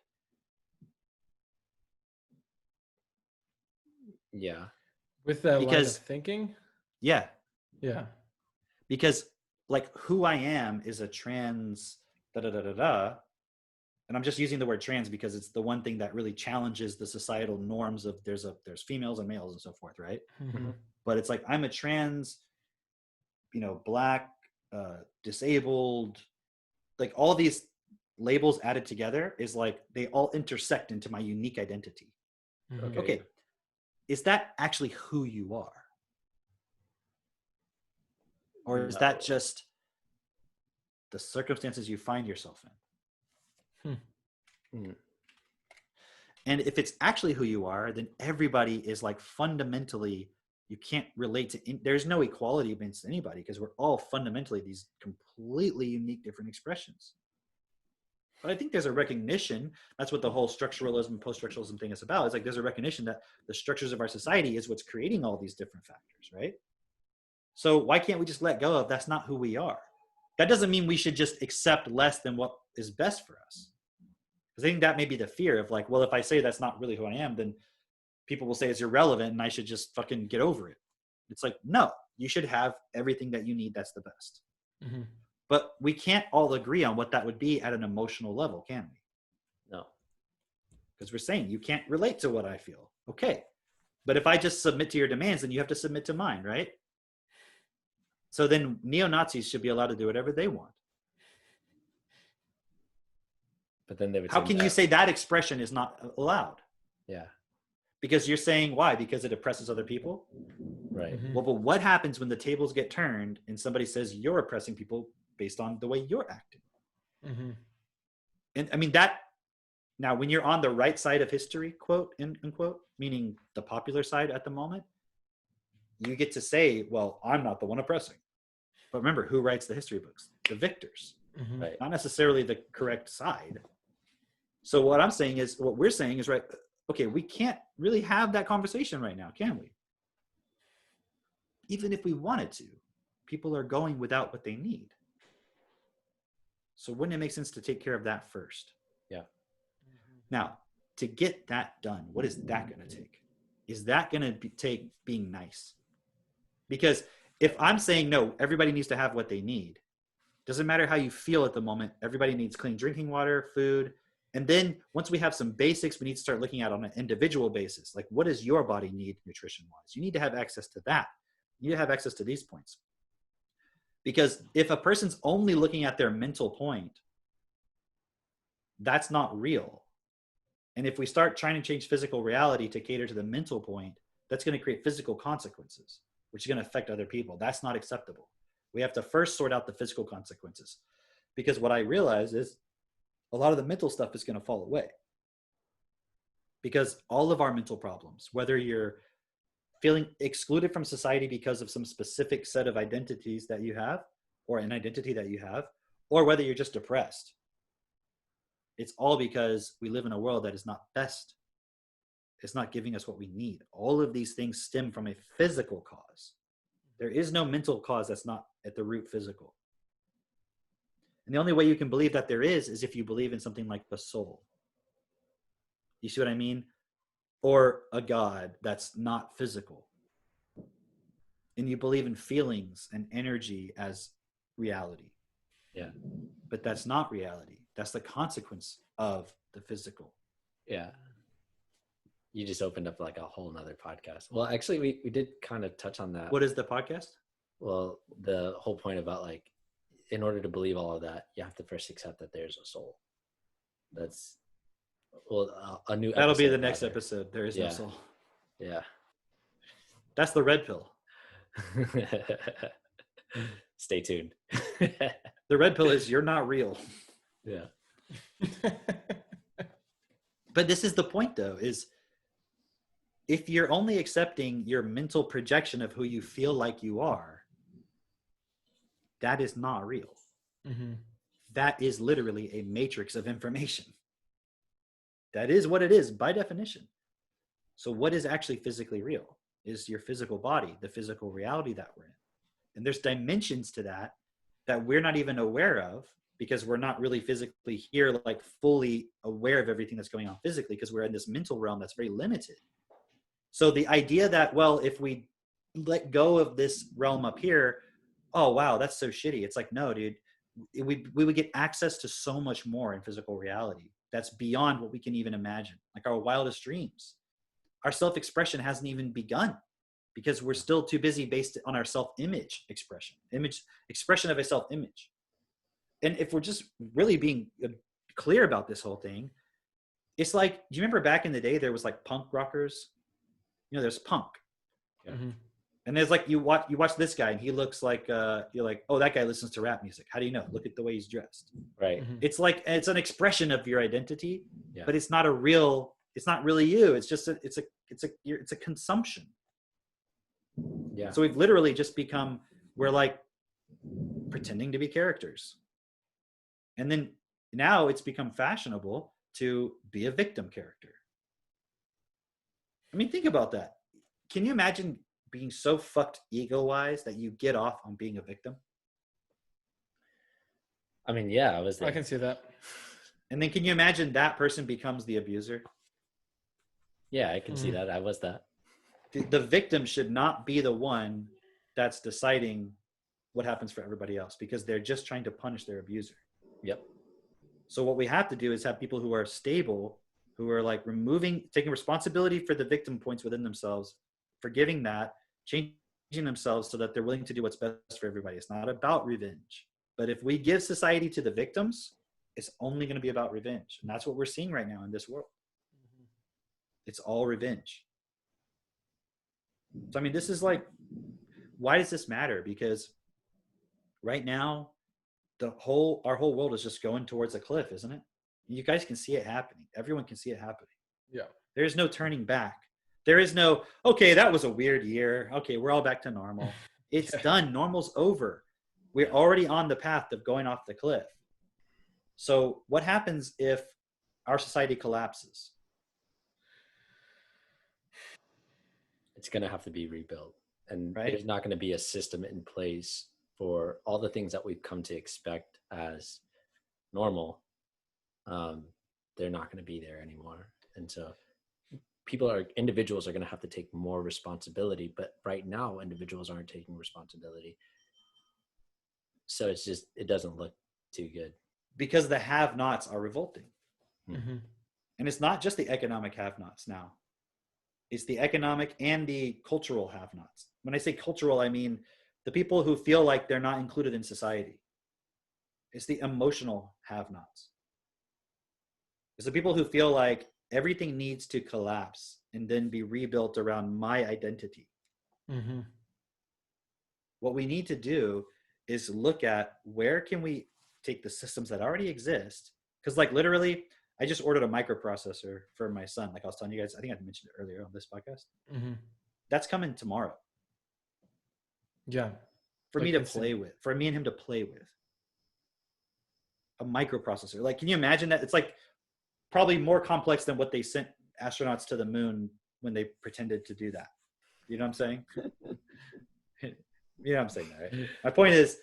Yeah. With that line of thinking? Yeah. Yeah. Because like who I am is a trans and I'm just using the word trans because it's the one thing that really challenges the societal norms of there's females and males and so forth, right? Mm-hmm. But it's like I'm a trans, black, disabled, like all these labels added together is like they all intersect into my unique identity. Mm-hmm. Okay. Is that actually who you are? Or is that just the circumstances you find yourself in? And if it's actually who you are, then everybody is like fundamentally, you can't relate to, there's no equality against anybody because we're all fundamentally these completely unique different expressions. But I think there's a recognition, that's what the whole structuralism, post-structuralism thing is about. It's like there's a recognition that the structures of our society is what's creating all these different factors, right? So why can't we just let go of that's not who we are? That doesn't mean we should just accept less than what is best for us. Because I think that may be the fear of like, well, if I say that's not really who I am, then people will say it's irrelevant and I should just fucking get over it. It's like, no, you should have everything that you need that's the best. Mm-hmm. But we can't all agree on what that would be at an emotional level, can we? No. Because we're saying you can't relate to what I feel. Okay. But if I just submit to your demands, then you have to submit to mine, right? So then neo-Nazis should be allowed to do whatever they want. But then they would How can you say that expression is not allowed? Yeah. Because you're saying why? Because it oppresses other people? Right. Mm-hmm. Well, but what happens when the tables get turned and somebody says you're oppressing people based on the way you're acting? Mm-hmm. And I mean, that Now, when you're on the right side of history, quote, unquote, meaning the popular side at the moment, you get to say, well, I'm not the one oppressing. But remember, who writes the history books? The victors, Right. not necessarily the correct side. So what we're saying is, right, okay, we can't really have that conversation right now, can we? Even if we wanted to, people are going without what they need. So wouldn't it make sense to take care of that first? Yeah. Now, to get that done, what is that going to take? Is that going to take being nice? Because if I'm saying, no, everybody needs to have what they need, doesn't matter how you feel at the moment, everybody needs clean drinking water, food. And then once we have some basics, we need to start looking at on an individual basis. Like, what does your body need nutrition-wise? You need to have access to that. You need to have access to these points. Because if a person's only looking at their mental point, that's not real. And if we start trying to change physical reality to cater to the mental point, that's going to create physical consequences, which is going to affect other people. That's not acceptable. We have to first sort out the physical consequences. Because what I realize is a lot of the mental stuff is going to fall away. Because all of our mental problems, whether you're feeling excluded from society because of some specific set of identities that you have, or an identity that you have, or whether you're just depressed, it's all because we live in a world that is not best. It's not giving us what we need. All of these things stem from a physical cause. There is no mental cause that's not at the root physical. And the only way you can believe that there is if you believe in something like the soul. You see what I mean? Or a God that's not physical. And you believe in feelings and energy as reality. Yeah. But that's not reality. That's the consequence of the physical. Yeah. You just opened up like a whole nother podcast. Well, actually, we did kind of touch on that. What is the podcast? Well, the whole point about like, in order to believe all of that, you have to first accept that there's a soul. That's, well, a new That'll be the next episode. There is no soul. Yeah. That's the red pill. Stay tuned. The red pill is you're not real. Yeah. But this is the point, though, is if you're only accepting your mental projection of who you feel like you are, that is not real. Mm-hmm. That is literally a matrix of information. That is what it is by definition. So what is actually physically real is your physical body, the physical reality that we're in. And there's dimensions to that we're not even aware of because we're not really physically here, like fully aware of everything that's going on physically because we're in this mental realm that's very limited. So the idea that, well, if we let go of this realm up here, oh, wow, that's so shitty. It's like, no, dude, we would get access to so much more in physical reality. That's beyond what we can even imagine, like our wildest dreams. Our self-expression hasn't even begun because we're still too busy based on our self-image expression of a self-image. And if we're just really being clear about this whole thing, it's like, do you remember back in the day, there was like punk rockers? You know, there's punk. Yeah. Mm-hmm. And there's like, you watch this guy and he looks like, you're like, oh, that guy listens to rap music. How do you know? Look at the way he's dressed. Right. Mm-hmm. It's like, it's an expression of your identity, but it's not really you. It's just it's a consumption. Yeah. So we've literally just we're like pretending to be characters. And then now it's become fashionable to be a victim character. I mean, think about that. Can you imagine being so fucked ego-wise that you get off on being a victim? I mean, yeah, I can see that. And then can you imagine that person becomes the abuser? Yeah, I can see that. I was that. The victim should not be the one that's deciding what happens for everybody else because they're just trying to punish their abuser. Yep. So what we have to do is have people who are stable, who are like taking responsibility for the victim points within themselves, forgiving that, changing themselves so that they're willing to do what's best for everybody. It's not about revenge. But if we give society to the victims, it's only going to be about revenge. And that's what we're seeing right now in this world. It's all revenge. So, I mean, this is like, why does this matter? Because right now, our whole world is just going towards a cliff, isn't it? You guys can see it happening. Everyone can see it happening. Yeah. There's no turning back. There is no, okay, that was a weird year. Okay, we're all back to normal. It's done. Normal's over. We're already on the path of going off the cliff. So what happens if our society collapses? It's going to have to be rebuilt. And there's not going to be a system in place for all the things that we've come to expect as normal. They're not going to be there anymore. And so individuals are going to have to take more responsibility, but right now individuals aren't taking responsibility. So it doesn't look too good. Because the have-nots are revolting. Mm-hmm. And it's not just the economic have-nots now. It's the economic and the cultural have-nots. When I say cultural, I mean the people who feel like they're not included in society. It's the emotional have-nots. It's the people who feel like everything needs to collapse and then be rebuilt around my identity. Mm-hmm. What we need to do is look at where can we take the systems that already exist. Because like literally, I just ordered a microprocessor for my son. Like I was telling you guys, I think I mentioned it earlier on this podcast. Mm-hmm. That's coming tomorrow. Yeah. For me to play with, for me and him to play with. A microprocessor. Like, can you imagine that? It's like probably more complex than what they sent astronauts to the moon when they pretended to do that. You know what I'm saying? You know what I'm saying, right? My point is,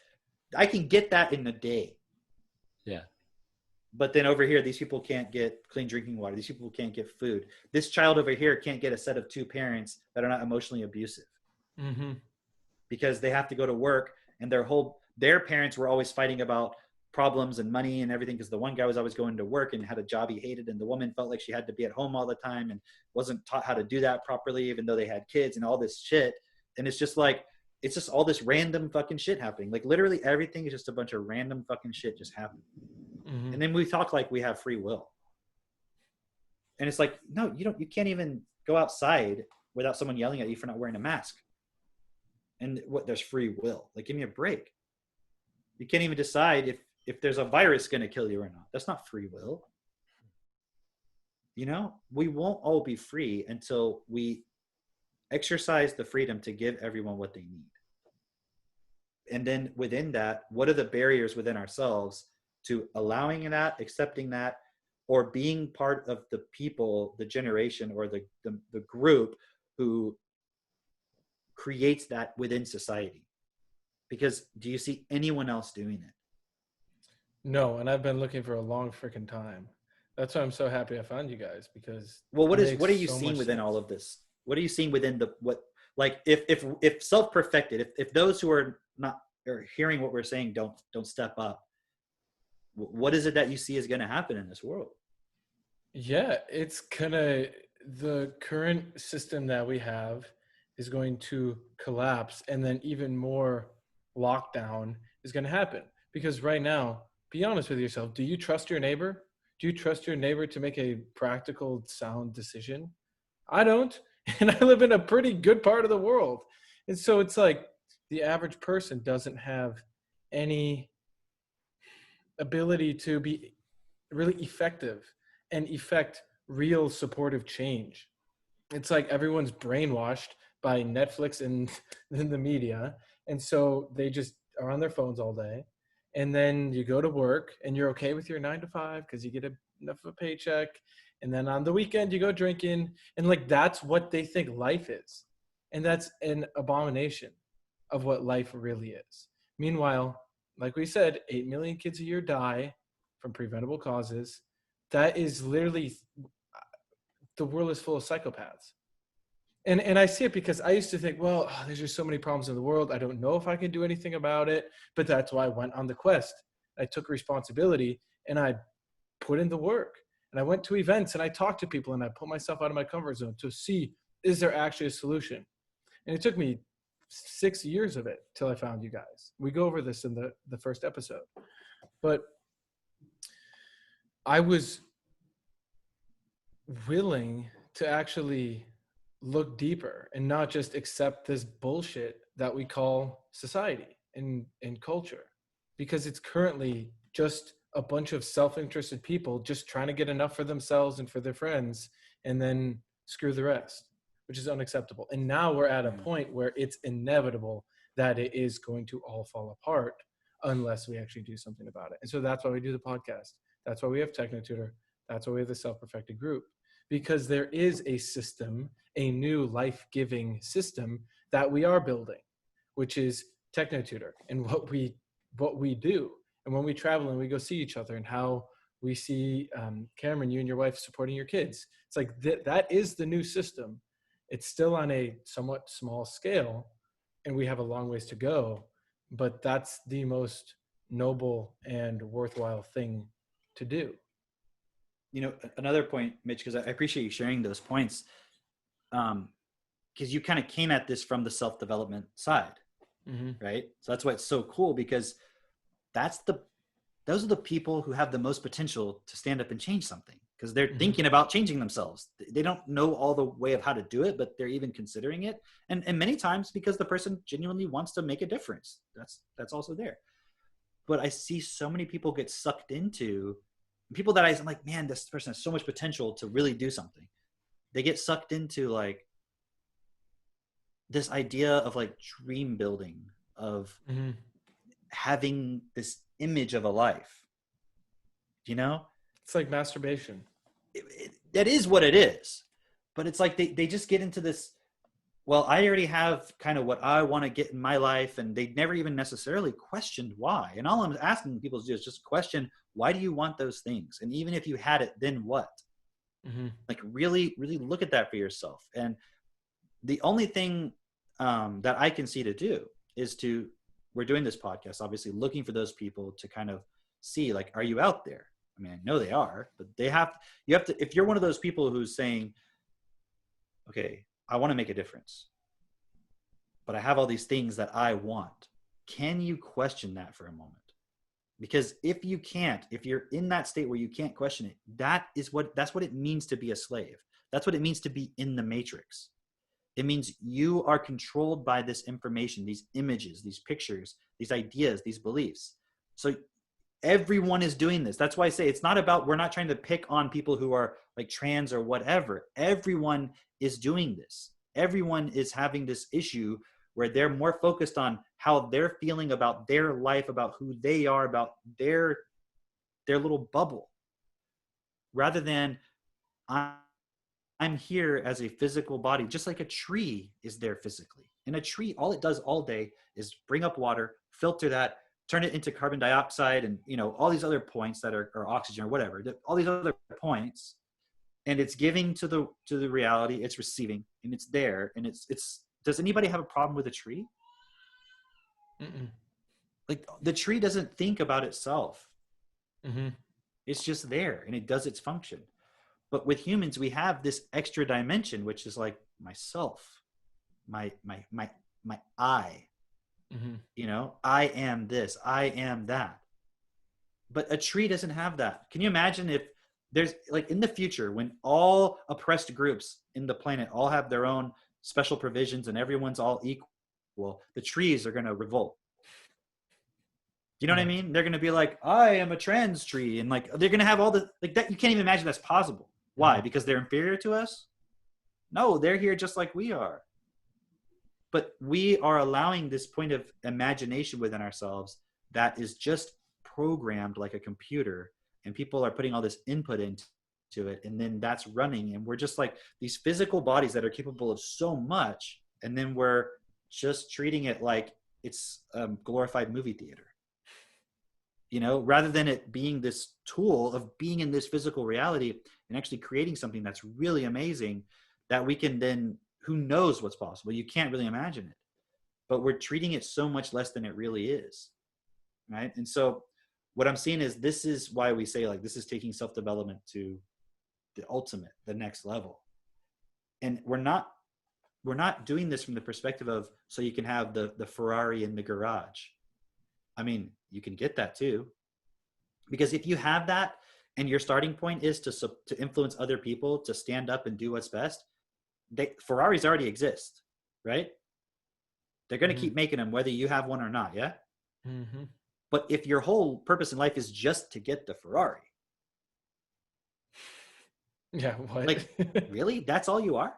I can get that in a day. Yeah. But then over here, these people can't get clean drinking water. These people can't get food. This child over here can't get a set of two parents that are not emotionally abusive. Mm-hmm. Because they have to go to work, and their parents were always fighting about problems and money and everything, because the one guy was always going to work and had a job he hated, and the woman felt like she had to be at home all the time and wasn't taught how to do that properly, even though they had kids and all this shit. And it's just like, it's just all this random fucking shit happening. Like literally everything is just a bunch of random fucking shit just happening. Mm-hmm. And then we talk like we have free will. And it's like, no, you can't even go outside without someone yelling at you for not wearing a mask. And there's free will. Like, give me a break. You can't even decide if there's a virus going to kill you or not. That's not free will. You know, we won't all be free until we exercise the freedom to give everyone what they need. And then within that, what are the barriers within ourselves to allowing that, accepting that, or being part of the people, the generation, or the group who creates that within society? Because do you see anyone else doing it? No, and I've been looking for a long freaking time. That's why I'm so happy I found you guys, because what are you seeing within all of this? What are you seeing within if self-perfected, if those who are not or hearing what we're saying don't step up, what is it that you see is going to happen in this world? Yeah, the current system that we have is going to collapse, and then even more lockdown is going to happen. Because right now, be honest with yourself, do you trust your neighbor? Do you trust your neighbor to make a practical, sound decision? I don't, and I live in a pretty good part of the world. And so it's like the average person doesn't have any ability to be really effective and effect real supportive change. It's like everyone's brainwashed by Netflix and the media. And so they just are on their phones all day. And then you go to work and you're okay with your 9 to 5 because you get enough of a paycheck. And then on the weekend you go drinking, and like that's what they think life is. And that's an abomination of what life really is. Meanwhile, like we said, 8 million kids a year die from preventable causes. That is literally, the world is full of psychopaths. And I see it because I used to think, well, there's just so many problems in the world. I don't know if I can do anything about it. But that's why I went on the quest. I took responsibility and I put in the work. And I went to events and I talked to people and I put myself out of my comfort zone to see, is there actually a solution? And it took me 6 years of it till I found you guys. We go over this in the first episode. But I was willing to actually look deeper and not just accept this bullshit that we call society and culture, because it's currently just a bunch of self-interested people just trying to get enough for themselves and for their friends, and then screw the rest, which is unacceptable. And now we're at a point where it's inevitable that it is going to all fall apart unless we actually do something about it. And so that's why we do the podcast. That's why we have TechnoTutor. That's why we have the Self-Perfected Group, because there is a system, a new life-giving system that we are building, which is TechnoTutor and what we do. And when we travel and we go see each other, and how we see Cameron, you and your wife supporting your kids, it's like that is the new system. It's still on a somewhat small scale, and we have a long ways to go, but that's the most noble and worthwhile thing to do. You know, another point, Mitch, because I appreciate you sharing those points, because you kind of came at this from the self-development side, right? So that's why it's so cool, because those are the people who have the most potential to stand up and change something, because they're thinking about changing themselves. They don't know all the way of how to do it, but they're even considering it. And many times because the person genuinely wants to make a difference. That's also there. But I see so many people get sucked into, people that I'm like, man, this person has so much potential to really do something. They get sucked into like this idea of like dream building, of having this image of a life, you know? It's like masturbation. That is what it is. But it's like they just get into this, well, I already have kind of what I want to get in my life, and they never even necessarily questioned why. And all I'm asking people to do is just question, why do you want those things? And even if you had it, then what? Like really, really look at that for yourself. And the only thing that I can see to do is we're doing this podcast, obviously looking for those people to kind of see, like, are you out there? I mean, I know they are, but you have to, if you're one of those people who's saying, okay, I want to make a difference, but I have all these things that I want. Can you question that for a moment? Because if you can't, if you're in that state where you can't question it, that's what it means to be a slave. That's what it means to be in the matrix. It means you are controlled by this information, these images, these pictures, these ideas, these beliefs. So everyone is doing this. That's why I say it's not about, we're not trying to pick on people who are like trans or whatever. Everyone is doing this. Everyone is having this issue where they're more focused on how they're feeling about their life, about who they are, about their little bubble, rather than I'm here as a physical body, just like a tree is there physically. And a tree, all it does all day is bring up water, filter that, turn it into carbon dioxide, and all these other points that are oxygen or whatever, all these other points, and it's giving to the reality, it's receiving, and it's there, and it's does anybody have a problem with a tree? Like, the tree doesn't think about itself. It's just there, and it does its function. But with humans, we have this extra dimension, which is like myself, my I. I am this, I am that. But a tree doesn't have that. Can you imagine if there's, like, in the future, when all oppressed groups in the planet all have their own special provisions and everyone's all equal, the trees are going to revolt. You know what I mean? They're going to be like, I am a trans tree. And like, they're going to have all the, like, that. You can't even imagine that's possible. Why? Because they're inferior to us? No, they're here just like we are. But we are allowing this point of imagination within ourselves that is just programmed like a computer, and people are putting all this input into it, and then that's running, and we're just like these physical bodies that are capable of so much, and then we're just treating it like it's a glorified movie theater, rather than it being this tool of being in this physical reality and actually creating something that's really amazing that we can then, who knows what's possible? You can't really imagine it, but we're treating it so much less than it really is, right? And so what I'm seeing is, this is why we say, like, this is taking self-development to the ultimate, the next level. And we're not doing this from the perspective of, so you can have the Ferrari in the garage. I mean, you can get that too, because if you have that and your starting point is to influence other people to stand up and do what's best, Ferraris already exist, right? They're going to keep making them whether you have one or not. Yeah. But if your whole purpose in life is just to get the Ferrari, yeah, what? Like, really? That's all you are?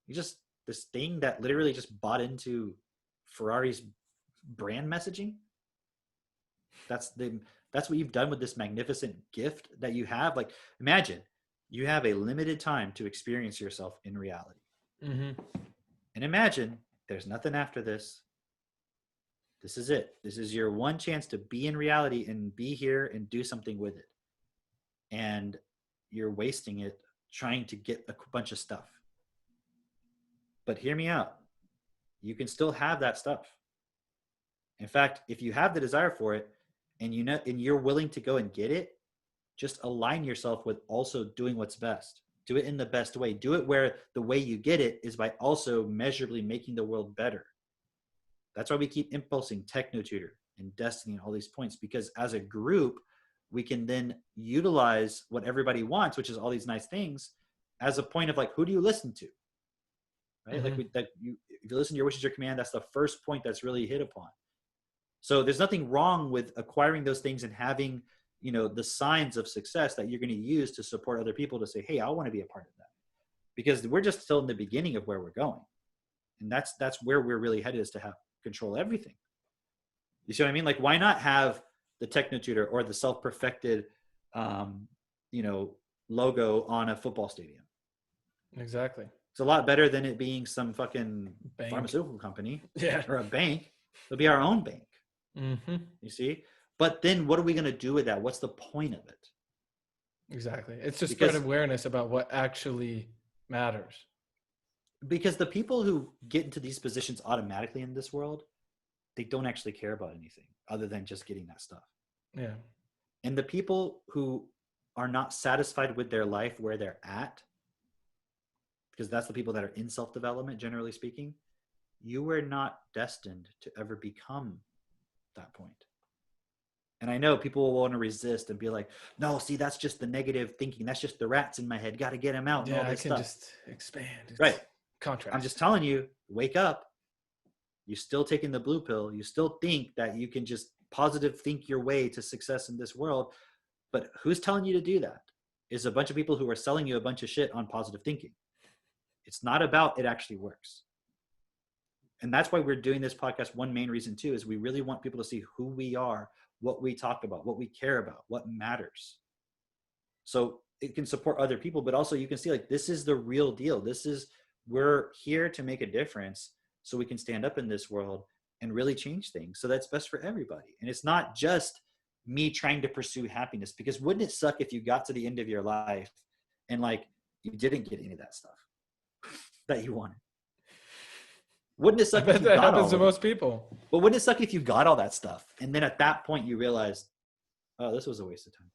You just this thing that literally just bought into Ferrari's brand messaging? That's what you've done with this magnificent gift that you have. Like, imagine you have a limited time to experience yourself in reality. Mm-hmm. And imagine there's nothing after this. This is it. This is your one chance to be in reality and be here and do something with it. And you're wasting it trying to get a bunch of stuff. But hear me out. You can still have that stuff. In fact, if you have the desire for it and you know and you're willing to go and get it, just align yourself with also doing what's best. Do it in the best way. Do it where the way you get it is by also measurably making the world better. That's why we keep impulsing TechnoTutor and Destiny and all these points, because as a group, we can then utilize what everybody wants, which is all these nice things, as a point of like, who do you listen to? Right? Mm-hmm. If you listen to your wishes, your command, that's the first point that's really hit upon. So there's nothing wrong with acquiring those things and having, the signs of success that you're going to use to support other people to say, hey, I want to be a part of that, because we're just still in the beginning of where we're going. And that's where we're really headed, is to have control everything. You see what I mean? Like, why not have the TechnoTutor or the self-perfected, logo on a football stadium? Exactly. It's a lot better than it being some fucking pharmaceutical company or a bank. It'll be our own bank. Mm-hmm. You see? But then what are we going to do with that? What's the point of it? Exactly. It's to spread awareness about what actually matters. Because the people who get into these positions automatically in this world, they don't actually care about anything other than just getting that stuff. Yeah. And the people who are not satisfied with their life where they're at, because that's the people that are in self-development, generally speaking, you were not destined to ever become that point. And I know people will want to resist and be like, no, see, that's just the negative thinking. That's just the rats in my head. Got to get them out. Yeah, and all this I can stuff. just expand. It's right. Contrast. I'm just telling you, wake up. You're still taking the blue pill. You still think that you can just positive think your way to success in this world. But who's telling you to do that? Is a bunch of people who are selling you a bunch of shit on positive thinking. It's not about it actually works. And that's why we're doing this podcast. One main reason too, is we really want people to see who we are, what we talk about, what we care about, what matters. So it can support other people, but also you can see like, this is the real deal. We're here to make a difference so we can stand up in this world and really change things. So that's best for everybody. And it's not just me trying to pursue happiness, because wouldn't it suck if you got to the end of your life and like you didn't get any of that stuff that you wanted? Wouldn't it suck if you that got happens all to most people? But wouldn't it suck if you got all that stuff and then at that point you realized, oh, this was a waste of time?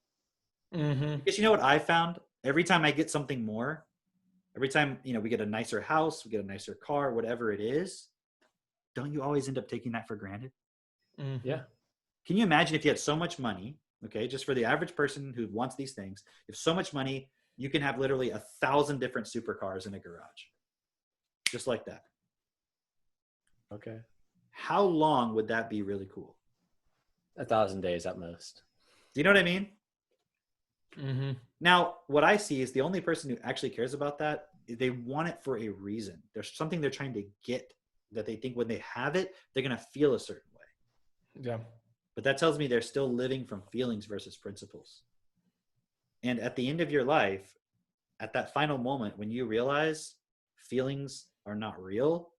Mm-hmm. Because you know what I found? Every time I get something more, every time, we get a nicer house, we get a nicer car, whatever it is, don't you always end up taking that for granted? Mm-hmm. Yeah. Can you imagine if you had so much money, okay, just for the average person who wants these things, if so much money, you can have literally 1,000 different supercars in a garage. Just like that. Okay. How long would that be really cool? 1,000 days at most. Do you know what I mean? Mm-hmm. Now, what I see is the only person who actually cares about that, they want it for a reason. There's something they're trying to get that they think when they have it, they're going to feel a certain way. Yeah. But that tells me they're still living from feelings versus principles. And at the end of your life, at that final moment, when you realize feelings are not real,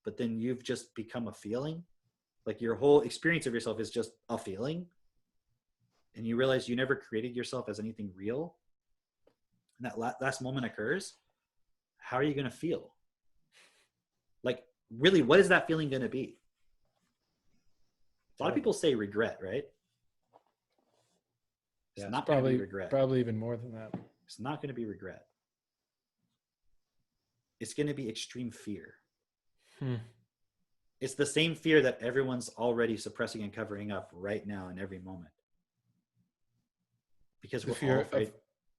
but then you've just become a feeling, like your whole experience of yourself is just a feeling, and you realize you never created yourself as anything real, and that last moment occurs, how are you going to feel? Like, really, what is that feeling going to be? A lot of people say regret, right? It's not going to be regret. Probably even more than that. It's not going to be regret. It's going to be extreme fear. It's the same fear that everyone's already suppressing and covering up right now in every moment. Because we're all afraid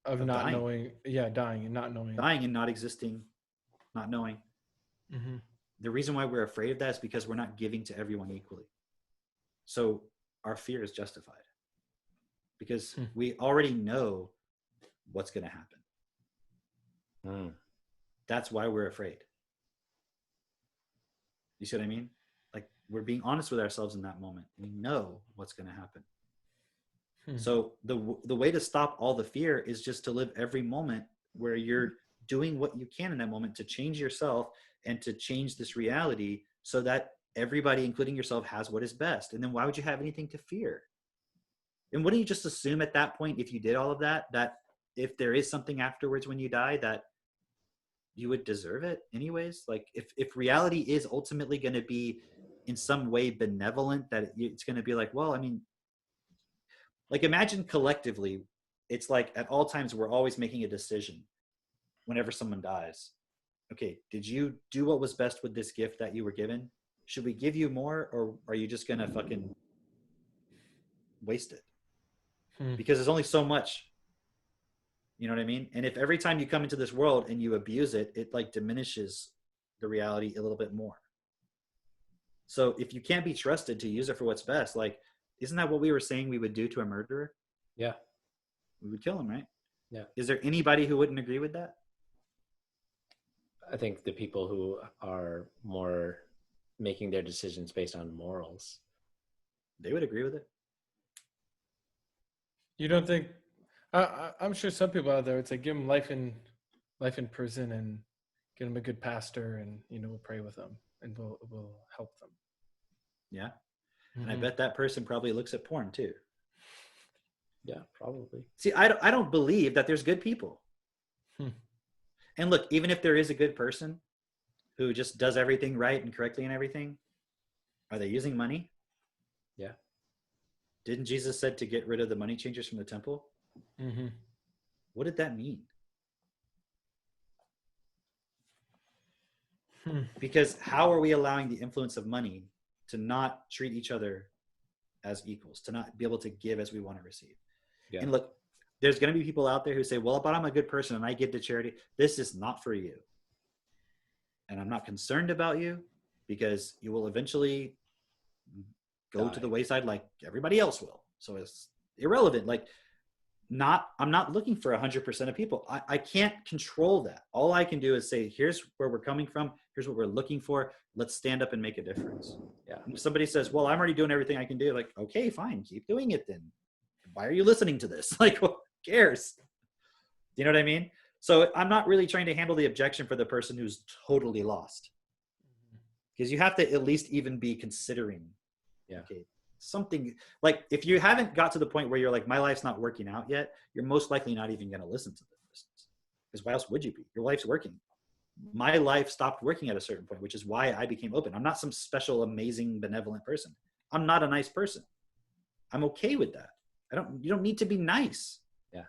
of not dying. Knowing. Yeah, dying and not knowing. Dying and not existing, not knowing. Mm-hmm. The reason why we're afraid of that is because we're not giving to everyone equally. So our fear is justified because we already know what's going to happen. That's why we're afraid. You see what I mean? Like, we're being honest with ourselves in that moment. We know what's going to happen. So the way to stop all the fear is just to live every moment where you're doing what you can in that moment to change yourself and to change this reality so that everybody, including yourself, has what is best. And then why would you have anything to fear? And wouldn't you just assume at that point, if you did all of that, that if there is something afterwards when you die, that you would deserve it anyways? Like, if reality is ultimately going to be in some way benevolent, that it's going to be like, well, I mean, like, imagine collectively, it's like at all times we're always making a decision whenever someone dies. Okay, did you do what was best with this gift that you were given? Should we give you more, or are you just gonna fucking waste it? Because there's only so much. You know what I mean? And if every time you come into this world and you abuse it, it like diminishes the reality a little bit more. So if you can't be trusted to use it for what's best, like, isn't that what we were saying we would do to a murderer? Yeah. We would kill him, right? Yeah. Is there anybody who wouldn't agree with that? I think the people who are more making their decisions based on morals, they would agree with it. You don't think? I'm sure some people out there would say, give them life in prison and get them a good pastor, and we'll pray with them and we'll help them. Yeah. And I bet that person probably looks at porn too. Yeah, probably. See, I don't believe that there's good people. And look, even if there is a good person who just does everything right and correctly and everything, are they using money? Yeah. Didn't Jesus said to get rid of the money changers from the temple? What did that mean? Because how are we allowing the influence of money to not treat each other as equals, to not be able to give as we want to receive? Yeah. And look, there's going to be people out there who say, well, but I'm a good person and I give to charity. This is not for you. And I'm not concerned about you because you will eventually go to the wayside like everybody else will. So it's irrelevant. Like, I'm not looking for 100% of people. I can't control that. All I can do is say, here's where we're coming from. Here's what we're looking for. Let's stand up and make a difference. Yeah. And if somebody says, well, I'm already doing everything I can do. Like, okay, fine. Keep doing it then. Why are you listening to this? Like, who cares? You know what I mean? So I'm not really trying to handle the objection for the person who's totally lost. Because you have to at least even be considering. Yeah. Okay. Something like, if you haven't got to the point where you're like, my life's not working out yet, you're most likely not even going to listen to this. Because why else would you be? Your life's working. My life stopped working at a certain point, which is why I became open. I'm not some special, amazing, benevolent person. I'm not a nice person. I'm okay with that. You don't need to be nice. Yeah.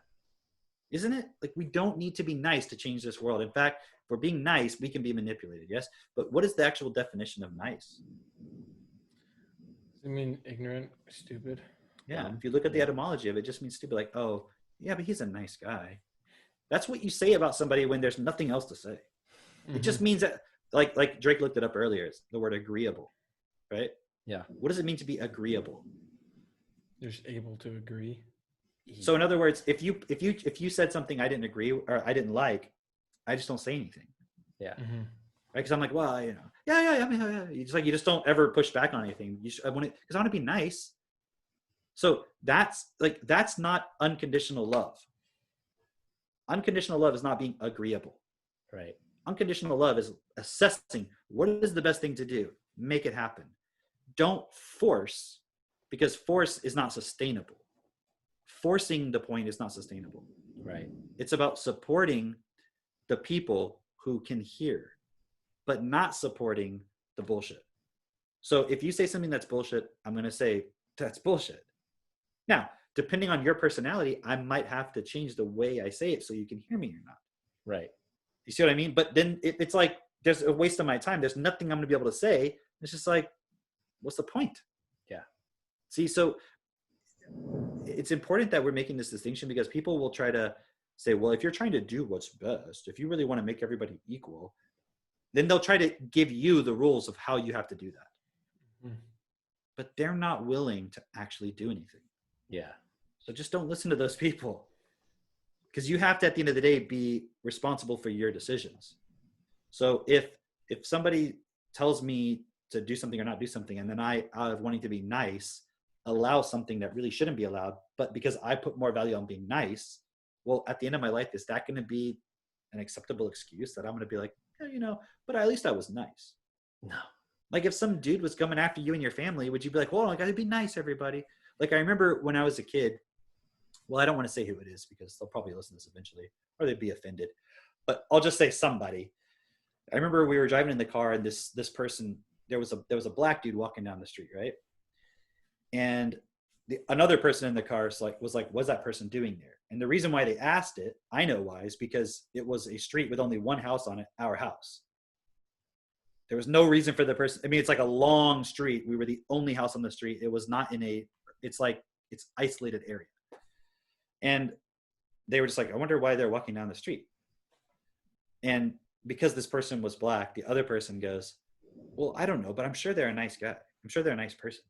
Isn't it? Like, we don't need to be nice to change this world. In fact, if we're being nice, we can be manipulated. Yes. But what is the actual definition of nice? I mean, ignorant, stupid. Yeah. If you look at the etymology of it, it just means stupid. Like, oh, yeah, but he's a nice guy. That's what you say about somebody when there's nothing else to say. It just means that, like Drake looked it up earlier, it's the word agreeable, right? Yeah. What does it mean to be agreeable? You're just able to agree. So in other words, if you said something I didn't agree or I didn't like, I just don't say anything. Yeah. Right? Because I'm like, well, yeah. You just don't ever push back on anything. Because I want to be nice. So that's not unconditional love. Unconditional love is not being agreeable. Right. Unconditional love is assessing what is the best thing to do. Make it happen. Don't force, because force is not sustainable. Forcing the point is not sustainable. Right. It's about supporting the people who can hear, but not supporting the bullshit. So if you say something that's bullshit, I'm going to say that's bullshit. Now, depending on your personality, I might have to change the way I say it so you can hear me or not. Right. You see what I mean? But then it's like, there's a waste of my time. There's nothing I'm going to be able to say. It's just like, what's the point? Yeah. See, so it's important that we're making this distinction, because people will try to say, well, if you're trying to do what's best, if you really want to make everybody equal, then they'll try to give you the rules of how you have to do that. but they're not willing to actually do anything. Yeah. So just don't listen to those people, because you have to, at the end of the day, be responsible for your decisions. So if somebody tells me to do something or not do something, and then I, out of wanting to be nice, allow something that really shouldn't be allowed, but because I put more value on being nice, well, at the end of my life, is that going to be an acceptable excuse that I'm going to be like, yeah, but at least I was nice? No. Like if some dude was coming after you and your family, would you be like, well, I got to be nice, everybody? Like I remember when I was a kid, well, I don't want to say who it is because they'll probably listen to this eventually, or they'd be offended, but I'll just say somebody. I remember we were driving in the car, and this person, there was a black dude walking down the street, right? And another person in the car was like, what's that person doing there? And the reason why they asked it, I know why, is because it was a street with only one house on it, our house. There was no reason for the person. I mean, it's like a long street. We were the only house on the street. It was not it's isolated area. And they were just like, I wonder why they're walking down the street. And because this person was black, the other person goes, well, I don't know, but I'm sure they're a nice guy. I'm sure they're a nice person.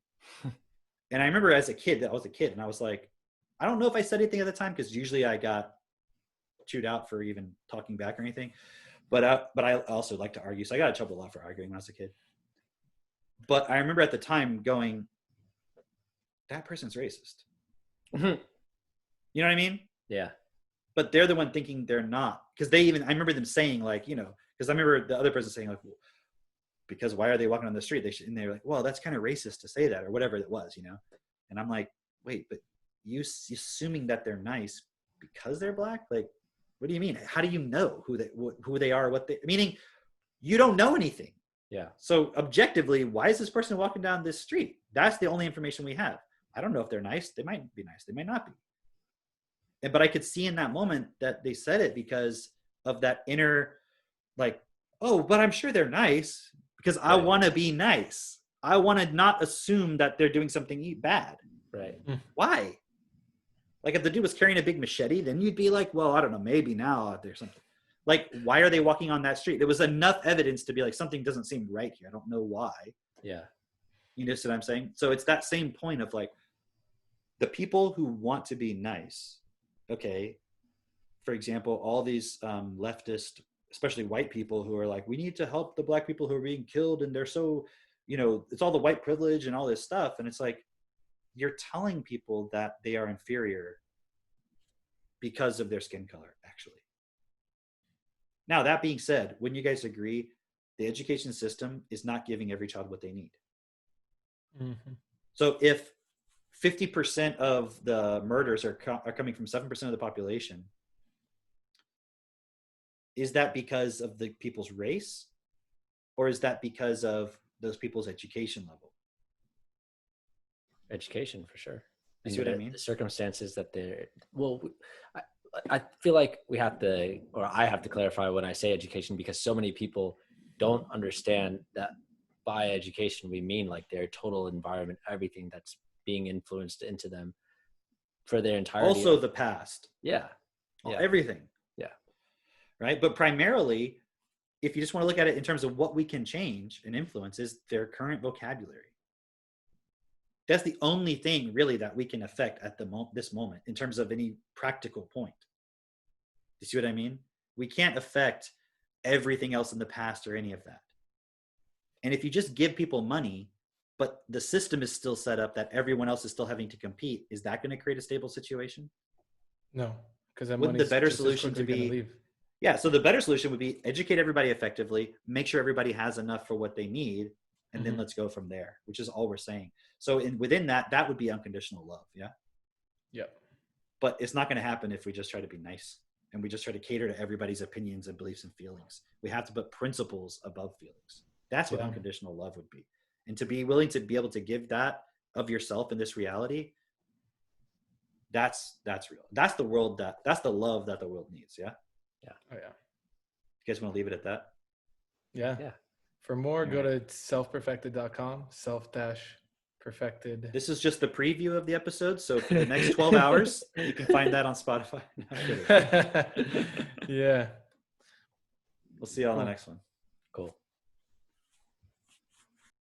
And I remember as a kid, that I was a kid, and I was like, I don't know if I said anything at the time, because usually I got chewed out for even talking back or anything. But I also like to argue, so I got in trouble a lot for arguing when I was a kid. But I remember at the time going, that person's racist. Mm-hmm. You know what I mean? Yeah. But they're the one thinking they're not, because I remember them saying like, because I remember the other person saying like, well, because why are they walking on the street? And they're like, well, that's kind of racist to say that, or whatever it was, And I'm like, wait, but you assuming that they're nice because they're black? Like, what do you mean? How do you know who they are? Meaning you don't know anything. Yeah. So objectively, why is this person walking down this street? That's the only information we have. I don't know if they're nice. They might be nice. They might not be. But I could see in that moment that they said it because of that inner, like, oh, but I'm sure they're nice because I want to be nice. I want to not assume that they're doing something bad. Right. Why? Like if the dude was carrying a big machete, then you'd be like, well, I don't know, maybe now there's something. Like, why are they walking on that street? There was enough evidence to be like, something doesn't seem right here. I don't know why. Yeah. You know what I'm saying? So it's that same point of like, the people who want to be nice, okay, for example, all these leftist, especially white people who are like, we need to help the black people who are being killed, and they're so, it's all the white privilege and all this stuff. And it's like, you're telling people that they are inferior because of their skin color, actually. Now, that being said, wouldn't you guys agree the education system is not giving every child what they need? Mm-hmm. So if 50% of the murders are coming from 7% of the population, is that because of the people's race, or is that because of those people's education level? Education, for sure. You see what I mean? The circumstances that they're, well, I feel like we have to, or I have to clarify when I say education, because so many people don't understand that by education we mean like their total environment, everything that's being influenced into them for their entire also the past. Yeah. Everything. Yeah. Right. But primarily, if you just want to look at it in terms of what we can change and influence, is their current vocabulary. That's the only thing really that we can affect at this moment in terms of any practical point. You see what I mean? We can't affect everything else in the past or any of that. And if you just give people money, but the system is still set up that everyone else is still having to compete, is that going to create a stable situation? No, because wouldn't the better solution to be leave. Yeah, so the better solution would be educate everybody effectively, make sure everybody has enough for what they need, and then let's go from there, which is all we're saying. So within that would be unconditional love. Yeah. Yep. But it's not going to happen if we just try to be nice and we just try to cater to everybody's opinions and beliefs and feelings. We have to put principles above feelings. That's what unconditional love would be. And to be willing to be able to give that of yourself in this reality, that's real. That's the love that the world needs. Yeah. Yeah. Oh yeah. You guys want to leave it at that? Yeah. Yeah. For more, go to selfperfected.com, self-perfected. This is just the preview of the episode. So for the next 12 hours, you can find that on Spotify. No, yeah. We'll see you on the next one. Cool.